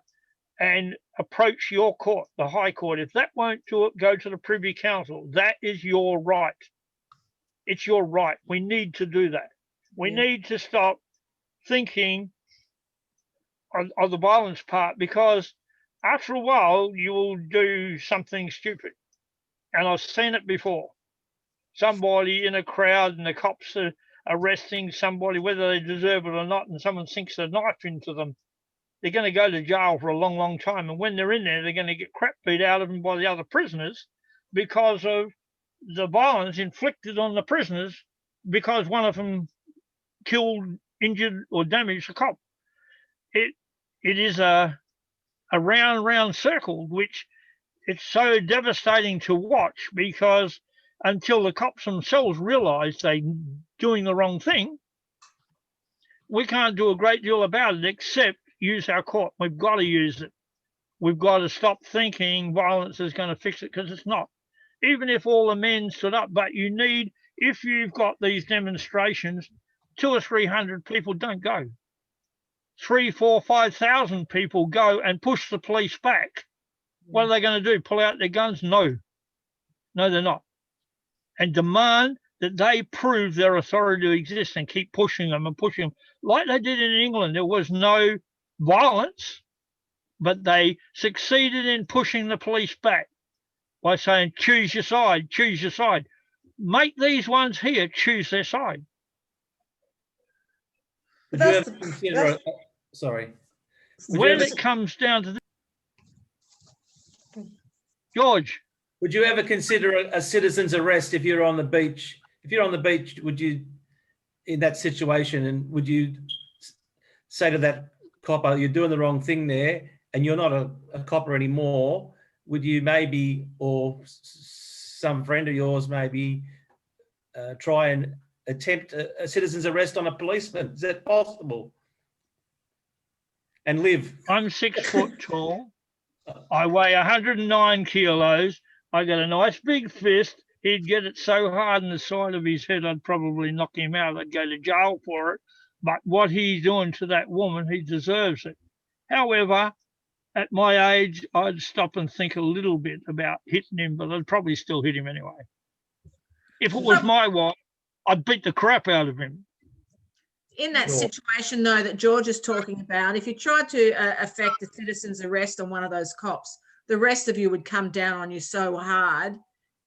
and approach your court, the High Court. If that won't do it, go to the Privy Council. That is your right. It's your right. We need to do that. We need to stop thinking of the violence part, because after a while, you will do something stupid. And I've seen it before. Somebody in a crowd and the cops are arresting somebody, whether they deserve it or not, and someone sinks a knife into them. They're going to go to jail for a long, long time. And when they're in there, they're going to get crap beat out of them by the other prisoners because of the violence inflicted on the prisoners because one of them killed, injured, or damaged a cop. It is a round circle, which it's so devastating to watch, because until the cops themselves realise they're doing the wrong thing, we can't do a great deal about it except use our court. We've got to use it. We've got to stop thinking violence is going to fix it, because it's not. Even if all the men stood up, but you need, if you've got these demonstrations, 200 or 300 people don't go. 3,000, 4,000, 5,000 people go and push the police back. What are they going to do? Pull out their guns? No. No, they're not. And demand that they prove their authority to exist and keep pushing them and pushing them. Like they did in England, there was no violence, but they succeeded in pushing the police back by saying, choose your side, choose your side. Make these ones here choose their side. Would you ever consider sorry. When it comes down to this, George. Would you ever consider a citizen's arrest if you're on the beach? If you're on the beach, would you, in that situation, and would you say to that copper, you're doing the wrong thing there, and you're not a copper anymore, would you maybe, or some friend of yours maybe, try and attempt a citizen's arrest on a policeman? Is that possible? And live? I'm 6 foot tall. I weigh 109 kilos. I got a nice big fist. He'd get it so hard in the side of his head, I'd probably knock him out. I'd go to jail for it. But what he's doing to that woman, he deserves it. However, at my age, I'd stop and think a little bit about hitting him, but I'd probably still hit him anyway. If it was my wife, I'd beat the crap out of him. In that situation, though, that George is talking about, if you tried to affect a citizen's arrest on one of those cops, the rest of you would come down on you so hard,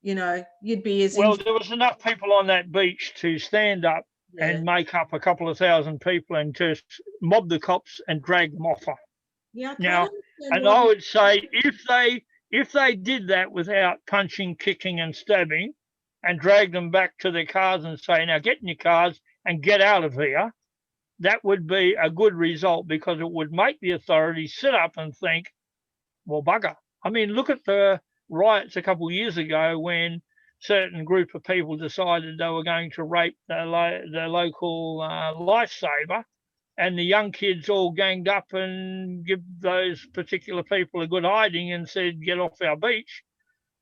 you know, you'd be as... Well, there was enough people on that beach to stand up and make up a couple of thousand people and just mob the cops and drag them off her. Yeah. Now, and I would say if they did that without punching, kicking and stabbing, and drag them back to their cars and say, now get in your cars and get out of here, that would be a good result, because it would make the authorities sit up and think, well, bugger. I mean, look at the riots a couple of years ago when certain group of people decided they were going to rape the local lifesaver, and the young kids all ganged up and give those particular people a good hiding and said, get off our beach.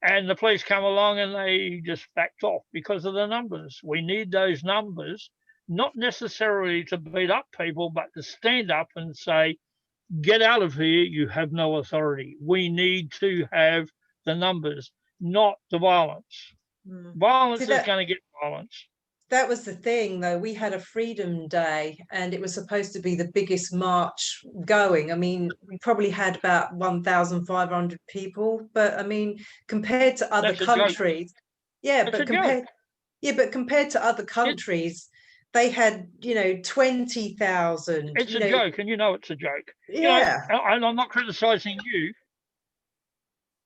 And the police come along and they just backed off because of the numbers. We need those numbers, not necessarily to beat up people, but to stand up and say, get out of here, you have no authority. We need to have the numbers, not the violence. Violence is going to get violence. That was the thing, though. We had a Freedom Day and it was supposed to be the biggest march going. I mean, we probably had about 1,500 people, but I mean, compared to other countries, but compared to other countries, they had, 20,000. It's a joke, and it's a joke. Yeah. And I'm not criticising you.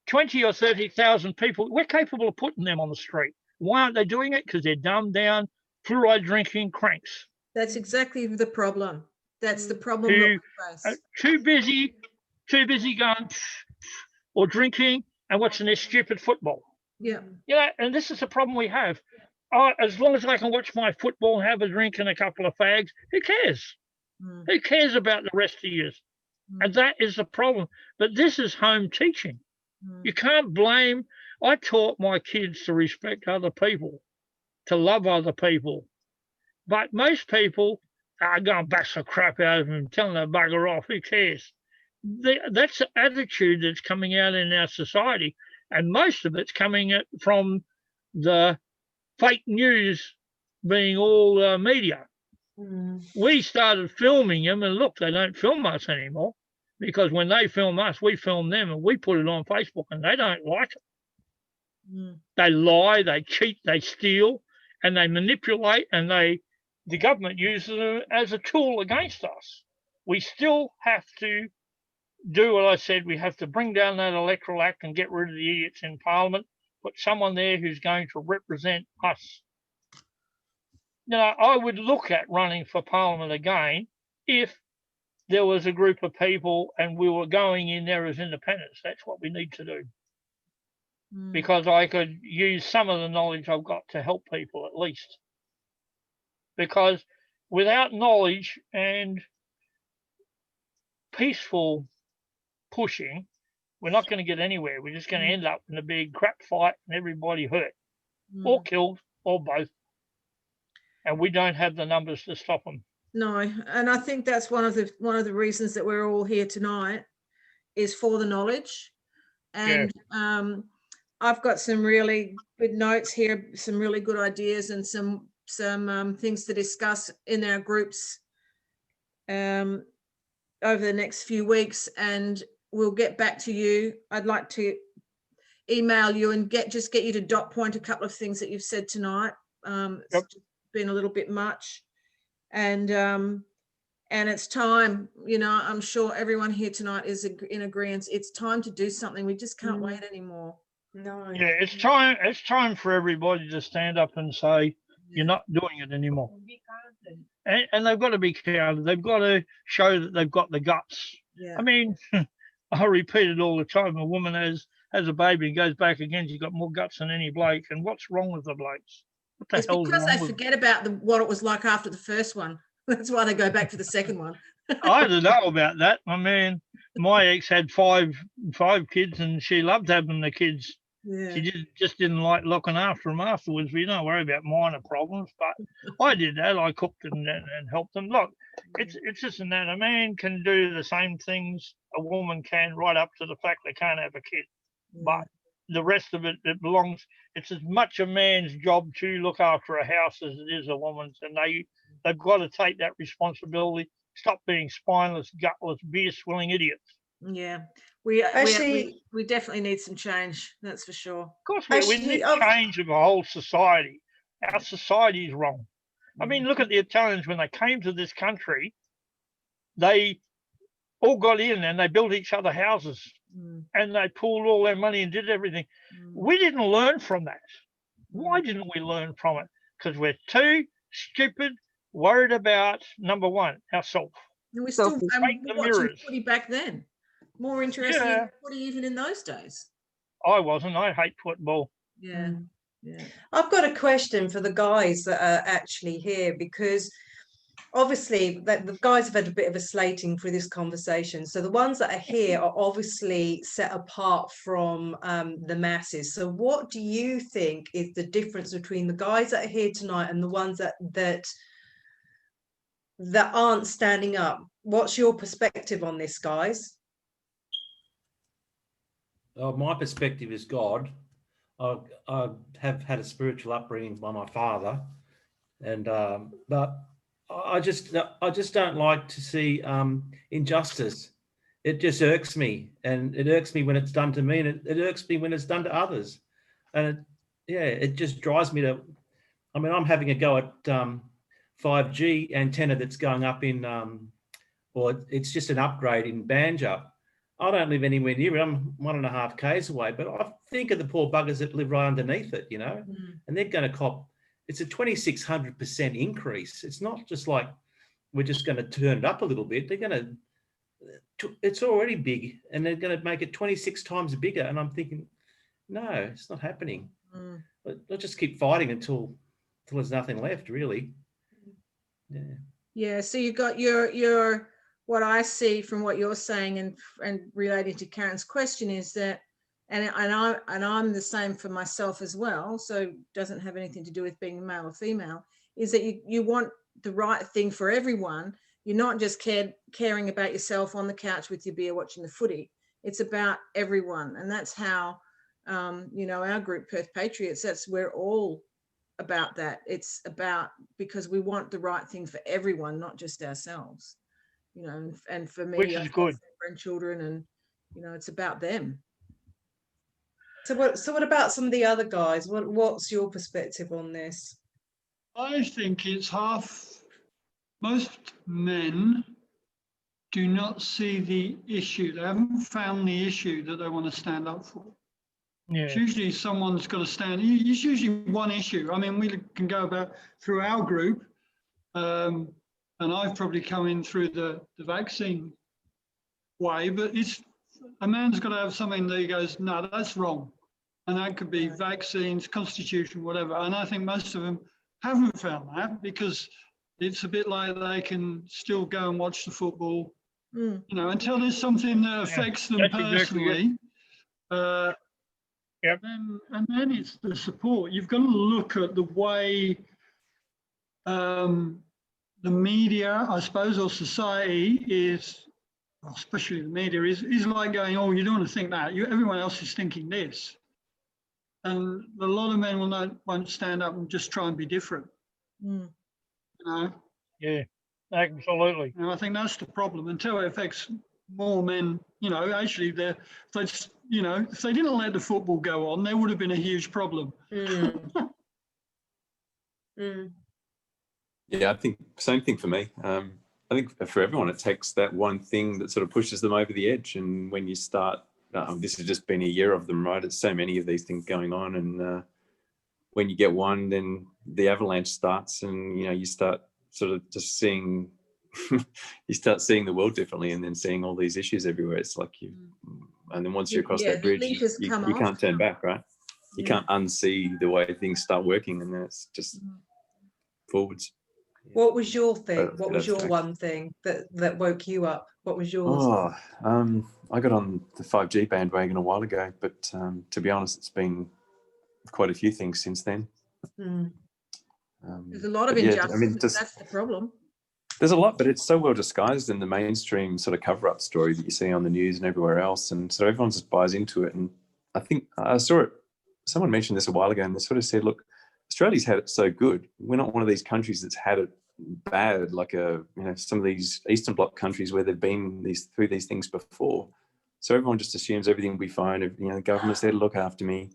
20 or 30,000 people, we're capable of putting them on the street. Why aren't they doing it? Because they're dumbed down, fluoride drinking cranks. That's exactly the problem. That's the problem. Too busy going or drinking and watching their stupid football. Yeah. And this is the problem we have. As long as I can watch my football, have a drink and a couple of fags, who cares? Who cares about the rest of you? And that is the problem. But this is home teaching. You can't blame. I taught my kids to respect other people, to love other people. But most people are going to bash the crap out of them, telling them to bugger off. Who cares? That's the attitude that's coming out in our society. And most of it's coming from the fake news being all media. We started filming them, and look, they don't film us anymore, because when they film us, we film them and we put it on Facebook, and they don't like it. They lie, they cheat, they steal, and they manipulate, and the government uses it as a tool against us. We still have to do what I said. We have to bring down that Electoral Act and get rid of the idiots in Parliament, put someone there who's going to represent us. You know, I would look at running for Parliament again if there was a group of people and we were going in there as independents. That's what we need to do. Because I could use some of the knowledge I've got to help people at least. Because without knowledge and peaceful pushing, we're not going to get anywhere. We're just going to end up in a big crap fight and everybody hurt or killed or both. And we don't have the numbers to stop them. No, and I think that's one of the reasons that we're all here tonight is for the knowledge. And I've got some really good notes here, some really good ideas, and some things to discuss in our groups over the next few weeks, and we'll get back to you. I'd like to email you and get you to dot point a couple of things that you've said tonight. It's been a little bit much, and it's time. You know, I'm sure everyone here tonight is in agreement. It's time to do something. We just can't wait anymore. No. Yeah, it's time. It's time for everybody to stand up and say, "You're not doing it anymore." And they've got to be counted. They've got to show that they've got the guts. Yeah. I mean, I repeat it all the time. A woman has a baby and goes back again. She's got more guts than any bloke. And what's wrong with the blokes? What the It's hell's because wrong they with forget about what it was like after the first one. That's why they go back for the second one. I don't know about that. I mean, my ex had five kids, and she loved having the kids. Yeah. She just didn't like looking after them afterwards. We don't worry about minor problems, but I did that. I cooked and helped them. Look, it's just that a man can do the same things a woman can, right up to the fact they can't have a kid. But the rest of it belongs. It's as much a man's job to look after a house as it is a woman's, and they've got to take that responsibility. Stop being spineless, gutless, beer-swilling idiots. Yeah, Actually- we definitely need some change. That's for sure. Of course, we Actually, need change of a whole society. Our society is wrong. I mean, look at the Italians when they came to this country. They all got in and they built each other houses, and they pooled all their money and did everything. We didn't learn from that. Why didn't we learn from it? Because we're too stupid, worried about number one, ourselves. And we still Break the watching mirrors. footy back then. More interested Yeah. in footy even in those days. I wasn't. I hate football. Yeah. Yeah. I've got a question for the guys that are actually here, because obviously the guys have had a bit of a slating for this conversation. So the ones that are here are obviously set apart from the masses. So what do you think is the difference between the guys that are here tonight and the ones that aren't standing up? What's your perspective on this, guys? My perspective is God. I have had a spiritual upbringing by my father, and but I just don't like to see injustice. It just irks me, and it irks me when it's done to me, and it irks me when it's done to others, and it just drives me to. I mean, I'm having a go at 5G antenna that's going up in, or it's just an upgrade in Banja. I don't live anywhere near it. I'm 1.5 k's away, but I think of the poor buggers that live right underneath it, you know, and they're going to cop. It's a 2,600% increase. It's not just like we're just going to turn it up a little bit. They're going to. It's already big, and they're going to make it 26 times bigger. And I'm thinking, no, it's not happening. Let's just keep fighting until there's nothing left, really. Yeah. Yeah. So you got your what I see from what you're saying and relating to Karen's question is that, and I'm the same for myself as well, so it doesn't have anything to do with being male or female, is that you want the right thing for everyone. You're not just caring about yourself on the couch with your beer watching the footy. It's about everyone. And that's how, our group, Perth Patriots, we're all about that. It's about, because we want the right thing for everyone, not just ourselves. And for me, Which is good. Grandchildren, and it's about them. So what about some of the other guys? What's your perspective on this? I think it's half. Most men do not see the issue. They haven't found the issue that they want to stand up for. Yeah. It's usually someone's got to stand. It's usually one issue. I mean, we can go about through our group, and I've probably come in through the vaccine way, but it's a man's got to have something that he goes, no, that's wrong. And that could be vaccines, constitution, whatever. And I think most of them haven't found that because it's a bit like they can still go and watch the football, you know, until there's something that affects them that's exactly it. personally. Yep. And then it's the support. You've got to look at the way the media, I suppose, or society is, especially the media, is like going, oh, you don't want to think that. Everyone else is thinking this. And a lot of men won't stand up and just try and be different. You know? Yeah, absolutely. And I think that's the problem. Until it affects more men, you know, actually, you know, if they didn't let the football go on, there would have been a huge problem. Yeah, I think same thing for me. I think for everyone, it takes that one thing that sort of pushes them over the edge. And when you start, this has just been a year of them, right? It's so many of these things going on. And when you get one, then the avalanche starts and, you know, you start sort of just seeing, you start seeing the world differently and then seeing all these issues everywhere. It's like and then once you're across that bridge, you can't turn back, right? You can't unsee the way things start working, and then it's just forwards. What was your thing? What was your one thing that woke you up? What was yours? Oh, I got on the 5G bandwagon a while ago, but to be honest, it's been quite a few things since then. There's a lot of injustice. That's the problem. There's a lot, but it's so well disguised in the mainstream sort of cover-up story that you see on the news and everywhere else, and so everyone just buys into it. And I think I saw it. Someone mentioned this a while ago, and they sort of said, "Look, Australia's had it so good. We're not one of these countries that's had it bad, like some of these Eastern Bloc countries where they've been through these things before. So everyone just assumes everything will be fine. You know, the government's there to look after me.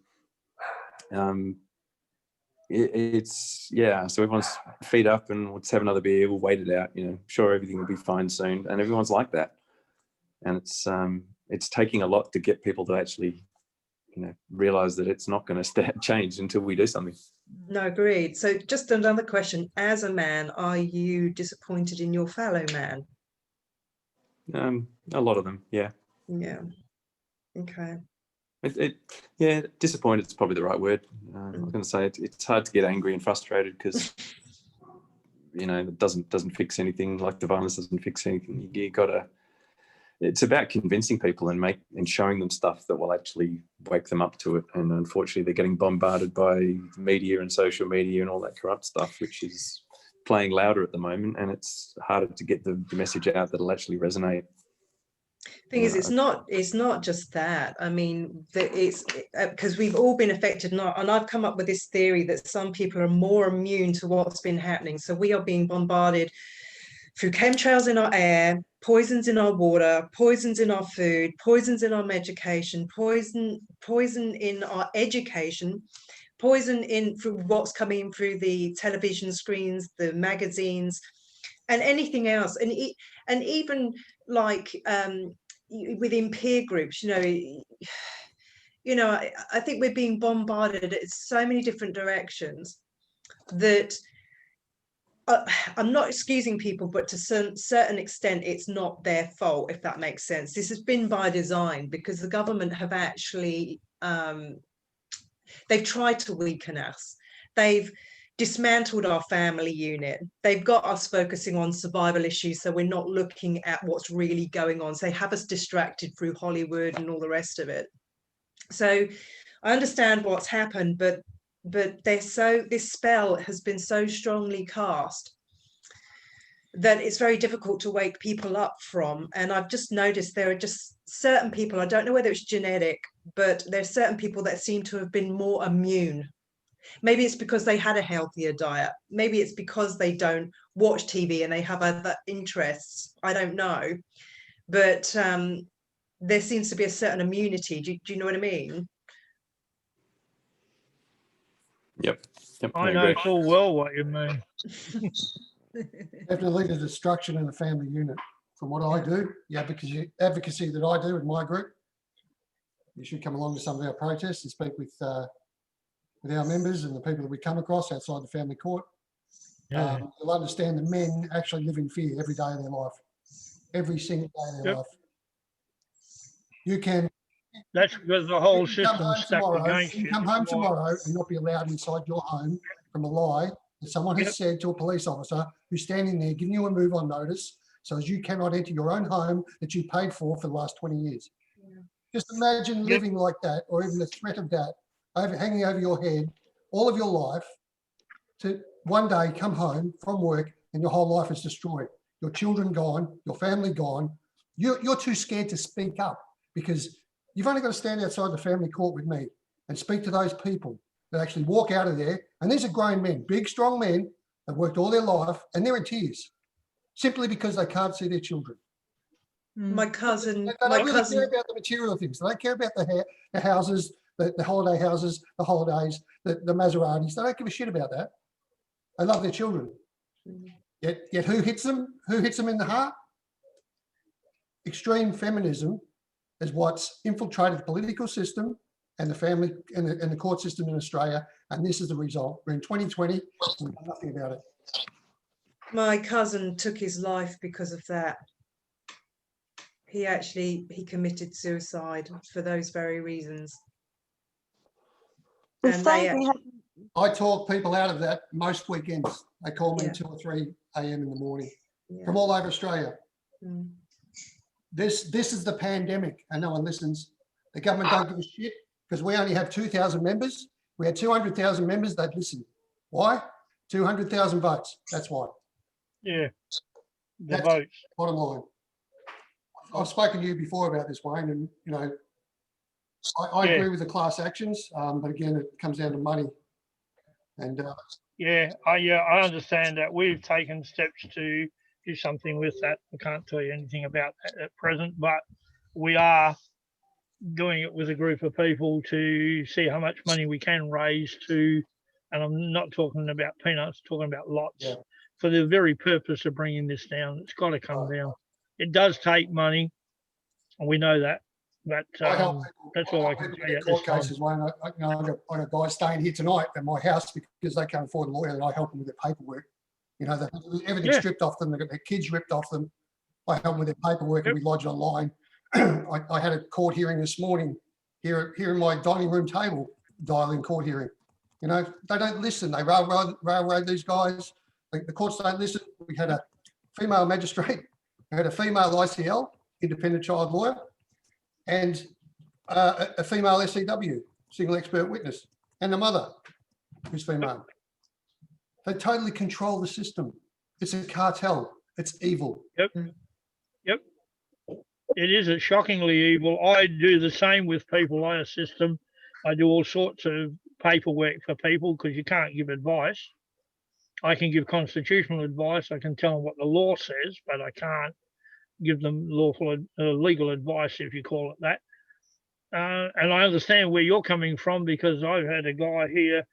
So everyone's feet up and let's have another beer. We'll wait it out. You know, sure, everything will be fine soon. And everyone's like that. And it's taking a lot to get people to actually, you know, realize that it's not going to change until we do something. No, agreed. So just another question. As a man, are you disappointed in your fellow man? A lot of them, yeah. Yeah. Okay. Disappointed is probably the right word. I was going to say it's hard to get angry and frustrated because, you know, it doesn't fix anything. Like the violence doesn't fix anything. You gotta. It's about convincing people and showing them stuff that will actually wake them up to it. And unfortunately, they're getting bombarded by media and social media and all that corrupt stuff, which is playing louder at the moment. And it's harder to get the message out that'll actually resonate. Thing is, it's not just that. I mean, it's because we've all been affected, and I've come up with this theory that some people are more immune to what's been happening. So we are being bombarded through chemtrails in our air, poisons in our water, poisons in our food, poisons in our medication, poison in our education, poison through what's coming through the television screens, the magazines, and anything else, and even like within peer groups, I think we're being bombarded at so many different directions that I'm not excusing people, but to a certain extent, it's not their fault, if that makes sense. This has been by design because the government have actually, they've tried to weaken us. They've dismantled our family unit. They've got us focusing on survival issues, so we're not looking at what's really going on. So they have us distracted through Hollywood and all the rest of it. So I understand what's happened, but this spell has been so strongly cast that it's very difficult to wake people up from. And I've just noticed there are just certain people, I don't know whether it's genetic, but there's certain people that seem to have been more immune. Maybe it's because they had a healthier diet. Maybe it's because they don't watch TV and they have other interests. I don't know. But there seems to be a certain immunity. Do you know what I mean? Yep. I know full well what you mean. Definitely the destruction in the family unit. From what I do, the advocacy that I do in my group, you should come along to some of our protests and speak with our members and the people that we come across outside the family court. Yeah. You'll understand that men actually live in fear every day of their life, every single day of their life. You can. That's because the whole you can come system's home stacked tomorrow. against You you. can come home tomorrow and not be allowed inside your home from a lie that someone has said to a police officer who's standing there giving you a move on notice, so as you cannot enter your own home that you paid for the last 20 years. Just imagine living like that, or even the threat of that hanging over your head all of your life, to one day come home from work and your whole life is destroyed. Your children gone, your family gone. You're too scared to speak up because you've only got to stand outside the family court with me and speak to those people that actually walk out of there. And these are grown men, big, strong men that worked all their life, and they're in tears simply because they can't see their children. My cousin, They don't really care about the material things. They don't care about the houses, the holiday houses, the holidays, the Maseratis. They don't give a shit about that. They love their children. Yet who hits them? Who hits them in the heart? Extreme feminism is what's infiltrated the political system and the family and the court system in Australia. And this is the result. We're in 2020 and we've done nothing about it. My cousin took his life because of that. He committed suicide for those very reasons. And I talk people out of that most weekends. They call me 2 or 3 a.m. in the morning from all over Australia. This is the pandemic and no one listens. The government don't give a shit because we only have 2,000 members. We had 200,000 members, they'd listen. Why? 200,000 votes. That's why. Yeah. That's votes. Bottom line. I've spoken to you before about this, Wayne, and you know, I agree with the class actions, but again, it comes down to money. And I understand that we've taken steps to do something with that. I can't tell you anything about that at present, but we are doing it with a group of people to see how much money we can raise to, and I'm not talking about peanuts, talking about lots, for the very purpose of bringing this down. It's got to come down. It does take money, and we know that. But that's all I can tell you at this court time. cases, Wayne, I got guys staying here tonight at my house because they can't afford a lawyer, and I help them with their paperwork. You know, everything's stripped off them. They got their kids ripped off them. I help them with their paperwork, and we lodge online. I had a court hearing this morning here in my dining room table, dial-in court hearing. You know, they don't listen. They railroad these guys. The courts don't listen. We had a female magistrate, we had a female ICL, independent child lawyer, and a female SEW, single expert witness, and the mother, who's female. They totally control the system. It's a cartel. It's evil. Yep. It is a shockingly evil. I do the same with people. I assist them. I do all sorts of paperwork for people because you can't give advice. I can give constitutional advice. I can tell them what the law says, but I can't give them legal advice, if you call it that. And I understand where you're coming from because I've had a guy here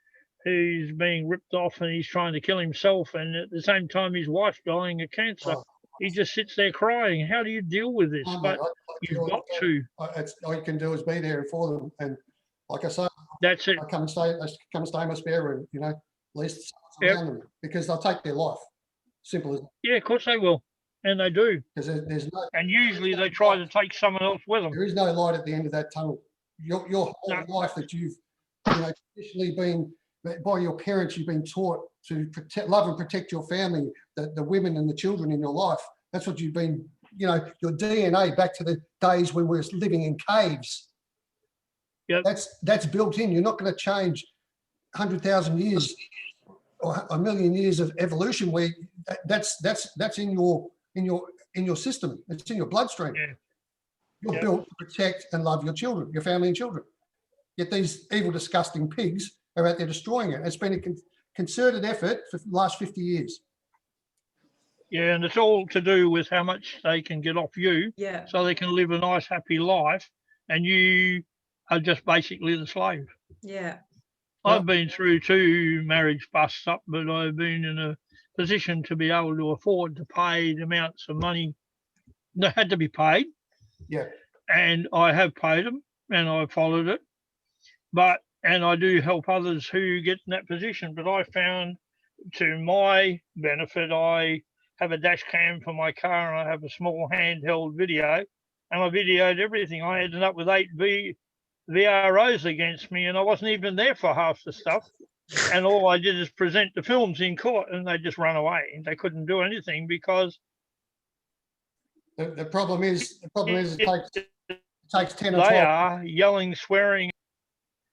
who's being ripped off and he's trying to kill himself, and at the same time his wife's dying of cancer. He just sits there crying. How do you deal with this? But you've got to. All you can do is be there for them, and like I say, that's it. I come and stay in my spare room. You know, at least around them because they'll take their life. Simple as. Yeah, of course they will, and they do. Because there's no. And usually they try to take someone else with them. There is no light at the end of that tunnel. Your whole life that you've, traditionally been by your parents, you've been taught to love and protect your family, the women and the children in your life. That's what you've been, your DNA back to the days when we were living in caves. Yep. That's built in. You're not going to change 100,000 years or 1 million years of evolution where that's in your system. It's in your bloodstream. Yeah. You're built to protect and love your children, your family and children. Yet these evil, disgusting pigs are out there destroying it. It's been a concerted effort for the last 50 years. Yeah, and it's all to do with how much they can get off you, so they can live a nice, happy life, and you are just basically the slave. Yeah. I've been through 2 marriage busts up, but I've been in a position to be able to afford to pay the amounts of money that had to be paid. Yeah. And I have paid them, and I followed it. And I do help others who get in that position. But I found, to my benefit, I have a dash cam for my car and I have a small handheld video, and I videoed everything. I ended up with 8 VROs against me, and I wasn't even there for half the stuff. And all I did is present the films in court, and they just run away. And they couldn't do anything because The problem is it takes 10 or 12. they are yelling, swearing.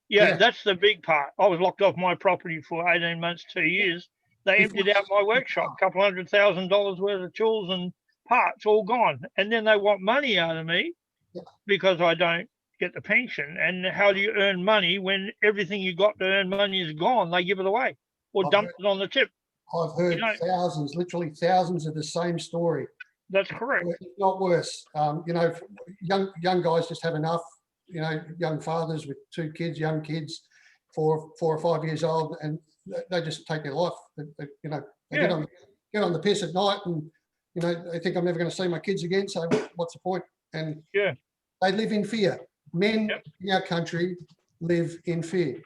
Yeah, that's the big part. I was locked off my property for 18 months, 2 years. They emptied out my workshop, $200,000 worth of tools and parts, all gone. And then they want money out of me because I don't get the pension. And how do you earn money when everything you got to earn money is gone? They give it away or dump it on the tip. I've heard thousands, literally thousands of the same story. That's correct. If not worse. Young guys just have enough. Young fathers with 2 kids, young kids, 4 or 5 years old, and they just take their life. They get on the piss at night, and they think I'm never going to see my kids again. So what's the point? And they live in fear. Men in our country live in fear.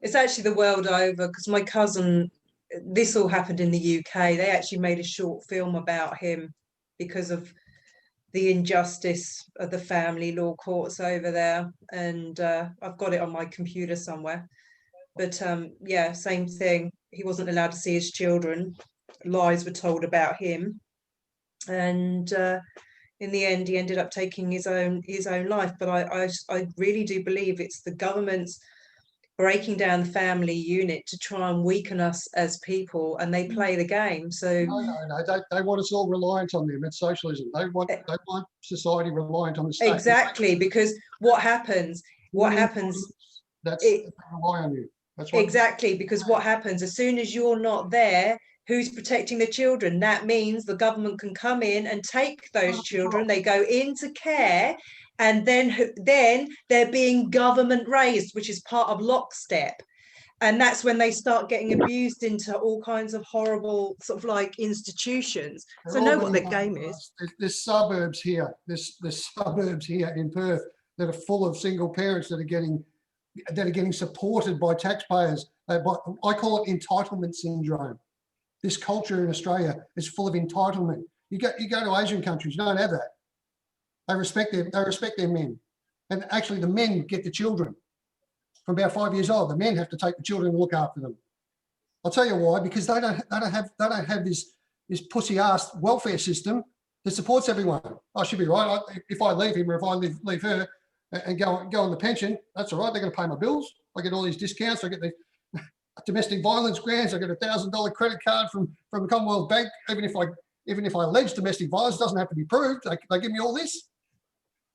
It's actually the world over, because my cousin, this all happened in the UK. They actually made a short film about him because of the injustice of the family law courts over there. And I've got it on my computer somewhere. But same thing. He wasn't allowed to see his children. Lies were told about him. And in the end, he ended up taking his own life. But I really do believe it's the government's breaking down the family unit to try and weaken us as people, and they play the game. So no, they want us all reliant on them. It's socialism. They want society reliant on the state. Exactly, because what happens? That's they rely on you. That's what, exactly, because what happens as soon as you're not there? Who's protecting the children? That means the government can come in and take those children. They go into care, and then they're being government raised, which is part of lockstep. And that's when they start getting abused into all kinds of horrible sort of like institutions. So know what the game is. There's suburbs here. There's suburbs here in Perth that are full of single parents that are getting supported by taxpayers. I call it entitlement syndrome. This culture in Australia is full of entitlement. You go to Asian countries, you don't have that. They respect their men, and actually the men get the children from about 5 years old. The men have to take the children and look after them. I'll tell you why. Because they don't have this pussy ass welfare system that supports everyone. I should be right. If I leave him or if I leave her and go on the pension, that's all right. They're going to pay my bills. I get all these discounts. I get the domestic violence grants. I get $1,000 credit card from the Commonwealth Bank. Even if I allege domestic violence, it doesn't have to be proved. They give me all this.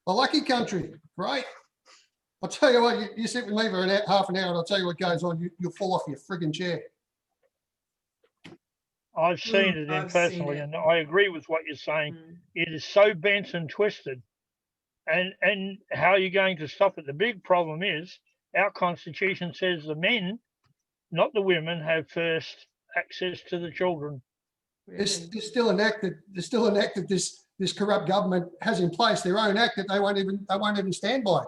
A lucky country, right? I'll tell you what, you sit with me for half an hour and I'll tell you what goes on. You'll fall off your frigging chair. I've seen it in personally, and I agree with what you're saying. It is so bent and twisted. And how are you going to stop it? The big problem is our constitution says the men, not the women, have first access to the children. There's still an act that this corrupt government has in place, their own act that they won't even stand by.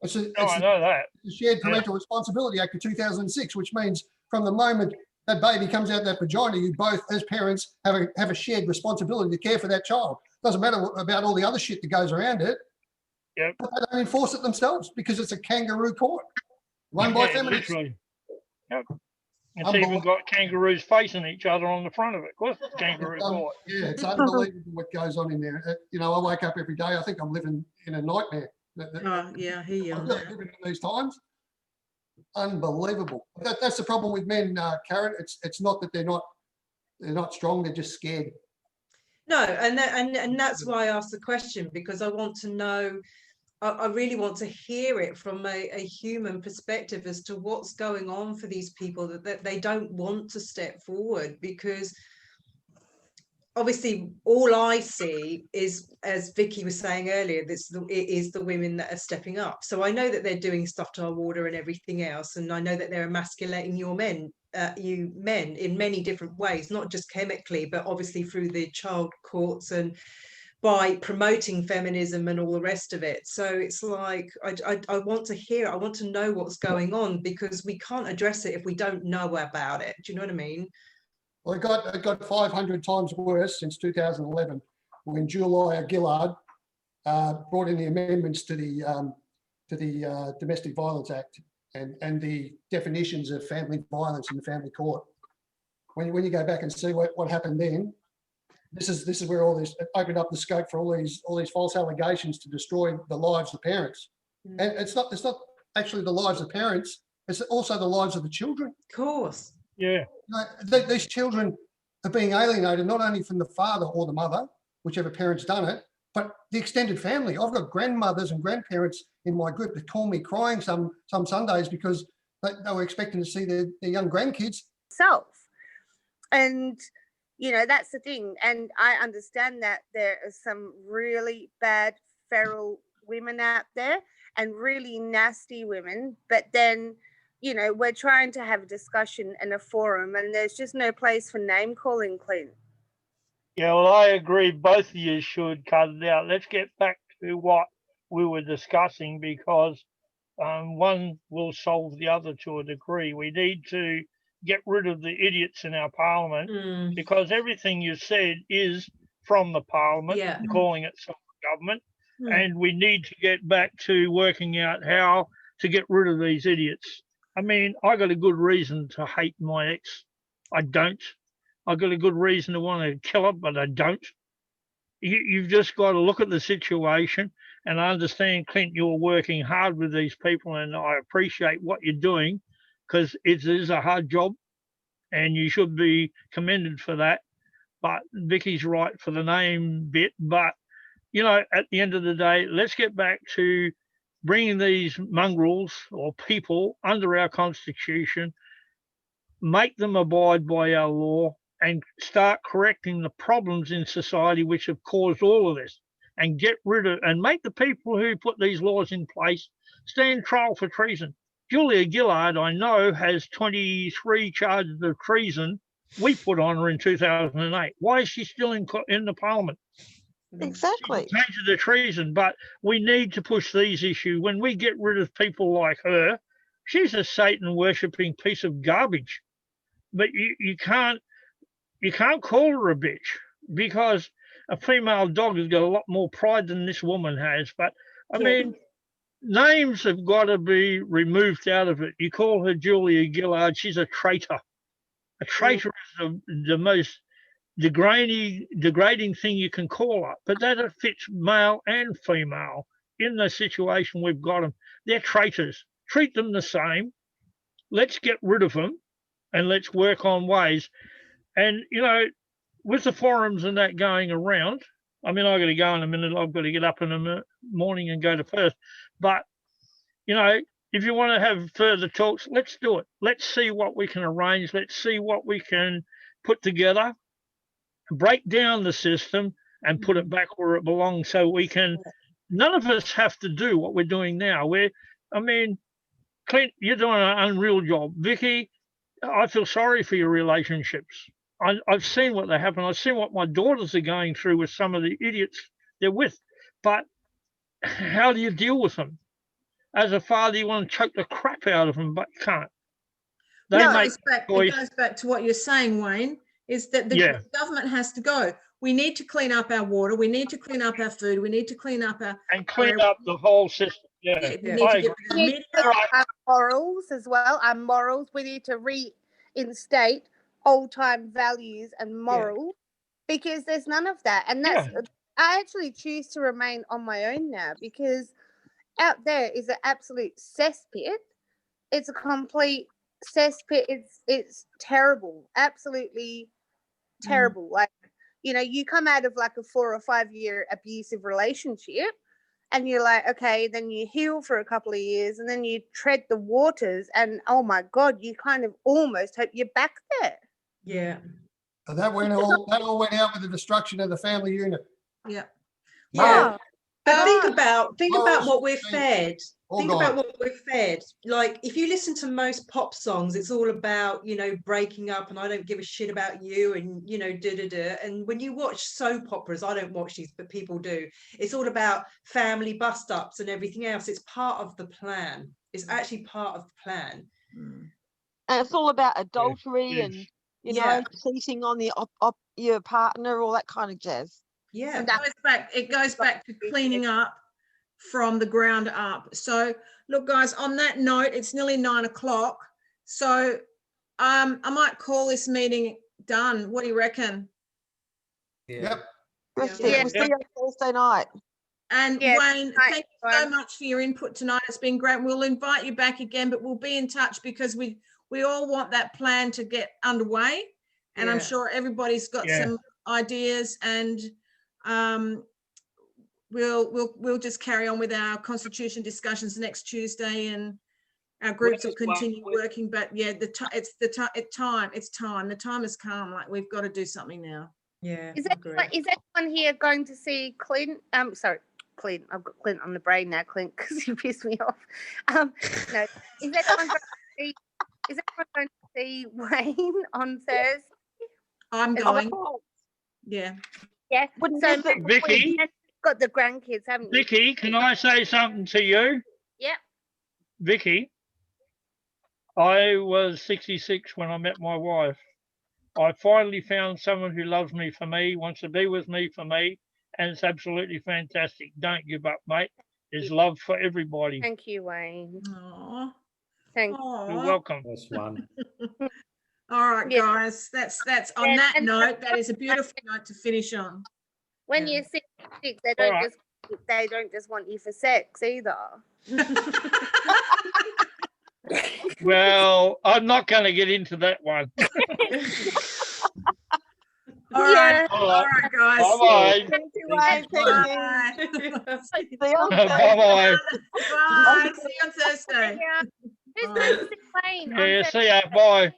I know that. The Shared Parental Responsibility Act of 2006, which means from the moment that baby comes out that vagina, you both, as parents, have a shared responsibility to care for that child. Doesn't matter about all the other shit that goes around it. Yep. But they don't enforce it themselves because it's a kangaroo court run by feminists. Literally. Yep. It's even got kangaroos facing each other on the front of it. Of course, it's kangaroo court. Yeah, it's unbelievable what goes on in there. I wake up every day. I think I'm living in a nightmare. Yeah, I hear you. I'm living in these times. Unbelievable. That's the problem with men, Karen. It's not that they're not strong. They're just scared. No, and that's why I asked the question, because I want to know. I really want to hear it from a human perspective as to what's going on for these people that they don't want to step forward, because obviously all I see is, as Vicky was saying earlier, it is the women that are stepping up. So I know that they're doing stuff to our water and everything else, and I know that they're emasculating you men in many different ways, not just chemically, but obviously through the child courts and by promoting feminism and all the rest of it. So it's like, I want to hear, I want to know what's going on, because we can't address it if we don't know about it. Do you know what I mean? Well, it got 500 times worse since 2011, when Julia Gillard brought in the amendments to the Domestic Violence Act and the definitions of family violence in the family court. When you go back and see what happened then, this is where all this opened up the scope for all these false allegations to destroy the lives of parents. And it's not actually the lives of parents, it's also the lives of the children. Of course. Yeah. These children are being alienated not only from the father or the mother, whichever parent's done it, but the extended family. I've got grandmothers and grandparents in my group that call me crying some Sundays because they were expecting to see their young grandkids. And, you know, that's the thing. And I understand that there are some really bad feral women out there and really nasty women. But then, you know, we're trying to have a discussion and a forum, and there's just no place for name calling, Clint. Yeah, well, I agree. Both of you should cut it out. Let's get back to what we were discussing, because one will solve the other to a degree. We need to get rid of the idiots in our parliament, because everything you said is from the parliament, calling itself a government. And we need to get back to working out how to get rid of these idiots. I mean, I got a good reason to hate my ex. I don't. I got a good reason to want to kill her, but I don't. You've just got to look at the situation, and I understand, Clint, you're working hard with these people, and I appreciate what you're doing, because it is a hard job, and you should be commended for that. But Vicky's right for the name bit. But, you know, at the end of the day, let's get back to bringing these mongrels or people under our constitution, make them abide by our law, and start correcting the problems in society which have caused all of this, and get rid of, and make the people who put these laws in place stand trial for treason. Julia Gillard, I know, has 23 charges of treason. We put on her in 2008. Why is she still in the parliament? Exactly. Change the treason, but we need to push these issues. When we get rid of people like her, she's a Satan worshipping piece of garbage. But you can't call her a bitch, because a female dog has got a lot more pride than this woman has. But I mean, names have got to be removed out of it. You call her Julia Gillard, she's a traitor. A traitor is the most degrading thing you can call her. But that fits male and female in the situation we've got them. They're traitors. Treat them the same. Let's get rid of them, and let's work on ways. And, you know, with the forums and that going around, I mean, I've got to go in a minute. I've got to get up in the morning and go to Perth. But, you know, if you want to have further talks, let's do it. Let's see what we can arrange. Let's see what we can put together, break down the system and put it back where it belongs, so we can, none of us have to do what we're doing now. I mean, Clint, you're doing an unreal job. Vicky, I feel sorry for your relationships. I've seen what they happen. I've seen what my daughters are going through with some of the idiots they're with. But how do you deal with them? As a father, you want to choke the crap out of them, but you can't. It goes back to what you're saying, Wayne, is that the government has to go. We need to clean up our water. We need to clean up our food. We need to clean up our... And clean up the whole system. Yeah. We need to get our morals as well. Our morals. We need to reinstate old-time values and morals, because there's none of that. And that's... I actually choose to remain on my own now, because out there is an absolute cesspit. It's a complete cesspit. It's terrible, absolutely terrible. Like, you know, you come out of like a 4 or 5 year abusive relationship, and you're like, okay, then you heal for a couple of years, and then you tread the waters, and oh my God, you kind of almost hope you're back there. Yeah. So that all went out with the destruction of the family unit. Yeah. Yeah. But think about what we're Hey, fed. all Think gone. about what we're fed. Like if you listen to most pop songs, it's all about, breaking up and I don't give a shit about you and, da-da-da. And when you watch soap operas, I don't watch these, but people do. It's all about family bust-ups and everything else. It's part of the plan. It's actually part of the plan. And it's all about adultery and, cheating on your partner, all that kind of jazz. Yeah. It goes back to cleaning up from the ground up. So look, guys, on that note, it's nearly 9 o'clock. So I might call this meeting done. What do you reckon? Yep. We'll see you on Thursday night. And Yeah, Wayne, right, thank you so much for your input tonight. It's been great. We'll invite you back again, but we'll be in touch because we all want that plan to get underway. And I'm sure everybody's got some ideas, and we'll just carry on with our constitution discussions next Tuesday, and our groups will continue working. But yeah, the time has come. Like we've got to do something now. Yeah. Is anyone here going to see Clint? Sorry, Clint. I've got Clint on the brain now, Clint, because you pissed me off. No, is anyone going to see Wayne on Thursday? I'm going. Yeah. Yeah. So Vicky, got the grandkids, haven't you? Vicky, can I say something to you? Yeah. Vicky, I was 66 when I met my wife. I finally found someone who loves me for me, wants to be with me for me, and it's absolutely fantastic. Don't give up, mate. There's love for everybody. Thank you, Wayne. Aww. Thank you. You're welcome. That's one. All right, guys. That's on that note. That is a beautiful note to finish on. When you're 66, they don't just want you for sex either. Well, I'm not going to get into that one. All right, guys. Bye-bye. Thank you, Wayne. Thank you. See you on Bye-bye. Bye. See you on Thursday. Who's going to see Wayne? Yeah, see ya. Bye.